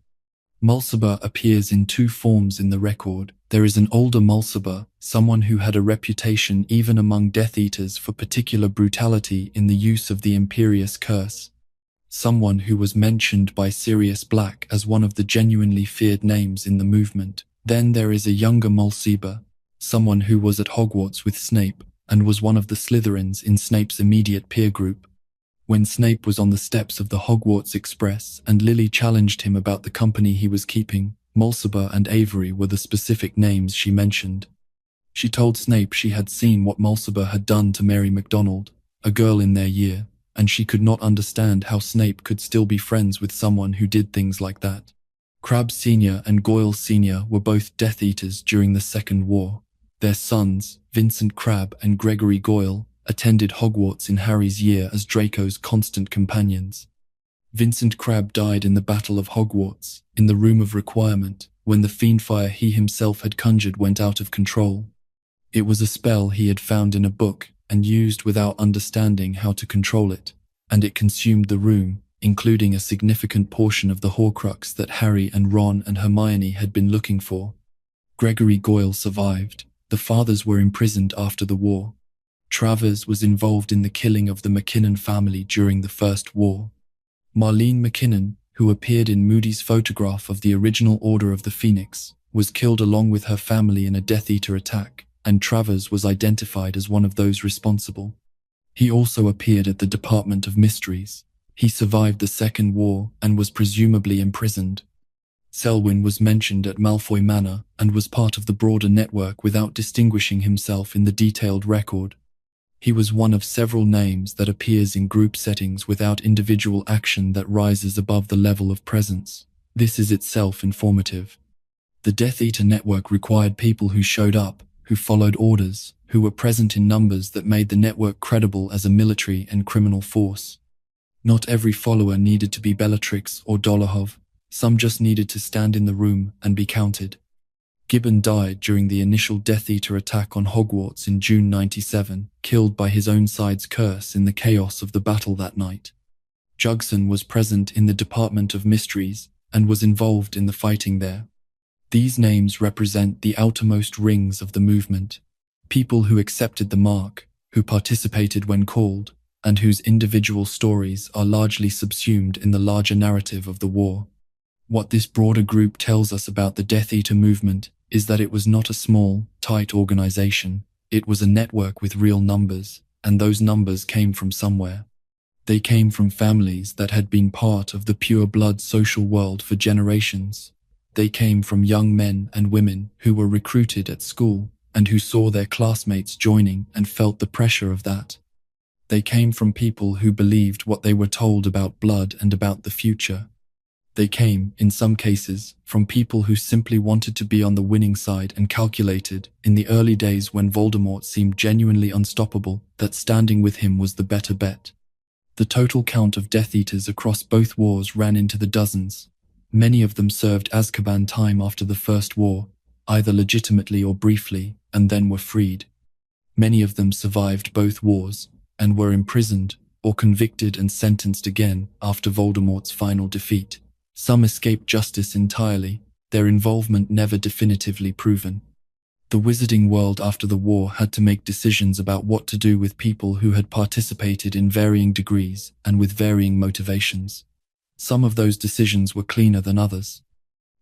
Mulciber appears in 2 forms in the record. There is an older Mulciber, someone who had a reputation even among Death Eaters for particular brutality in the use of the Imperious Curse. Someone who was mentioned by Sirius Black as one of the genuinely feared names in the movement. Then there is a younger Mulciber, someone who was at Hogwarts with Snape and was one of the Slytherins in Snape's immediate peer group. When Snape was on the steps of the Hogwarts Express and Lily challenged him about the company he was keeping, Mulciber and Avery were the specific names she mentioned. She told Snape she had seen what Mulciber had done to Mary McDonald, a girl in their year, and she could not understand how Snape could still be friends with someone who did things like that. Crabbe Sr. and Goyle Sr. were both Death Eaters during the Second War. Their sons, Vincent Crabbe and Gregory Goyle, attended Hogwarts in Harry's year as Draco's constant companions. Vincent Crabbe died in the Battle of Hogwarts, in the Room of Requirement, when the fiendfire he himself had conjured went out of control. It was a spell he had found in a book and used without understanding how to control it, and it consumed the room, including a significant portion of the Horcrux that Harry and Ron and Hermione had been looking for. Gregory Goyle survived. The fathers were imprisoned after the war. Travers was involved in the killing of the McKinnon family during the First War. Marlene McKinnon, who appeared in Moody's photograph of the original Order of the Phoenix, was killed along with her family in a Death Eater attack, and Travers was identified as one of those responsible. He also appeared at the Department of Mysteries. He survived the Second War and was presumably imprisoned. Selwyn was mentioned at Malfoy Manor and was part of the broader network without distinguishing himself in the detailed record. He was one of several names that appears in group settings without individual action that rises above the level of presence. This is itself informative. The Death Eater network required people who showed up, who followed orders, who were present in numbers that made the network credible as a military and criminal force. Not every follower needed to be Bellatrix or Dolohov. Some just needed to stand in the room and be counted. Gibbon died during the initial Death Eater attack on Hogwarts in June 97, killed by his own side's curse in the chaos of the battle that night. Jugson was present in the Department of Mysteries and was involved in the fighting there. These names represent the outermost rings of the movement, people who accepted the mark, who participated when called, and whose individual stories are largely subsumed in the larger narrative of the war. What this broader group tells us about the Death Eater movement is that it was not a small, tight organization. It was a network with real numbers, and those numbers came from somewhere. They came from families that had been part of the pure-blood social world for generations. They came from young men and women who were recruited at school and who saw their classmates joining and felt the pressure of that. They came from people who believed what they were told about blood and about the future. They came, in some cases, from people who simply wanted to be on the winning side and calculated, in the early days when Voldemort seemed genuinely unstoppable, that standing with him was the better bet. The total count of Death Eaters across both wars ran into the dozens. Many of them served Azkaban time after the First War, either legitimately or briefly, and then were freed. Many of them survived both wars, and were imprisoned, or convicted and sentenced again after Voldemort's final defeat. Some escaped justice entirely, their involvement never definitively proven. The wizarding world after the war had to make decisions about what to do with people who had participated in varying degrees and with varying motivations. Some of those decisions were cleaner than others.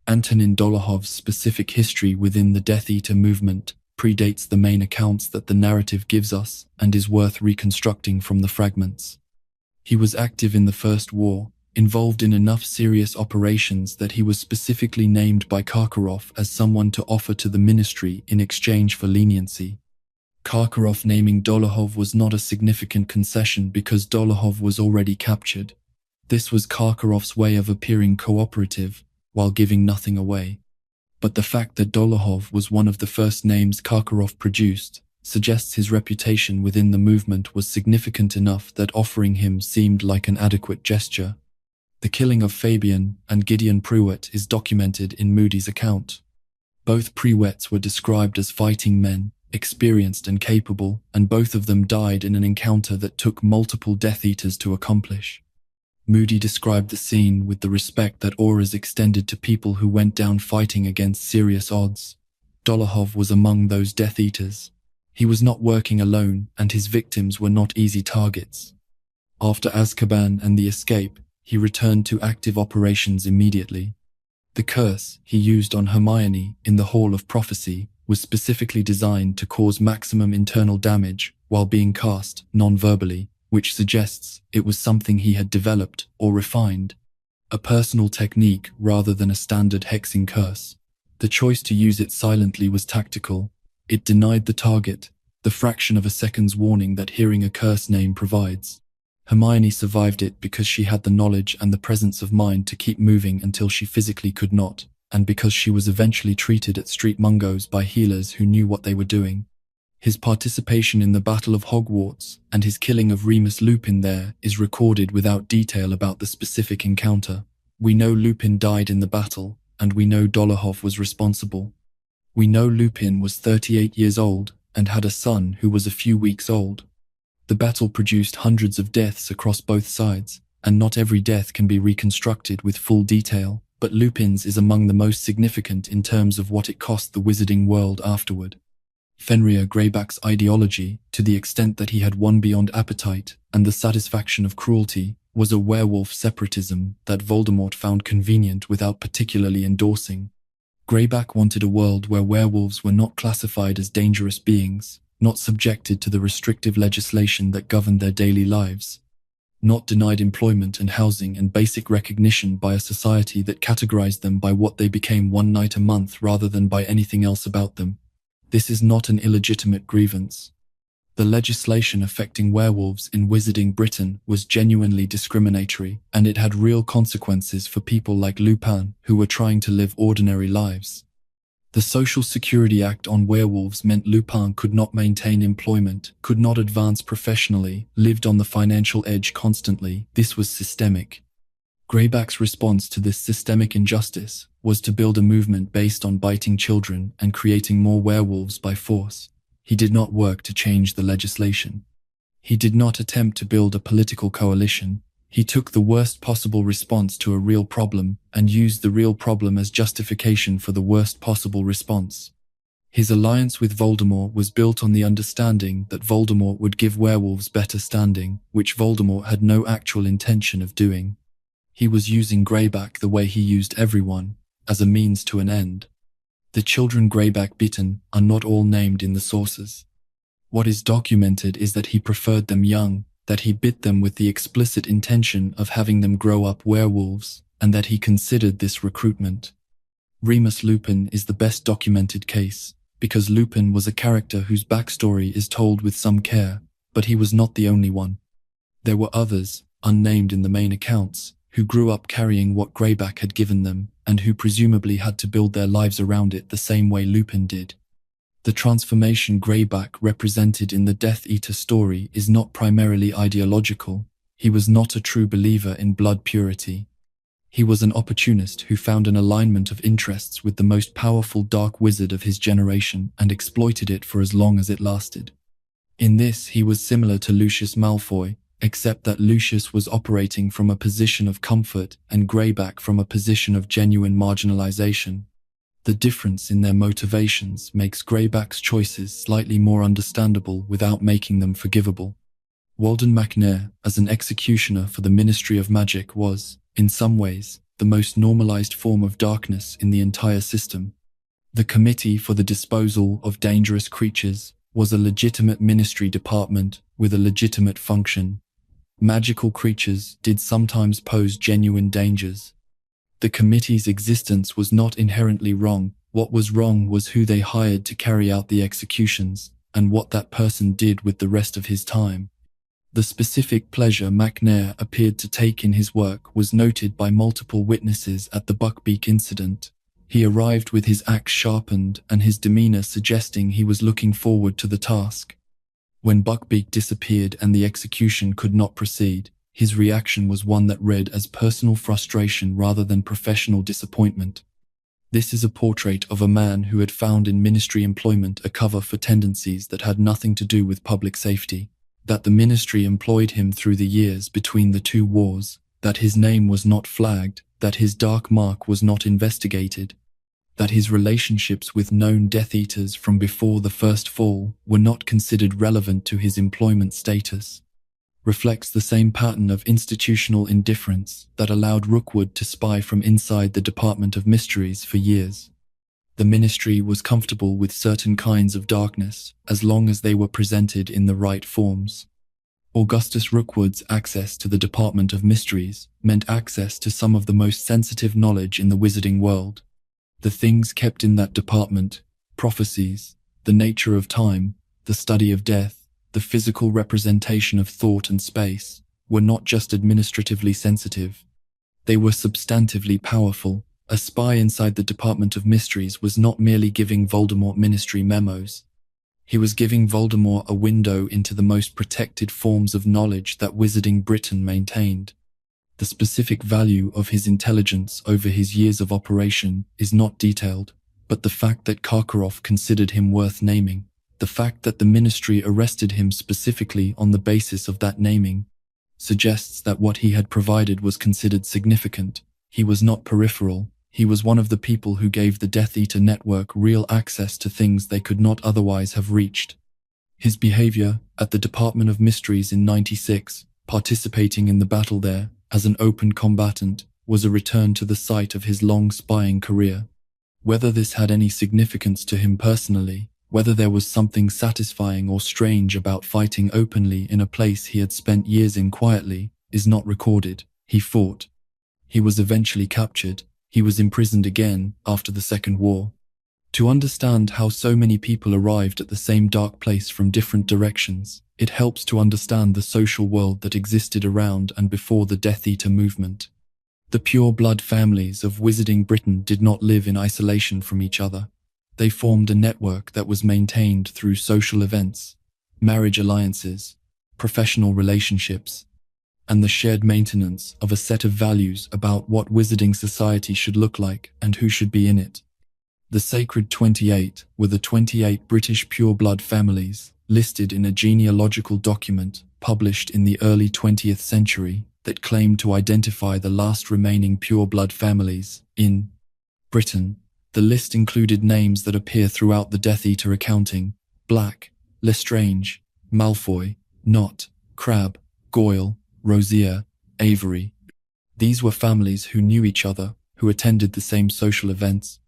Antonin Dolohov's specific history within the Death Eater movement predates the main accounts that the narrative gives us and is worth reconstructing from the fragments. He was active in the First War, involved in enough serious operations that he was specifically named by Karkaroff as someone to offer to the ministry in exchange for leniency. Karkaroff naming Dolohov was not a significant concession because Dolohov was already captured. This was Karkaroff's way of appearing cooperative while giving nothing away. But the fact that Dolohov was one of the first names Karkaroff produced suggests his reputation within the movement was significant enough that offering him seemed like an adequate gesture. The killing of Fabian and Gideon Pruitt is documented in Moody's account. Both Pruitts were described as fighting men, experienced and capable, and both of them died in an encounter that took multiple Death Eaters to accomplish. Moody described the scene with the respect that auras extended to people who went down fighting against serious odds. Dolohov was among those Death Eaters. He was not working alone, and his victims were not easy targets. After Azkaban and the escape, he returned to active operations immediately. The curse he used on Hermione in the Hall of Prophecy was specifically designed to cause maximum internal damage while being cast non-verbally, which suggests it was something he had developed or refined. A personal technique rather than a standard hexing curse. The choice to use it silently was tactical. It denied the target the fraction of a second's warning that hearing a curse name provides. Hermione survived it because she had the knowledge and the presence of mind to keep moving until she physically could not, and because she was eventually treated at Street Mungos by healers who knew what they were doing. His participation in the Battle of Hogwarts and his killing of Remus Lupin there is recorded without detail about the specific encounter. We know Lupin died in the battle, and we know Dolohov was responsible. We know Lupin was 38 years old and had a son who was a few weeks old. The battle produced hundreds of deaths across both sides, and not every death can be reconstructed with full detail, but Lupin's is among the most significant in terms of what it cost the wizarding world afterward. Fenrir Greyback's ideology, to the extent that he had won beyond appetite and the satisfaction of cruelty, was a werewolf separatism that Voldemort found convenient without particularly endorsing. Greyback wanted a world where werewolves were not classified as dangerous beings, not subjected to the restrictive legislation that governed their daily lives, not denied employment and housing and basic recognition by a society that categorized them by what they became one night a month rather than by anything else about them. This is not an illegitimate grievance. The legislation affecting werewolves in Wizarding Britain was genuinely discriminatory, and it had real consequences for people like Lupin who were trying to live ordinary lives. The Social Security Act on werewolves meant Lupin could not maintain employment, could not advance professionally, lived on the financial edge constantly. This was systemic. Greyback's response to this systemic injustice was to build a movement based on biting children and creating more werewolves by force. He did not work to change the legislation. He did not attempt to build a political coalition. He took the worst possible response to a real problem and used the real problem as justification for the worst possible response. His alliance with Voldemort was built on the understanding that Voldemort would give werewolves better standing, which Voldemort had no actual intention of doing. He was using Greyback the way he used everyone, as a means to an end. The children Greyback bitten are not all named in the sources. What is documented is that he preferred them young, that he bit them with the explicit intention of having them grow up werewolves, and that he considered this recruitment. Remus Lupin is the best documented case, because Lupin was a character whose backstory is told with some care, but he was not the only one. There were others, unnamed in the main accounts, who grew up carrying what Greyback had given them, and who presumably had to build their lives around it the same way Lupin did. The transformation Greyback represented in the Death Eater story is not primarily ideological. He was not a true believer in blood purity. He was an opportunist who found an alignment of interests with the most powerful dark wizard of his generation and exploited it for as long as it lasted. In this, he was similar to Lucius Malfoy, except that Lucius was operating from a position of comfort and Greyback from a position of genuine marginalization. The difference in their motivations makes Greyback's choices slightly more understandable without making them forgivable. Walden McNair, as an executioner for the Ministry of Magic, was, in some ways, the most normalized form of darkness in the entire system. The Committee for the Disposal of Dangerous Creatures was a legitimate ministry department with a legitimate function. Magical creatures did sometimes pose genuine dangers. The committee's existence was not inherently wrong. What was wrong was who they hired to carry out the executions, and what that person did with the rest of his time. The specific pleasure McNair appeared to take in his work was noted by multiple witnesses at the Buckbeak incident. He arrived with his axe sharpened and his demeanor suggesting he was looking forward to the task. When Buckbeak disappeared and the execution could not proceed, his reaction was one that read as personal frustration rather than professional disappointment. This is a portrait of a man who had found in ministry employment a cover for tendencies that had nothing to do with public safety, that the ministry employed him through the years between the two wars, that his name was not flagged, that his dark mark was not investigated, that his relationships with known Death Eaters from before the First Fall were not considered relevant to his employment status, reflects the same pattern of institutional indifference that allowed Rookwood to spy from inside the Department of Mysteries for years. The ministry was comfortable with certain kinds of darkness as long as they were presented in the right forms. Augustus Rookwood's access to the Department of Mysteries meant access to some of the most sensitive knowledge in the wizarding world. The things kept in that department, prophecies, the nature of time, the study of death, the physical representation of thought and space, were not just administratively sensitive. They were substantively powerful. A spy inside the Department of Mysteries was not merely giving Voldemort ministry memos. He was giving Voldemort a window into the most protected forms of knowledge that Wizarding Britain maintained. The specific value of his intelligence over his years of operation is not detailed, but the fact that Karkaroff considered him worth naming, the fact that the ministry arrested him specifically on the basis of that naming, suggests that what he had provided was considered significant. He was not peripheral. He was one of the people who gave the Death Eater network real access to things they could not otherwise have reached. His behavior at the Department of Mysteries in '96, participating in the battle there as an open combatant, was a return to the site of his long spying career. Whether this had any significance to him personally, whether there was something satisfying or strange about fighting openly in a place he had spent years in quietly, is not recorded. He fought. He was eventually captured. He was imprisoned again after the Second War. To understand how so many people arrived at the same dark place from different directions, it helps to understand the social world that existed around and before the Death Eater movement. The pure-blood families of Wizarding Britain did not live in isolation from each other. They formed a network that was maintained through social events, marriage alliances, professional relationships, and the shared maintenance of a set of values about what wizarding society should look like and who should be in it. The Sacred 28 were the 28 British pure-blood families listed in a genealogical document published in the early 20th century that claimed to identify the last remaining pure-blood families in Britain. The list included names that appear throughout the Death Eater accounting: Black, Lestrange, Malfoy, Knott, Crabbe, Goyle, Rosier, Avery. These were families who knew each other, who attended the same social events,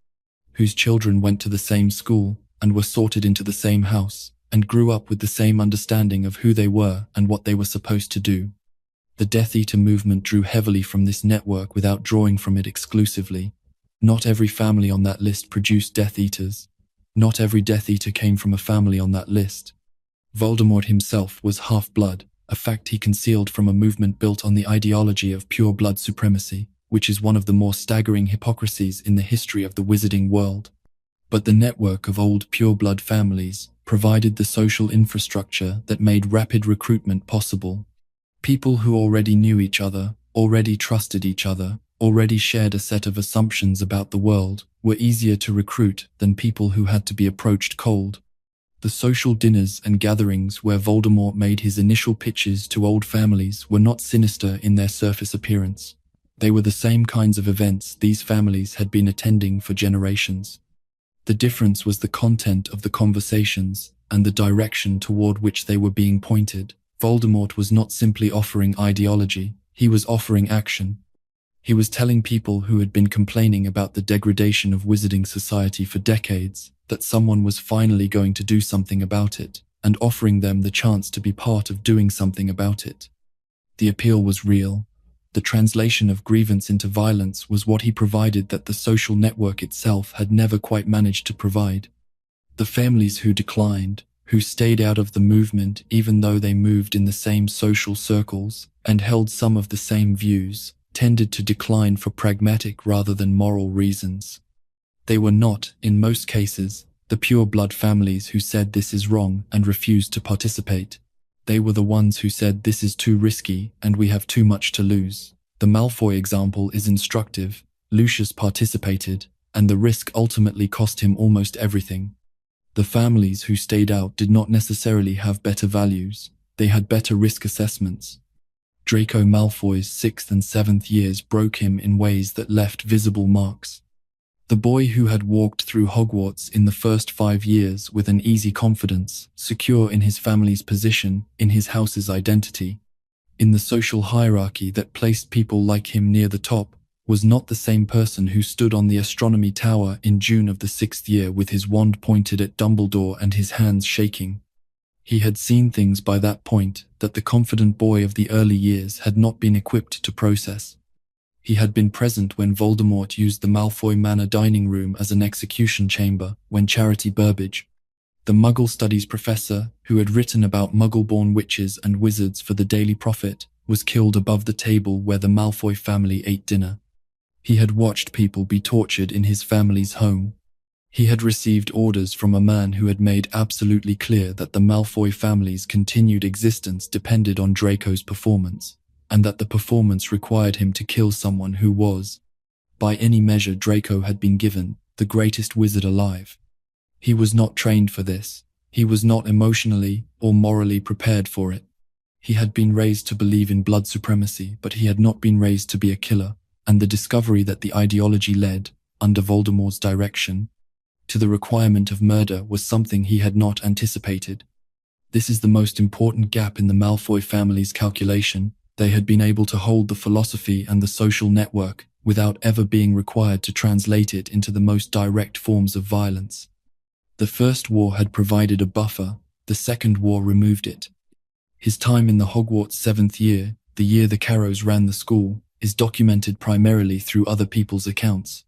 whose children went to the same school and were sorted into the same house, and grew up with the same understanding of who they were and what they were supposed to do. The Death Eater movement drew heavily from this network without drawing from it exclusively. Not every family on that list produced Death Eaters. Not every Death Eater came from a family on that list. Voldemort himself was half-blood, a fact he concealed from a movement built on the ideology of pure-blood supremacy, which is one of the more staggering hypocrisies in the history of the wizarding world. But the network of old pure-blood families provided the social infrastructure that made rapid recruitment possible. People who already knew each other, already trusted each other, already shared a set of assumptions about the world, were easier to recruit than people who had to be approached cold. The social dinners and gatherings where Voldemort made his initial pitches to old families were not sinister in their surface appearance. They were the same kinds of events these families had been attending for generations. The difference was the content of the conversations and the direction toward which they were being pointed. Voldemort was not simply offering ideology, he was offering action. He was telling people who had been complaining about the degradation of wizarding society for decades that someone was finally going to do something about it, and offering them the chance to be part of doing something about it. The appeal was real. The translation of grievance into violence was what he provided that the social network itself had never quite managed to provide. The families who declined, who stayed out of the movement even though they moved in the same social circles and held some of the same views, tended to decline for pragmatic rather than moral reasons. They were not, in most cases, the pure-blood families who said this is wrong and refused to participate. They were the ones who said this is too risky and we have too much to lose. The Malfoy example is instructive. Lucius participated, and the risk ultimately cost him almost everything. The families who stayed out did not necessarily have better values. They had better risk assessments. Draco Malfoy's 6th and 7th years broke him in ways that left visible marks. The boy who had walked through Hogwarts in the first 5 years with an easy confidence, secure in his family's position, in his house's identity, in the social hierarchy that placed people like him near the top, was not the same person who stood on the astronomy tower in June of the 6th year with his wand pointed at Dumbledore and his hands shaking. He had seen things by that point that the confident boy of the early years had not been equipped to process. He had been present when Voldemort used the Malfoy Manor dining room as an execution chamber, when Charity Burbage, the Muggle Studies professor who had written about Muggle-born witches and wizards for the Daily Prophet, was killed above the table where the Malfoy family ate dinner. He had watched people be tortured in his family's home. He had received orders from a man who had made absolutely clear that the Malfoy family's continued existence depended on Draco's performance, and that the performance required him to kill someone who was, by any measure Draco had been given, the greatest wizard alive. He was not trained for this. He was not emotionally or morally prepared for it. He had been raised to believe in blood supremacy, but he had not been raised to be a killer, and the discovery that the ideology led, under Voldemort's direction, to the requirement of murder was something he had not anticipated. This is the most important gap in the Malfoy family's calculation. They had been able to hold the philosophy and the social network without ever being required to translate it into the most direct forms of violence. The First War had provided a buffer, the Second War removed it. His time in the Hogwarts 7th year, the year the Carrows ran the school, is documented primarily through other people's accounts.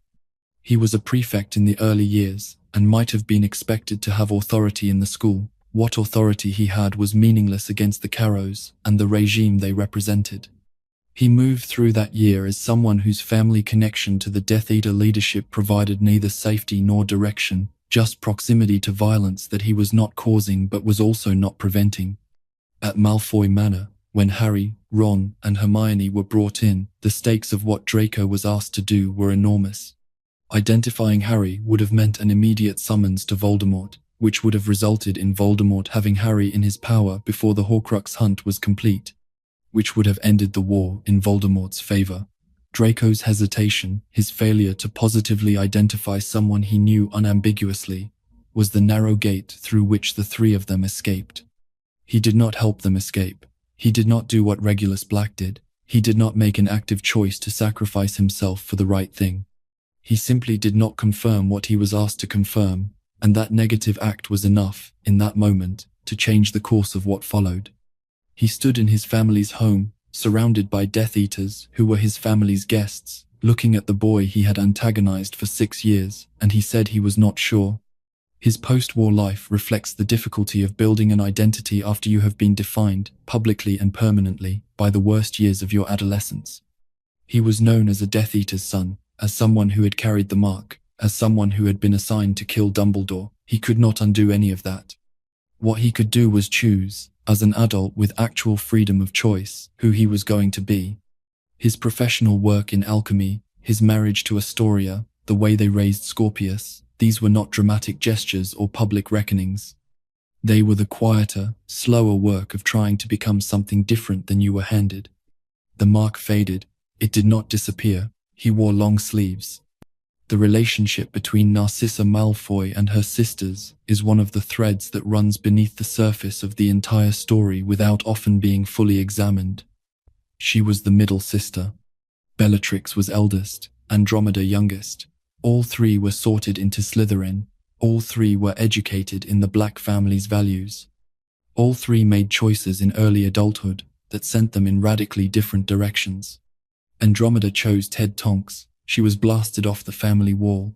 He was a prefect in the early years and might have been expected to have authority in the school. What authority he had was meaningless against the Carrows and the regime they represented. He moved through that year as someone whose family connection to the Death Eater leadership provided neither safety nor direction, just proximity to violence that he was not causing but was also not preventing. At Malfoy Manor, when Harry, Ron, and Hermione were brought in, the stakes of what Draco was asked to do were enormous. Identifying Harry would have meant an immediate summons to Voldemort, which would have resulted in Voldemort having Harry in his power before the Horcrux hunt was complete, which would have ended the war in Voldemort's favor. Draco's hesitation, his failure to positively identify someone he knew unambiguously, was the narrow gate through which the three of them escaped. He did not help them escape. He did not do what Regulus Black did. He did not make an active choice to sacrifice himself for the right thing. He simply did not confirm what he was asked to confirm, and that negative act was enough, in that moment, to change the course of what followed. He stood in his family's home, surrounded by Death Eaters who were his family's guests, looking at the boy he had antagonized for 6 years, and he said he was not sure. His post-war life reflects the difficulty of building an identity after you have been defined, publicly and permanently, by the worst years of your adolescence. He was known as a Death Eater's son, as someone who had carried the mark, as someone who had been assigned to kill Dumbledore. He could not undo any of that. What he could do was choose, as an adult with actual freedom of choice, who he was going to be. His professional work in alchemy, his marriage to Astoria, the way they raised Scorpius, these were not dramatic gestures or public reckonings. They were the quieter, slower work of trying to become something different than you were handed. The mark faded. It did not disappear. He wore long sleeves. The relationship between Narcissa Malfoy and her sisters is one of the threads that runs beneath the surface of the entire story without often being fully examined. She was the middle sister. Bellatrix was eldest, Andromeda youngest. All three were sorted into Slytherin. All three were educated in the Black family's values. All three made choices in early adulthood that sent them in radically different directions. Andromeda chose Ted Tonks. She was blasted off the family wall.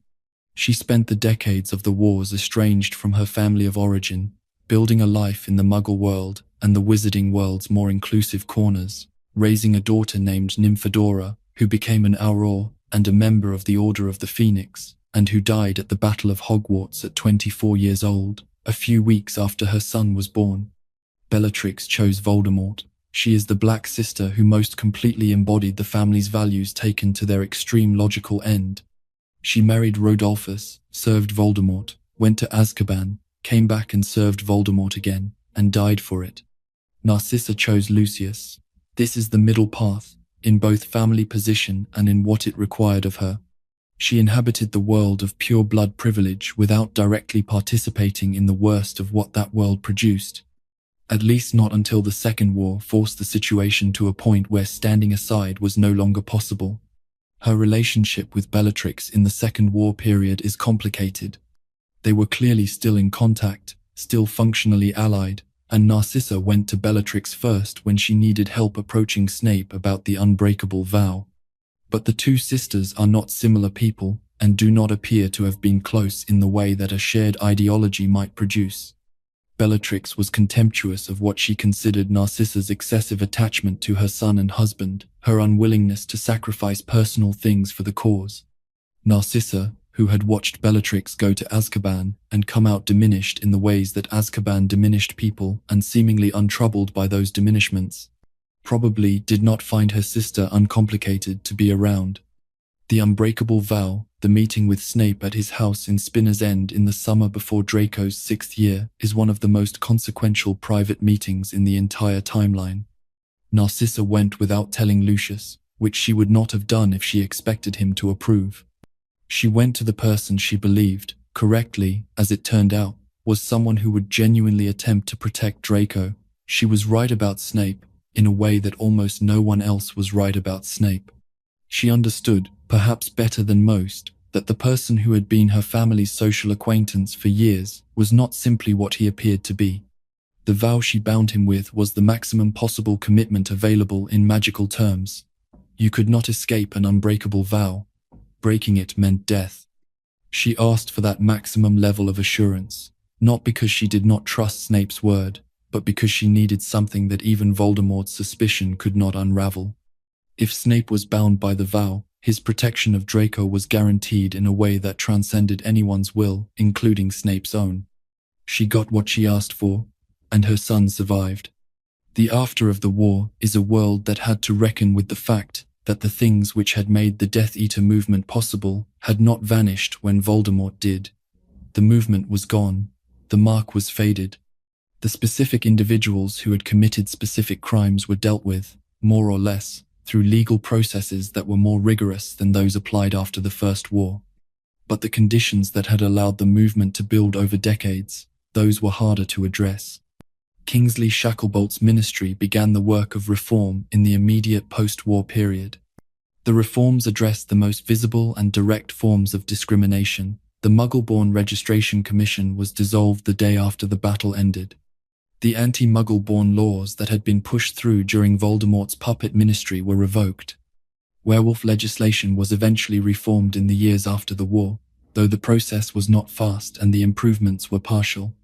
She spent the decades of the wars estranged from her family of origin, building a life in the Muggle world and the Wizarding world's more inclusive corners, raising a daughter named Nymphadora, who became an Auror and a member of the Order of the Phoenix, and who died at the Battle of Hogwarts at 24 years old, a few weeks after her son was born. Bellatrix chose Voldemort. She is the Black sister who most completely embodied the family's values taken to their extreme logical end. She married Rodolphus, served Voldemort, went to Azkaban, came back and served Voldemort again, and died for it. Narcissa chose Lucius. This is the middle path, in both family position and in what it required of her. She inhabited the world of pure blood privilege without directly participating in the worst of what that world produced. At least not until the Second War forced the situation to a point where standing aside was no longer possible. Her relationship with Bellatrix in the Second War period is complicated. They were clearly still in contact, still functionally allied, and Narcissa went to Bellatrix first when she needed help approaching Snape about the unbreakable vow. But the two sisters are not similar people and do not appear to have been close in the way that a shared ideology might produce. Bellatrix was contemptuous of what she considered Narcissa's excessive attachment to her son and husband, her unwillingness to sacrifice personal things for the cause. Narcissa, who had watched Bellatrix go to Azkaban and come out diminished in the ways that Azkaban diminished people and seemingly untroubled by those diminishments, probably did not find her sister uncomplicated to be around. The unbreakable vow, the meeting with Snape at his house in Spinner's End in the summer before Draco's 6th year, is one of the most consequential private meetings in the entire timeline. Narcissa went without telling Lucius, which she would not have done if she expected him to approve. She went to the person she believed, correctly, as it turned out, was someone who would genuinely attempt to protect Draco. She was right about Snape, in a way that almost no one else was right about Snape. She understood, perhaps better than most, that the person who had been her family's social acquaintance for years was not simply what he appeared to be. The vow she bound him with was the maximum possible commitment available in magical terms. You could not escape an unbreakable vow. Breaking it meant death. She asked for that maximum level of assurance, not because she did not trust Snape's word, but because she needed something that even Voldemort's suspicion could not unravel. If Snape was bound by the vow, his protection of Draco was guaranteed in a way that transcended anyone's will, including Snape's own. She got what she asked for, and her son survived. The after of the war is a world that had to reckon with the fact that the things which had made the Death Eater movement possible had not vanished when Voldemort did. The movement was gone. The mark was faded. The specific individuals who had committed specific crimes were dealt with, more or less, through legal processes that were more rigorous than those applied after the First War. But the conditions that had allowed the movement to build over decades, those were harder to address. Kingsley Shacklebolt's ministry began the work of reform in the immediate post-war period. The reforms addressed the most visible and direct forms of discrimination. The Muggle-born Registration Commission was dissolved the day after the battle ended. The anti-Muggle-born laws that had been pushed through during Voldemort's puppet ministry were revoked. Werewolf legislation was eventually reformed in the years after the war, though the process was not fast and the improvements were partial.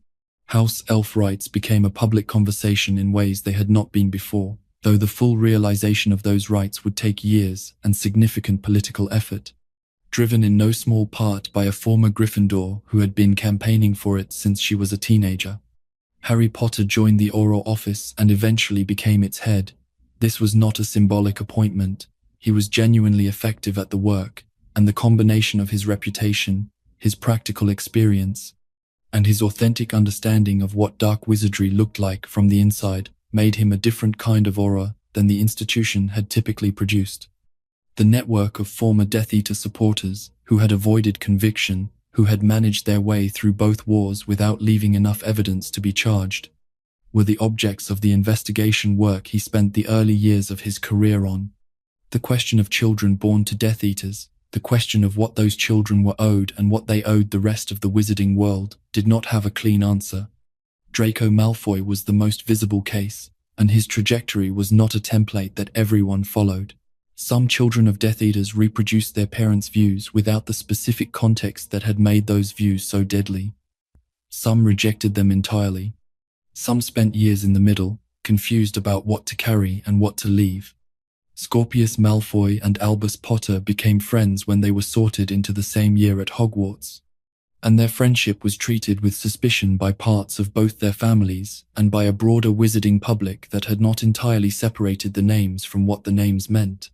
House elf rights became a public conversation in ways they had not been before, though the full realization of those rights would take years and significant political effort. Driven in no small part by a former Gryffindor who had been campaigning for it since she was a teenager. Harry Potter joined the Auror office and eventually became its head. This was not a symbolic appointment. He was genuinely effective at the work, and the combination of his reputation, his practical experience, and his authentic understanding of what dark wizardry looked like from the inside made him a different kind of Auror than the institution had typically produced. The network of former Death Eater supporters, who had avoided conviction, who had managed their way through both wars without leaving enough evidence to be charged, were the objects of the investigation work he spent the early years of his career on. The question of children born to Death Eaters, the question of what those children were owed and what they owed the rest of the wizarding world, did not have a clean answer. Draco Malfoy was the most visible case, and his trajectory was not a template that everyone followed. Some children of Death Eaters reproduced their parents' views without the specific context that had made those views so deadly. Some rejected them entirely. Some spent years in the middle, confused about what to carry and what to leave. Scorpius Malfoy and Albus Potter became friends when they were sorted into the same year at Hogwarts, and their friendship was treated with suspicion by parts of both their families and by a broader wizarding public that had not entirely separated the names from what the names meant.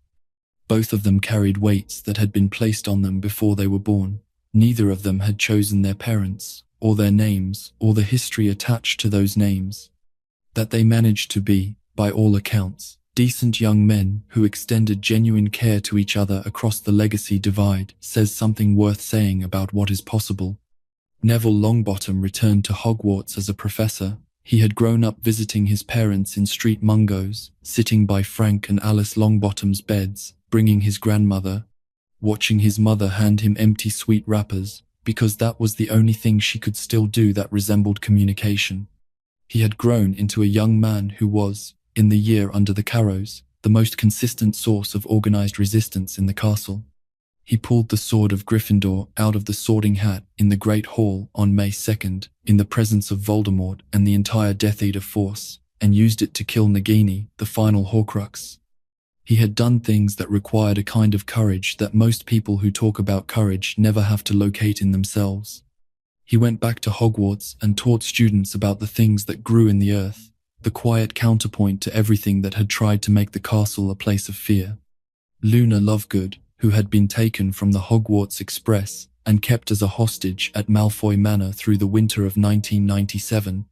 Both of them carried weights that had been placed on them before they were born. Neither of them had chosen their parents, or their names, or the history attached to those names. That they managed to be, by all accounts, decent young men who extended genuine care to each other across the legacy divide says something worth saying about what is possible. Neville Longbottom returned to Hogwarts as a professor. He had grown up visiting his parents in Street Mungo's, sitting by Frank and Alice Longbottom's beds, bringing his grandmother, watching his mother hand him empty sweet wrappers, because that was the only thing she could still do that resembled communication. He had grown into a young man who was, in the year under the Carrows, the most consistent source of organized resistance in the castle. He pulled the sword of Gryffindor out of the sorting hat in the Great Hall on May 2nd, in the presence of Voldemort and the entire Death Eater force, and used it to kill Nagini, the final Horcrux. He had done things that required a kind of courage that most people who talk about courage never have to locate in themselves. He went back to Hogwarts and taught students about the things that grew in the earth, the quiet counterpoint to everything that had tried to make the castle a place of fear. Luna Lovegood, who had been taken from the Hogwarts Express and kept as a hostage at Malfoy Manor through the winter of 1997,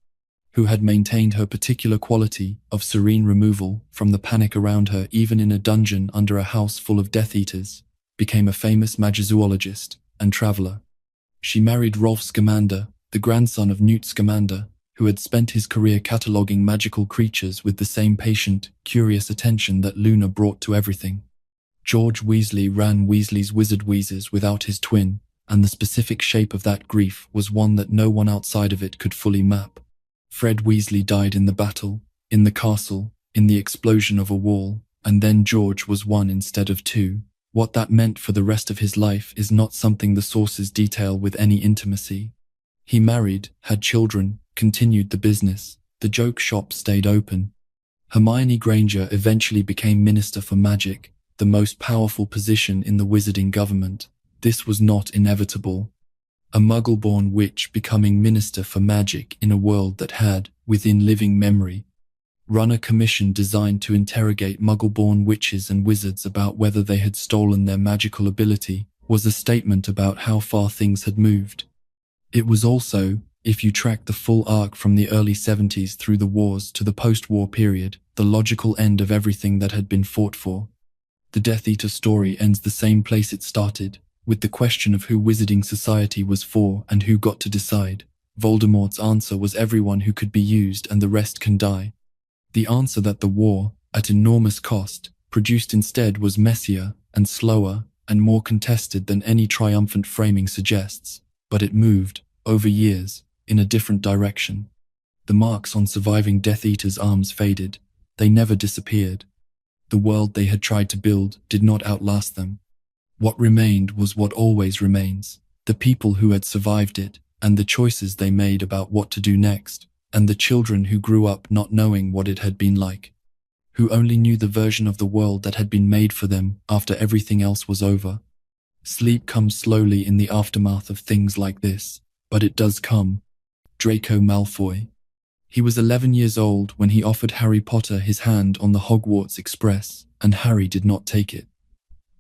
who had maintained her particular quality of serene removal from the panic around her even in a dungeon under a house full of Death Eaters, became a famous magizoologist and traveler. She married Rolf Scamander, the grandson of Newt Scamander, who had spent his career cataloguing magical creatures with the same patient, curious attention that Luna brought to everything. George Weasley ran Weasley's Wizard Wheezes without his twin, and the specific shape of that grief was one that no one outside of it could fully map. Fred Weasley died in the battle, in the castle, in the explosion of a wall, and then George was one instead of two. What that meant for the rest of his life is not something the sources detail with any intimacy. He married, had children, continued the business, the joke shop stayed open. Hermione Granger eventually became Minister for Magic, the most powerful position in the wizarding government. This was not inevitable. A Muggle-born witch becoming Minister for Magic in a world that had, within living memory, run a commission designed to interrogate Muggle-born witches and wizards about whether they had stolen their magical ability, was a statement about how far things had moved. It was also, if you track the full arc from the early 70s through the wars to the post-war period, the logical end of everything that had been fought for. The Death Eater story ends the same place it started, with the question of who wizarding society was for and who got to decide. Voldemort's answer was everyone who could be used and the rest can die. The answer that the war, at enormous cost, produced instead was messier and slower and more contested than any triumphant framing suggests, but it moved, over years, in a different direction. The marks on surviving Death Eaters' arms faded. They never disappeared. The world they had tried to build did not outlast them. What remained was what always remains, the people who had survived it, and the choices they made about what to do next, and the children who grew up not knowing what it had been like, who only knew the version of the world that had been made for them after everything else was over. Sleep comes slowly in the aftermath of things like this, but it does come. Draco Malfoy. He was 11 years old when he offered Harry Potter his hand on the Hogwarts Express, and Harry did not take it.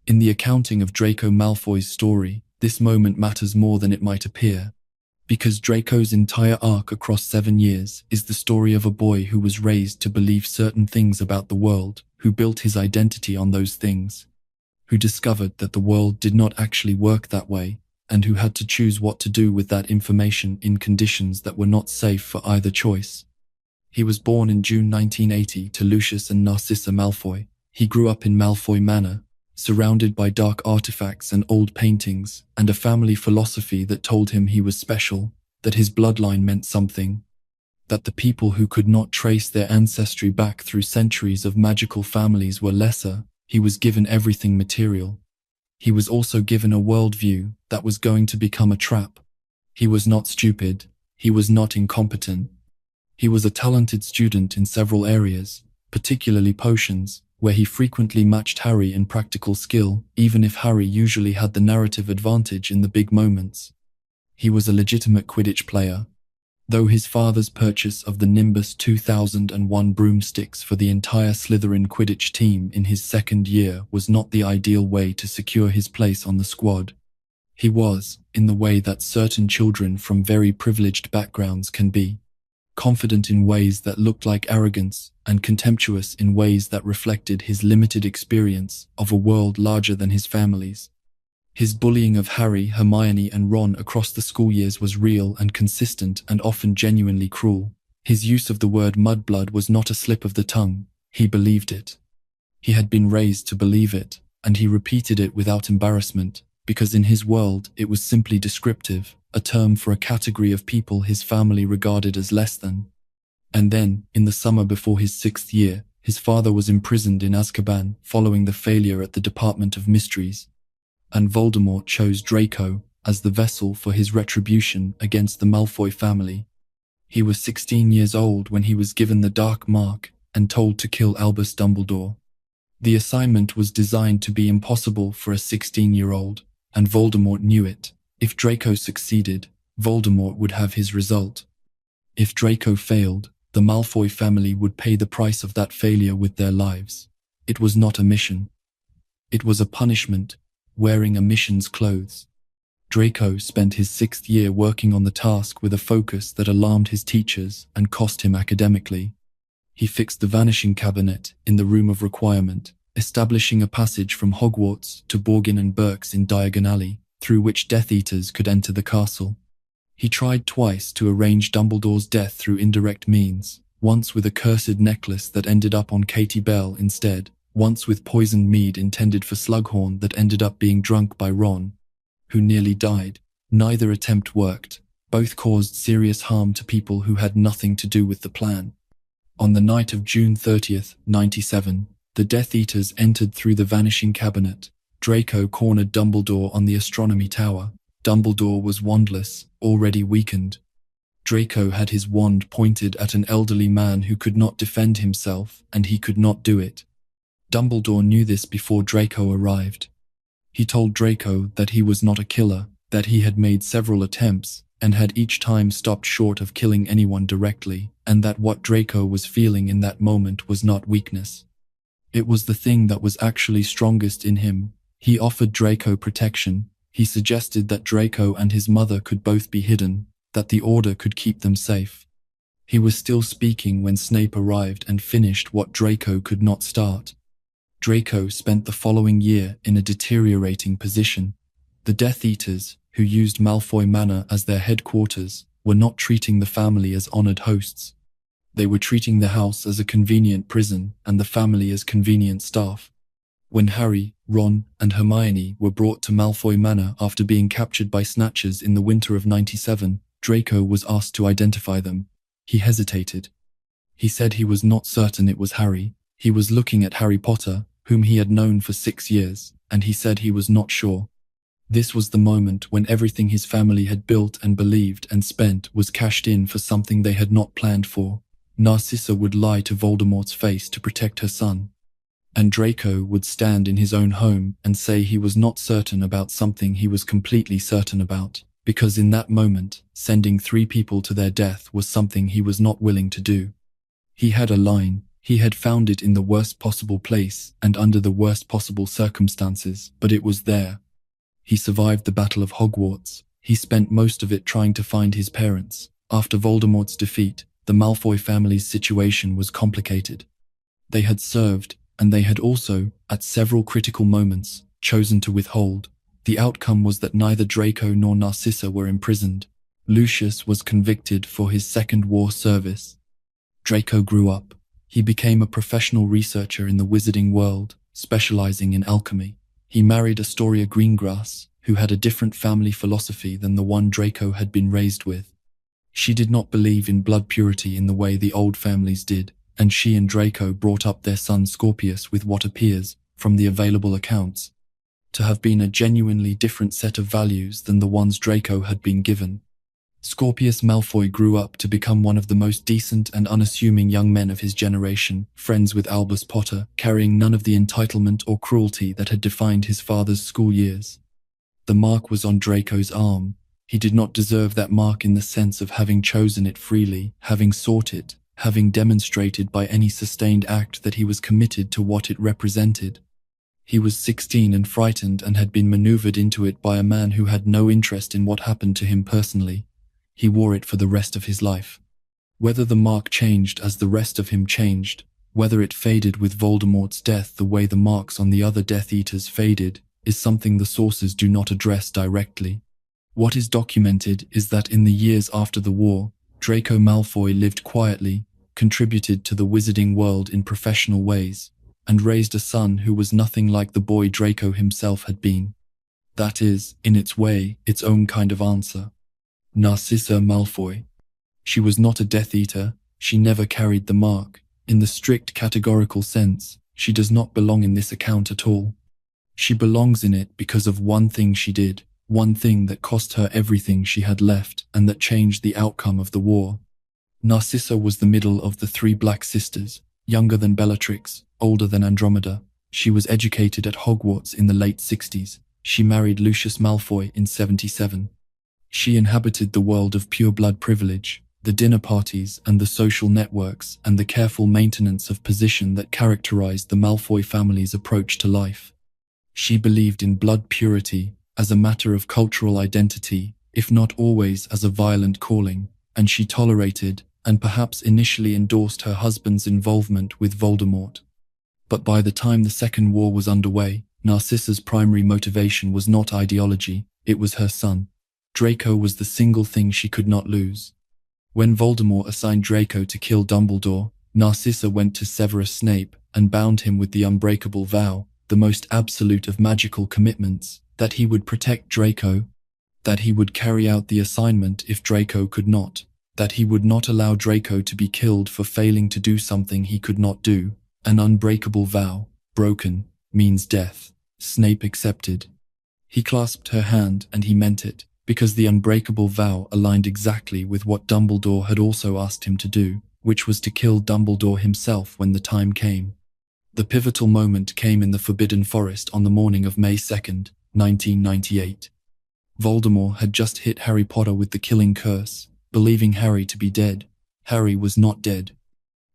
In the accounting of Draco Malfoy's story, this moment matters more than it might appear, because Draco's entire arc across 7 years is the story of a boy who was raised to believe certain things about the world, who built his identity on those things, who discovered that the world did not actually work that way, and who had to choose what to do with that information in conditions that were not safe for either choice. He was born in June 1980 to Lucius and Narcissa Malfoy. He grew up in Malfoy Manor, surrounded by dark artifacts and old paintings, and a family philosophy that told him he was special, that his bloodline meant something, that the people who could not trace their ancestry back through centuries of magical families were lesser. He was given everything material. He was also given a worldview that was going to become a trap. He was not stupid. He was not incompetent. He was a talented student in several areas, particularly potions, where he frequently matched Harry in practical skill, even if Harry usually had the narrative advantage in the big moments. He was a legitimate Quidditch player. Though his father's purchase of the Nimbus 2001 broomsticks for the entire Slytherin Quidditch team in his second year was not the ideal way to secure his place on the squad, he was, in the way that certain children from very privileged backgrounds can be, confident in ways that looked like arrogance and contemptuous in ways that reflected his limited experience of a world larger than his family's. His bullying of Harry, Hermione, and Ron across the school years was real and consistent and often genuinely cruel. His use of the word mudblood was not a slip of the tongue. He believed it. He had been raised to believe it, and he repeated it without embarrassment, because in his world it was simply descriptive, a term for a category of people his family regarded as less than. And then, in the summer before his 6th year, his father was imprisoned in Azkaban following the failure at the Department of Mysteries, and Voldemort chose Draco as the vessel for his retribution against the Malfoy family. He was 16 years old when he was given the Dark Mark and told to kill Albus Dumbledore. The assignment was designed to be impossible for a 16-year-old, and Voldemort knew it. If Draco succeeded, Voldemort would have his result. If Draco failed, the Malfoy family would pay the price of that failure with their lives. It was not a mission. It was a punishment, wearing a mission's clothes. Draco spent his 6th year working on the task with a focus that alarmed his teachers and cost him academically. He fixed the vanishing cabinet in the room of requirement, establishing a passage from Hogwarts to Borgin and Burke's in Diagon Alley, through which Death Eaters could enter the castle. He tried twice to arrange Dumbledore's death through indirect means, once with a cursed necklace that ended up on Katie Bell instead, once with poisoned mead intended for Slughorn that ended up being drunk by Ron, who nearly died. Neither attempt worked. Both caused serious harm to people who had nothing to do with the plan. On the night of June 30th, 97, the Death Eaters entered through the vanishing cabinet. Draco cornered Dumbledore on the astronomy tower. Dumbledore was wandless, already weakened. Draco had his wand pointed at an elderly man who could not defend himself, and he could not do it. Dumbledore knew this before Draco arrived. He told Draco that he was not a killer, that he had made several attempts, and had each time stopped short of killing anyone directly, and that what Draco was feeling in that moment was not weakness. It was the thing that was actually strongest in him. He offered Draco protection. He suggested that Draco and his mother could both be hidden, that the Order could keep them safe. He was still speaking when Snape arrived and finished what Draco could not start. Draco spent the following year in a deteriorating position. The Death Eaters, who used Malfoy Manor as their headquarters, were not treating the family as honored hosts. They were treating the house as a convenient prison and the family as convenient staff. When Harry, Ron, and Hermione were brought to Malfoy Manor after being captured by Snatchers in the winter of 97, Draco was asked to identify them. He hesitated. He said he was not certain it was Harry. He was looking at Harry Potter, whom he had known for 6 years, and he said he was not sure. This was the moment when everything his family had built and believed and spent was cashed in for something they had not planned for. Narcissa would lie to Voldemort's face to protect her son. And Draco would stand in his own home and say he was not certain about something he was completely certain about, because in that moment, sending 3 people to their death was something he was not willing to do. He had a line. He had found it in the worst possible place and under the worst possible circumstances, but it was there. He survived the Battle of Hogwarts. He spent most of it trying to find his parents. After Voldemort's defeat, the Malfoy family's situation was complicated. They had served, and they had also, at several critical moments, chosen to withhold. The outcome was that neither Draco nor Narcissa were imprisoned. Lucius was convicted for his second war service. Draco grew up. He became a professional researcher in the wizarding world, specializing in alchemy. He married Astoria Greengrass, who had a different family philosophy than the one Draco had been raised with. She did not believe in blood purity in the way the old families did, and she and Draco brought up their son Scorpius with what appears, from the available accounts, to have been a genuinely different set of values than the ones Draco had been given. Scorpius Malfoy grew up to become one of the most decent and unassuming young men of his generation, friends with Albus Potter, carrying none of the entitlement or cruelty that had defined his father's school years. The mark was on Draco's arm. He did not deserve that mark in the sense of having chosen it freely, having sought it, having demonstrated by any sustained act that he was committed to what it represented. He was 16 and frightened and had been maneuvered into it by a man who had no interest in what happened to him personally. He wore it for the rest of his life. Whether the mark changed as the rest of him changed, whether it faded with Voldemort's death the way the marks on the other Death Eaters faded, is something the sources do not address directly. What is documented is that in the years after the war, Draco Malfoy lived quietly, contributed to the wizarding world in professional ways, and raised a son who was nothing like the boy Draco himself had been. That is, in its way, its own kind of answer. Narcissa Malfoy. She was not a Death Eater, she never carried the mark. In the strict categorical sense, she does not belong in this account at all. She belongs in it because of one thing she did, one thing that cost her everything she had left and that changed the outcome of the war. Narcissa was the middle of the three Black sisters, younger than Bellatrix, older than Andromeda. She was educated at Hogwarts in the late 60s. She married Lucius Malfoy in 77. She inhabited the world of pure-blood privilege, the dinner parties and the social networks and the careful maintenance of position that characterized the Malfoy family's approach to life. She believed in blood purity as a matter of cultural identity, if not always as a violent calling, and she tolerated and perhaps initially endorsed her husband's involvement with Voldemort. But by the time the Second War was underway, Narcissa's primary motivation was not ideology, it was her son. Draco was the single thing she could not lose. When Voldemort assigned Draco to kill Dumbledore, Narcissa went to Severus Snape and bound him with the unbreakable vow, the most absolute of magical commitments, that he would protect Draco, that he would carry out the assignment if Draco could not, that he would not allow Draco to be killed for failing to do something he could not do. An unbreakable vow, broken, means death. Snape accepted. He clasped her hand and he meant it, because the unbreakable vow aligned exactly with what Dumbledore had also asked him to do, which was to kill Dumbledore himself when the time came. The pivotal moment came in the Forbidden Forest on the morning of May 2nd, 1998. Voldemort had just hit Harry Potter with the killing curse, believing Harry to be dead. Harry was not dead.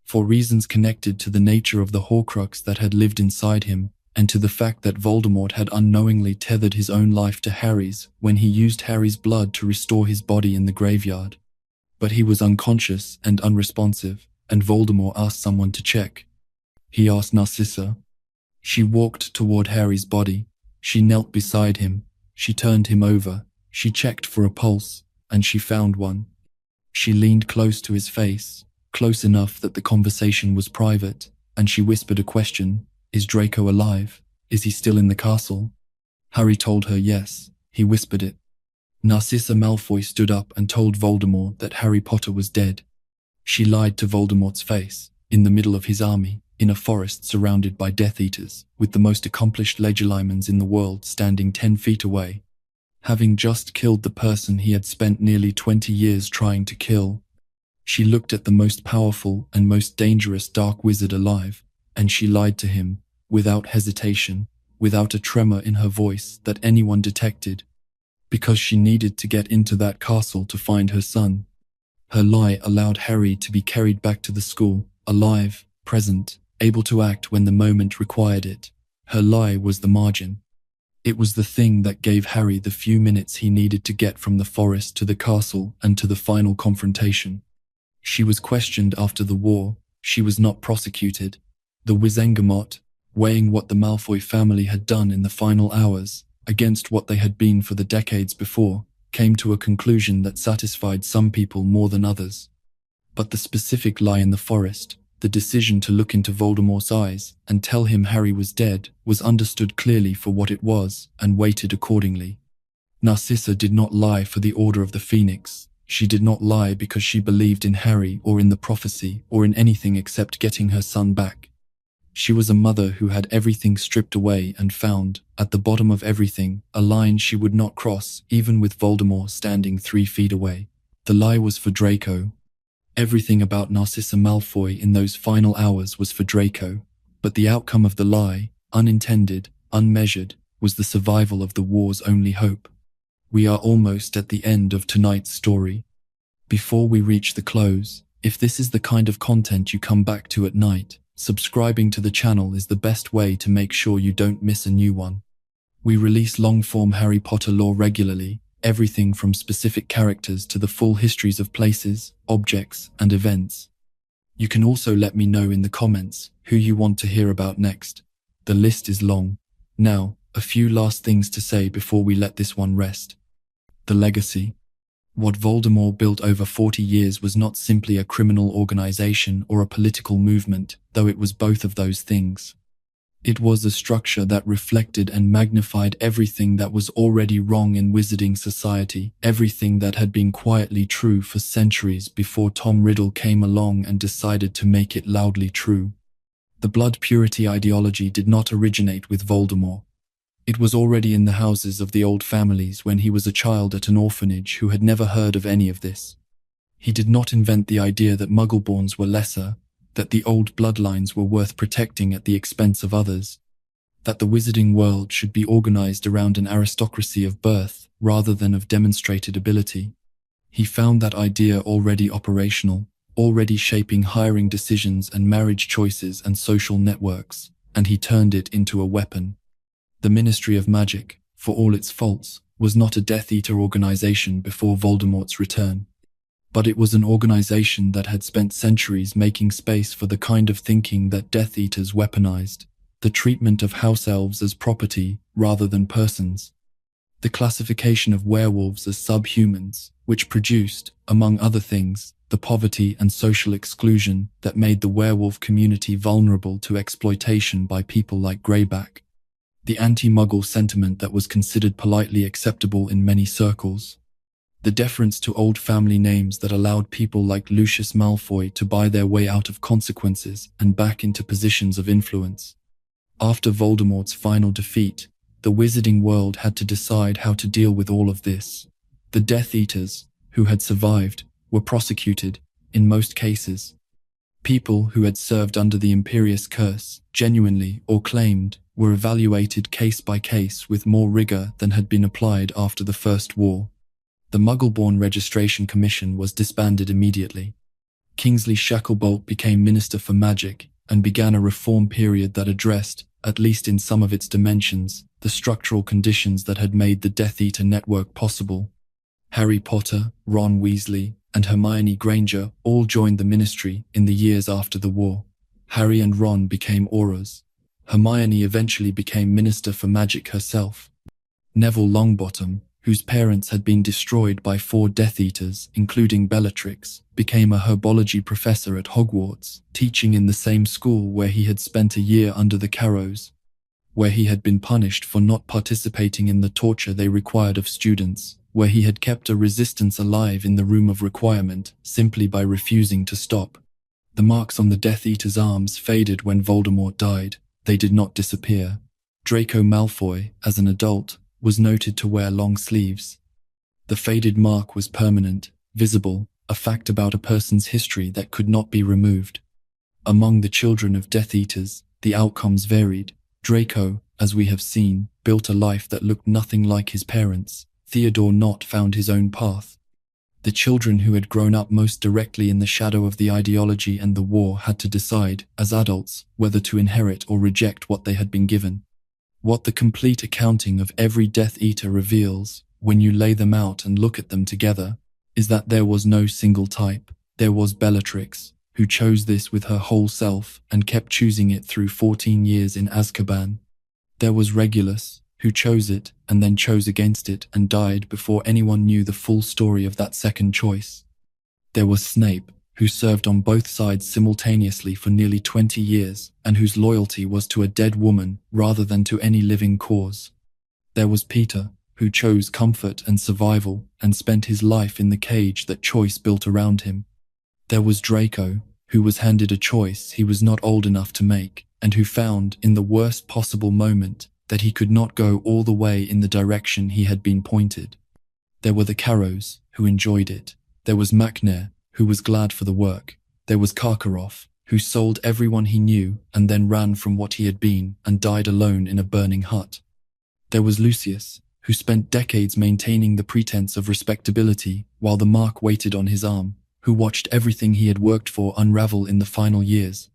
For reasons connected to the nature of the Horcrux that had lived inside him, and to the fact that Voldemort had unknowingly tethered his own life to Harry's when he used Harry's blood to restore his body in the graveyard. But he was unconscious and unresponsive, and Voldemort asked someone to check. He asked Narcissa. She walked toward Harry's body. She knelt beside him. She turned him over. She checked for a pulse, and she found one. She leaned close to his face, close enough that the conversation was private, and she whispered a question. Is Draco alive? Is he still in the castle? Harry told her yes. He whispered it. Narcissa Malfoy stood up and told Voldemort that Harry Potter was dead. She lied to Voldemort's face, in the middle of his army, in a forest surrounded by Death Eaters, with the most accomplished Legilimens in the world standing 10 feet away. Having just killed the person he had spent nearly 20 years trying to kill, she looked at the most powerful and most dangerous dark wizard alive, and she lied to him, without hesitation, without a tremor in her voice that anyone detected, because she needed to get into that castle to find her son. Her lie allowed Harry to be carried back to the school, alive, present, able to act when the moment required it. Her lie was the margin. It was the thing that gave Harry the few minutes he needed to get from the forest to the castle and to the final confrontation. She was questioned after the war. She was not prosecuted. The Wizengamot, weighing what the Malfoy family had done in the final hours against what they had been for the decades before, came to a conclusion that satisfied some people more than others. But the specific lie in the forest, the decision to look into Voldemort's eyes and tell him Harry was dead, was understood clearly for what it was and weighted accordingly. Narcissa did not lie for the Order of the Phoenix. She did not lie because she believed in Harry or in the prophecy or in anything except getting her son back. She was a mother who had everything stripped away and found, at the bottom of everything, a line she would not cross, even with Voldemort standing 3 feet away. The lie was for Draco. Everything about Narcissa Malfoy in those final hours was for Draco, but the outcome of the lie, unintended, unmeasured, was the survival of the war's only hope. We are almost at the end of tonight's story. Before we reach the close, if this is the kind of content you come back to at night, subscribing to the channel is the best way to make sure you don't miss a new one. We release long-form Harry Potter lore regularly, everything from specific characters to the full histories of places, objects, and events. You can also let me know in the comments who you want to hear about next. The list is long. Now, a few last things to say before we let this one rest. The legacy. What Voldemort built over 40 years was not simply a criminal organization or a political movement, though it was both of those things. It was a structure that reflected and magnified everything that was already wrong in wizarding society, everything that had been quietly true for centuries before Tom Riddle came along and decided to make it loudly true. The blood purity ideology did not originate with Voldemort. It was already in the houses of the old families when he was a child at an orphanage who had never heard of any of this. He did not invent the idea that Muggleborns were lesser, that the old bloodlines were worth protecting at the expense of others, that the wizarding world should be organized around an aristocracy of birth rather than of demonstrated ability. He found that idea already operational, already shaping hiring decisions and marriage choices and social networks, and he turned it into a weapon. The Ministry of Magic, for all its faults, was not a Death Eater organization before Voldemort's return. But it was an organization that had spent centuries making space for the kind of thinking that Death Eaters weaponized, the treatment of house elves as property rather than persons, the classification of werewolves as subhumans, which produced, among other things, the poverty and social exclusion that made the werewolf community vulnerable to exploitation by people like Greyback, the anti-Muggle sentiment that was considered politely acceptable in many circles, the deference to old family names that allowed people like Lucius Malfoy to buy their way out of consequences and back into positions of influence. After Voldemort's final defeat, the wizarding world had to decide how to deal with all of this. The Death Eaters, who had survived, were prosecuted, in most cases. People who had served under the Imperious Curse, genuinely or claimed, were evaluated case by case with more rigor than had been applied after the First War. The Muggleborn Registration Commission was disbanded immediately. Kingsley Shacklebolt became Minister for Magic and began a reform period that addressed, at least in some of its dimensions, the structural conditions that had made the Death Eater network possible. Harry Potter, Ron Weasley, and Hermione Granger all joined the ministry in the years after the war. Harry and Ron became Aurors. Hermione eventually became Minister for Magic herself. Neville Longbottom, whose parents had been destroyed by 4 Death Eaters, including Bellatrix, became a herbology professor at Hogwarts, teaching in the same school where he had spent a year under the Carrows, where he had been punished for not participating in the torture they required of students, where he had kept a resistance alive in the Room of Requirement simply by refusing to stop. The marks on the Death Eater's arms faded when Voldemort died. They did not disappear. Draco Malfoy, as an adult, was noted to wear long sleeves. The faded mark was permanent, visible, a fact about a person's history that could not be removed. Among the children of Death Eaters, the outcomes varied. Draco, as we have seen, built a life that looked nothing like his parents. Theodore Nott found his own path. The children who had grown up most directly in the shadow of the ideology and the war had to decide, as adults, whether to inherit or reject what they had been given. What the complete accounting of every Death Eater reveals, when you lay them out and look at them together, is that there was no single type. There was Bellatrix, who chose this with her whole self and kept choosing it through 14 years in Azkaban. There was Regulus, who chose it and then chose against it and died before anyone knew the full story of that second choice. There was Snape, who served on both sides simultaneously for nearly 20 years and whose loyalty was to a dead woman rather than to any living cause. There was Peter, who chose comfort and survival and spent his life in the cage that choice built around him. There was Draco, who was handed a choice he was not old enough to make and who found, in the worst possible moment, that he could not go all the way in the direction he had been pointed. There were the Carrows, who enjoyed it. There was Macnair, who was glad for the work. There was Karkaroff, who sold everyone he knew and then ran from what he had been and died alone in a burning hut. There was Lucius, who spent decades maintaining the pretense of respectability while the mark waited on his arm, who watched everything he had worked for unravel in the final years,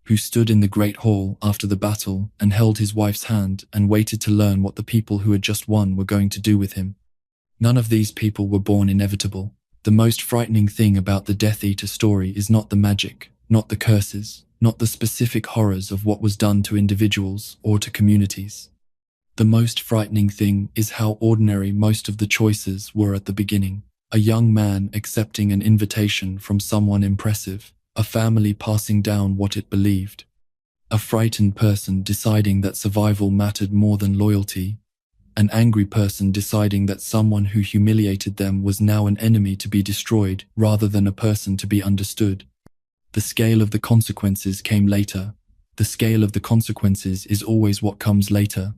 who stood in the Great Hall after the battle and held his wife's hand and waited to learn what the people who had just won were going to do with him. None of these people were born inevitable. The most frightening thing about the Death Eater story is not the magic, not the curses, not the specific horrors of what was done to individuals or to communities. The most frightening thing is how ordinary most of the choices were at the beginning. A young man accepting an invitation from someone impressive, a family passing down what it believed, a frightened person deciding that survival mattered more than loyalty, an angry person deciding that someone who humiliated them was now an enemy to be destroyed rather than a person to be understood. The scale of the consequences came later. The scale of the consequences is always what comes later.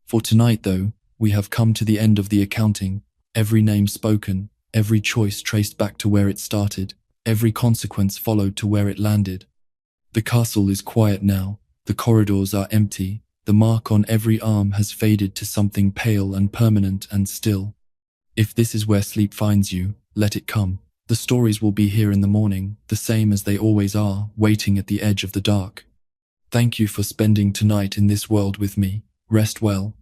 For tonight, though, we have come to the end of the accounting, every name spoken, every choice traced back to where it started, every consequence followed to where it landed. The castle is quiet now, the corridors are empty, the mark on every arm has faded to something pale and permanent and still. If this is where sleep finds you, let it come. The stories will be here in the morning, the same as they always are, waiting at the edge of the dark. Thank you for spending tonight in this world with me. Rest well.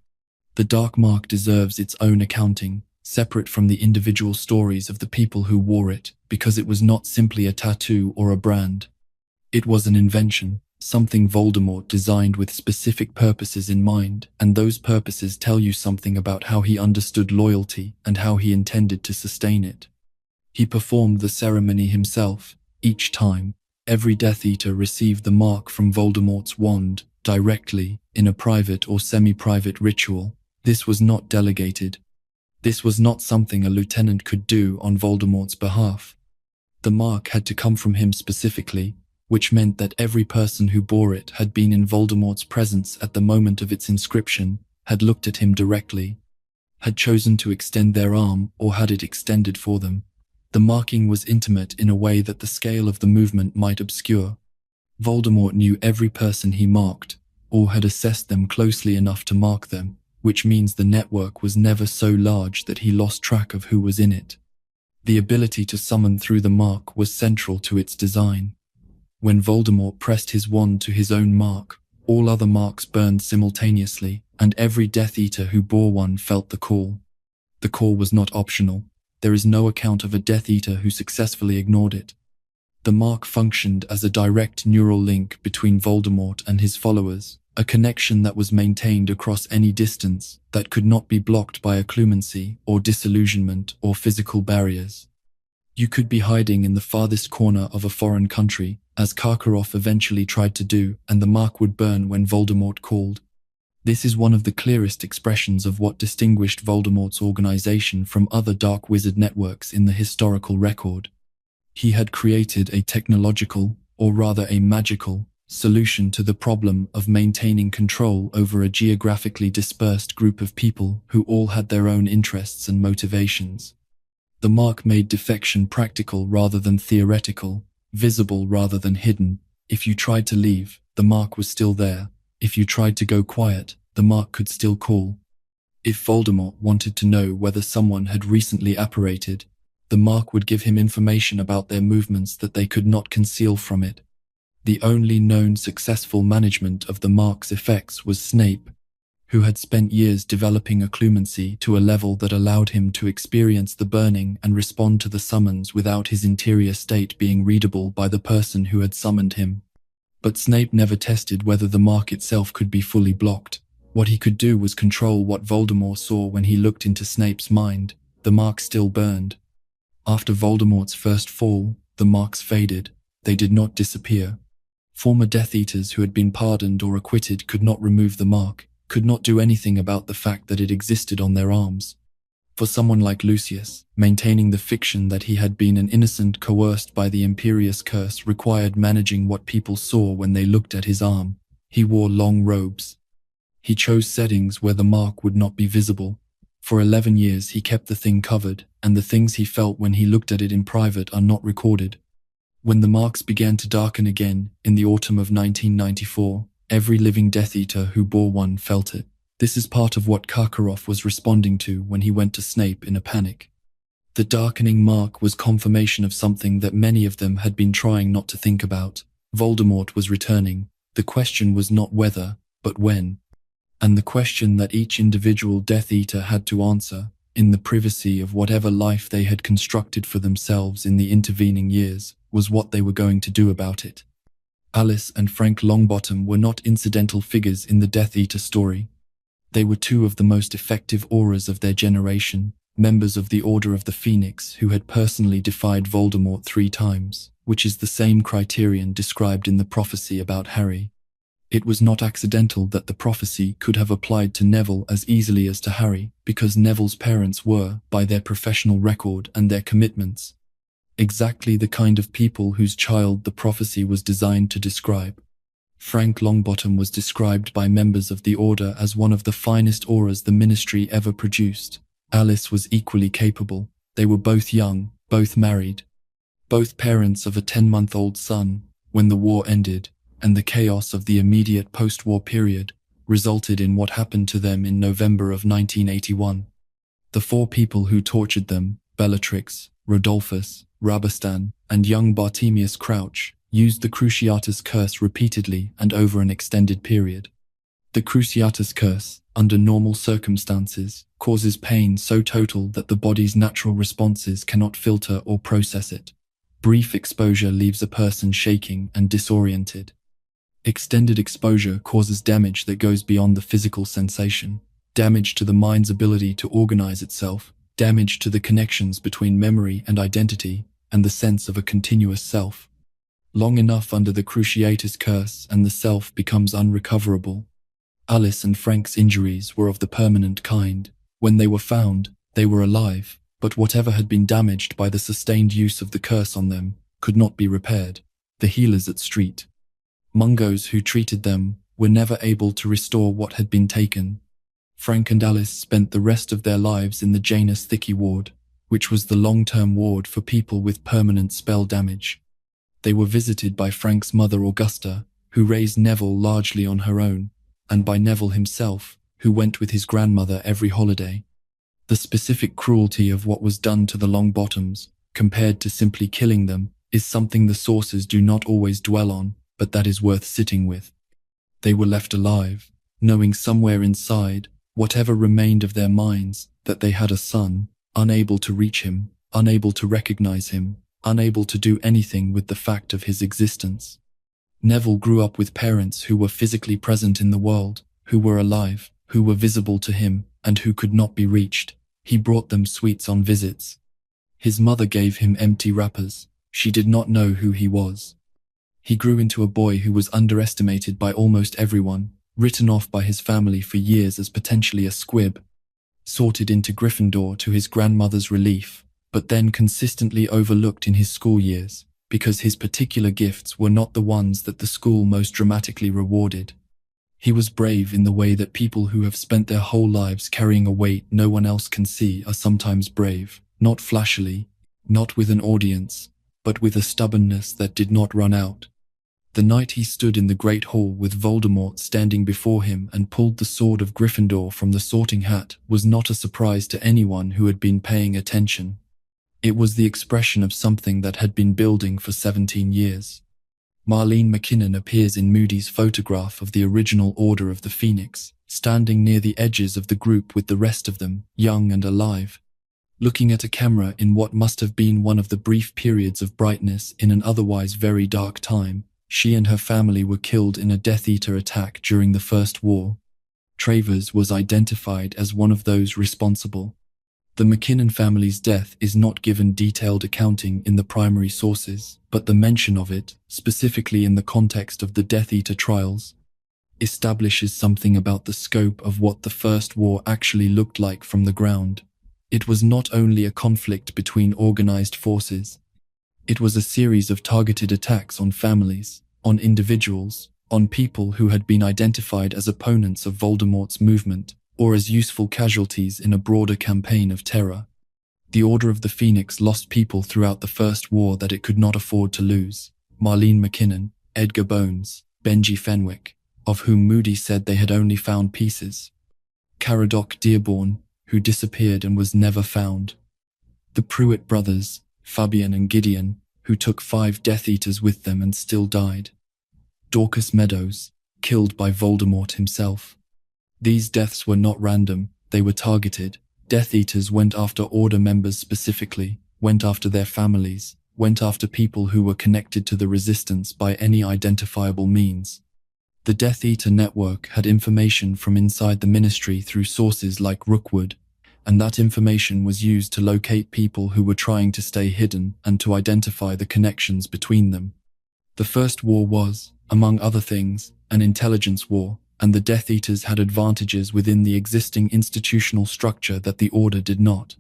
The Dark Mark deserves its own accounting, separate from the individual stories of the people who wore it, because it was not simply a tattoo or a brand. It was an invention, something Voldemort designed with specific purposes in mind, and those purposes tell you something about how he understood loyalty and how he intended to sustain it. He performed the ceremony himself. Each time, every Death Eater received the mark from Voldemort's wand, directly, in a private or semi-private ritual. This was not delegated. This was not something a lieutenant could do on Voldemort's behalf. The mark had to come from him specifically, which meant that every person who bore it had been in Voldemort's presence at the moment of its inscription, had looked at him directly, had chosen to extend their arm or had it extended for them. The marking was intimate in a way that the scale of the movement might obscure. Voldemort knew every person he marked, or had assessed them closely enough to mark them, which means the network was never so large that he lost track of who was in it. The ability to summon through the mark was central to its design. When Voldemort pressed his wand to his own mark, all other marks burned simultaneously, and every Death Eater who bore one felt the call. The call was not optional. There is no account of a Death Eater who successfully ignored it. The mark functioned as a direct neural link between Voldemort and his followers, a connection that was maintained across any distance, that could not be blocked by occlumency or disillusionment or physical barriers. You could be hiding in the farthest corner of a foreign country, as Karkaroff eventually tried to do, and the mark would burn when Voldemort called. This is one of the clearest expressions of what distinguished Voldemort's organization from other dark wizard networks in the historical record. He had created a technological, or rather a magical, solution to the problem of maintaining control over a geographically dispersed group of people who all had their own interests and motivations. The mark made defection practical rather than theoretical, visible rather than hidden. If you tried to leave, the mark was still there. If you tried to go quiet, the mark could still call. If Voldemort wanted to know whether someone had recently apparated, the mark would give him information about their movements that they could not conceal from it. The only known successful management of the mark's effects was Snape, who had spent years developing a clumancy to a level that allowed him to experience the burning and respond to the summons without his interior state being readable by the person who had summoned him. But Snape never tested whether the mark itself could be fully blocked. What he could do was control what Voldemort saw when he looked into Snape's mind. The mark still burned. After Voldemort's first fall, the marks faded. They did not disappear. Former Death Eaters who had been pardoned or acquitted could not remove the mark, could not do anything about the fact that it existed on their arms. For someone like Lucius, maintaining the fiction that he had been an innocent coerced by the Imperious curse required managing what people saw when they looked at his arm. He wore long robes. He chose settings where the mark would not be visible. For 11 years he kept the thing covered, and the things he felt when he looked at it in private are not recorded. When the marks began to darken again, in the autumn of 1994, every living Death Eater who bore one felt it. This is part of what Karkaroff was responding to when he went to Snape in a panic. The darkening mark was confirmation of something that many of them had been trying not to think about. Voldemort was returning. The question was not whether, but when. And the question that each individual Death Eater had to answer, in the privacy of whatever life they had constructed for themselves in the intervening years, was what they were going to do about it. Alice and Frank Longbottom were not incidental figures in the Death Eater story. They were two of the most effective auras of their generation, members of the Order of the Phoenix who had personally defied Voldemort 3 times, which is the same criterion described in the prophecy about Harry. It was not accidental that the prophecy could have applied to Neville as easily as to Harry, because Neville's parents were, by their professional record and their commitments, exactly the kind of people whose child the prophecy was designed to describe. Frank Longbottom was described by members of the Order as one of the finest auras the Ministry ever produced. Alice was equally capable. They were both young, both married, both parents of a 10-month-old son. When the war ended, and the chaos of the immediate post-war period resulted in what happened to them in November of 1981. The 4 people who tortured them, Bellatrix, Rodolphus, Rabastan, and young Bartemius Crouch, used the Cruciatus Curse repeatedly and over an extended period. The Cruciatus Curse, under normal circumstances, causes pain so total that the body's natural responses cannot filter or process it. Brief exposure leaves a person shaking and disoriented. Extended exposure causes damage that goes beyond the physical sensation, damage to the mind's ability to organize itself, damage to the connections between memory and identity, and the sense of a continuous self. Long enough under the Cruciatus Curse and the self becomes unrecoverable. Alice and Frank's injuries were of the permanent kind. When they were found, they were alive, but whatever had been damaged by the sustained use of the curse on them could not be repaired. The healers at Street Mungo's who treated them were never able to restore what had been taken. Frank and Alice spent the rest of their lives in the Janus Thicky ward, which was the long-term ward for people with permanent spell damage. They were visited by Frank's mother Augusta, who raised Neville largely on her own, and by Neville himself, who went with his grandmother every holiday. The specific cruelty of what was done to the Longbottoms, compared to simply killing them, is something the sources do not always dwell on, but that is worth sitting with. They were left alive, knowing somewhere inside, whatever remained of their minds, that they had a son, unable to reach him, unable to recognize him, unable to do anything with the fact of his existence. Neville grew up with parents who were physically present in the world, who were alive, who were visible to him, and who could not be reached. He brought them sweets on visits. His mother gave him empty wrappers. She did not know who he was. He grew into a boy who was underestimated by almost everyone, written off by his family for years as potentially a squib, sorted into Gryffindor to his grandmother's relief, but then consistently overlooked in his school years, because his particular gifts were not the ones that the school most dramatically rewarded. He was brave in the way that people who have spent their whole lives carrying a weight no one else can see are sometimes brave, not flashily, not with an audience, but with a stubbornness that did not run out. The night he stood in the Great Hall with Voldemort standing before him and pulled the sword of Gryffindor from the sorting hat was not a surprise to anyone who had been paying attention. It was the expression of something that had been building for 17 years. Marlene McKinnon appears in Moody's photograph of the original Order of the Phoenix, standing near the edges of the group with the rest of them, young and alive. Looking at a camera in what must have been one of the brief periods of brightness in an otherwise very dark time, she and her family were killed in a Death Eater attack during the First War. Travers was identified as one of those responsible. The McKinnon family's death is not given detailed accounting in the primary sources, but the mention of it, specifically in the context of the Death Eater trials, establishes something about the scope of what the First War actually looked like from the ground. It was not only a conflict between organized forces. It was a series of targeted attacks on families, on individuals, on people who had been identified as opponents of Voldemort's movement, or as useful casualties in a broader campaign of terror. The Order of the Phoenix lost people throughout the First War that it could not afford to lose. Marlene McKinnon, Edgar Bones, Benji Fenwick, of whom Moody said they had only found pieces. Caradoc Dearborn, who disappeared and was never found. The Pruitt brothers, Fabian and Gideon, who took 5 Death Eaters with them and still died. Dorcas Meadows, killed by Voldemort himself. These deaths were not random, they were targeted. Death Eaters went after Order members specifically, went after their families, went after people who were connected to the Resistance by any identifiable means. The Death Eater network had information from inside the Ministry through sources like Rookwood, and that information was used to locate people who were trying to stay hidden and to identify the connections between them. The First War was, among other things, an intelligence war, and the Death Eaters had advantages within the existing institutional structure that the Order did not.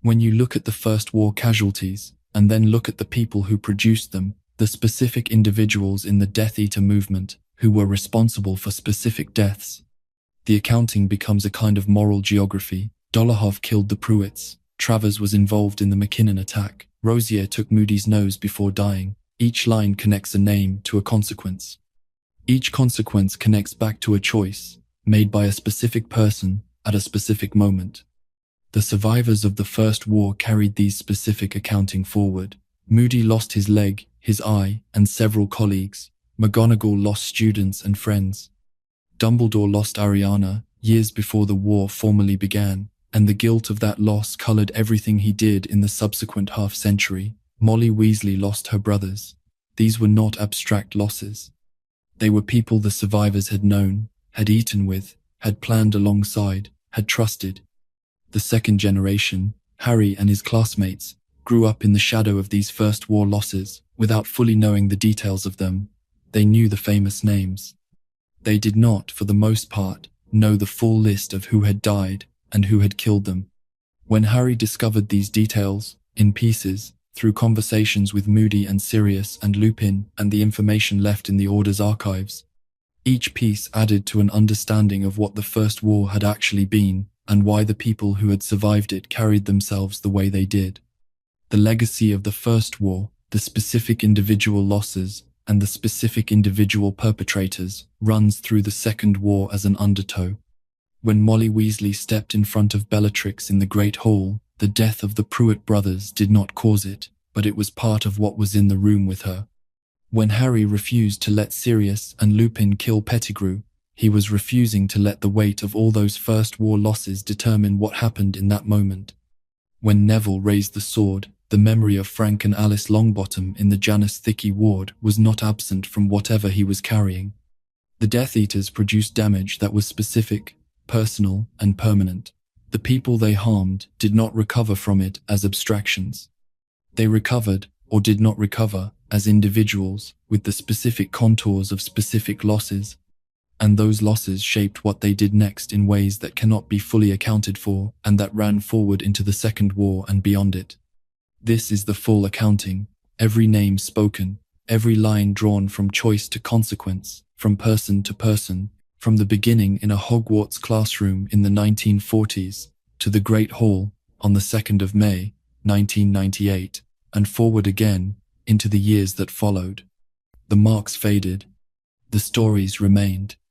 When you look at the First War casualties, and then look at the people who produced them, the specific individuals in the Death Eater movement, who were responsible for specific deaths, the accounting becomes a kind of moral geography. Dolohov killed the Pruitts. Travers was involved in the McKinnon attack. Rosier took Moody's nose before dying. Each line connects a name to a consequence. Each consequence connects back to a choice, made by a specific person at a specific moment. The survivors of the First War carried these specific accounting forward. Moody lost his leg, his eye, and several colleagues. McGonagall lost students and friends. Dumbledore lost Ariana years before the war formally began, and the guilt of that loss colored everything he did in the subsequent half-century. Molly Weasley lost her brothers. These were not abstract losses. They were people the survivors had known, had eaten with, had planned alongside, had trusted. The second generation, Harry and his classmates, grew up in the shadow of these First War losses, without fully knowing the details of them. They knew the famous names. They did not, for the most part, know the full list of who had died and who had killed them. When Harry discovered these details, in pieces, through conversations with Moody and Sirius and Lupin and the information left in the Order's archives, each piece added to an understanding of what the First War had actually been and why the people who had survived it carried themselves the way they did. The legacy of the First War, the specific individual losses, and the specific individual perpetrators runs through the Second War as an undertow. When Molly Weasley stepped in front of Bellatrix in the Great Hall, the death of the Pruitt brothers did not cause it, but it was part of what was in the room with her. When Harry refused to let Sirius and Lupin kill Pettigrew, he was refusing to let the weight of all those First War losses determine what happened in that moment. When Neville raised the sword, the memory of Frank and Alice Longbottom in the Janus Thicky ward was not absent from whatever he was carrying. The Death Eaters produced damage that was specific, personal, and permanent. The people they harmed did not recover from it as abstractions. They recovered, or did not recover, as individuals with the specific contours of specific losses. And those losses shaped what they did next in ways that cannot be fully accounted for and that ran forward into the Second War and beyond it. This is the full accounting, every name spoken, every line drawn from choice to consequence, from person to person, from the beginning in a Hogwarts classroom in the 1940s to the Great Hall on the 2nd of May, 1998, and forward again into the years that followed. The marks faded. The stories remained.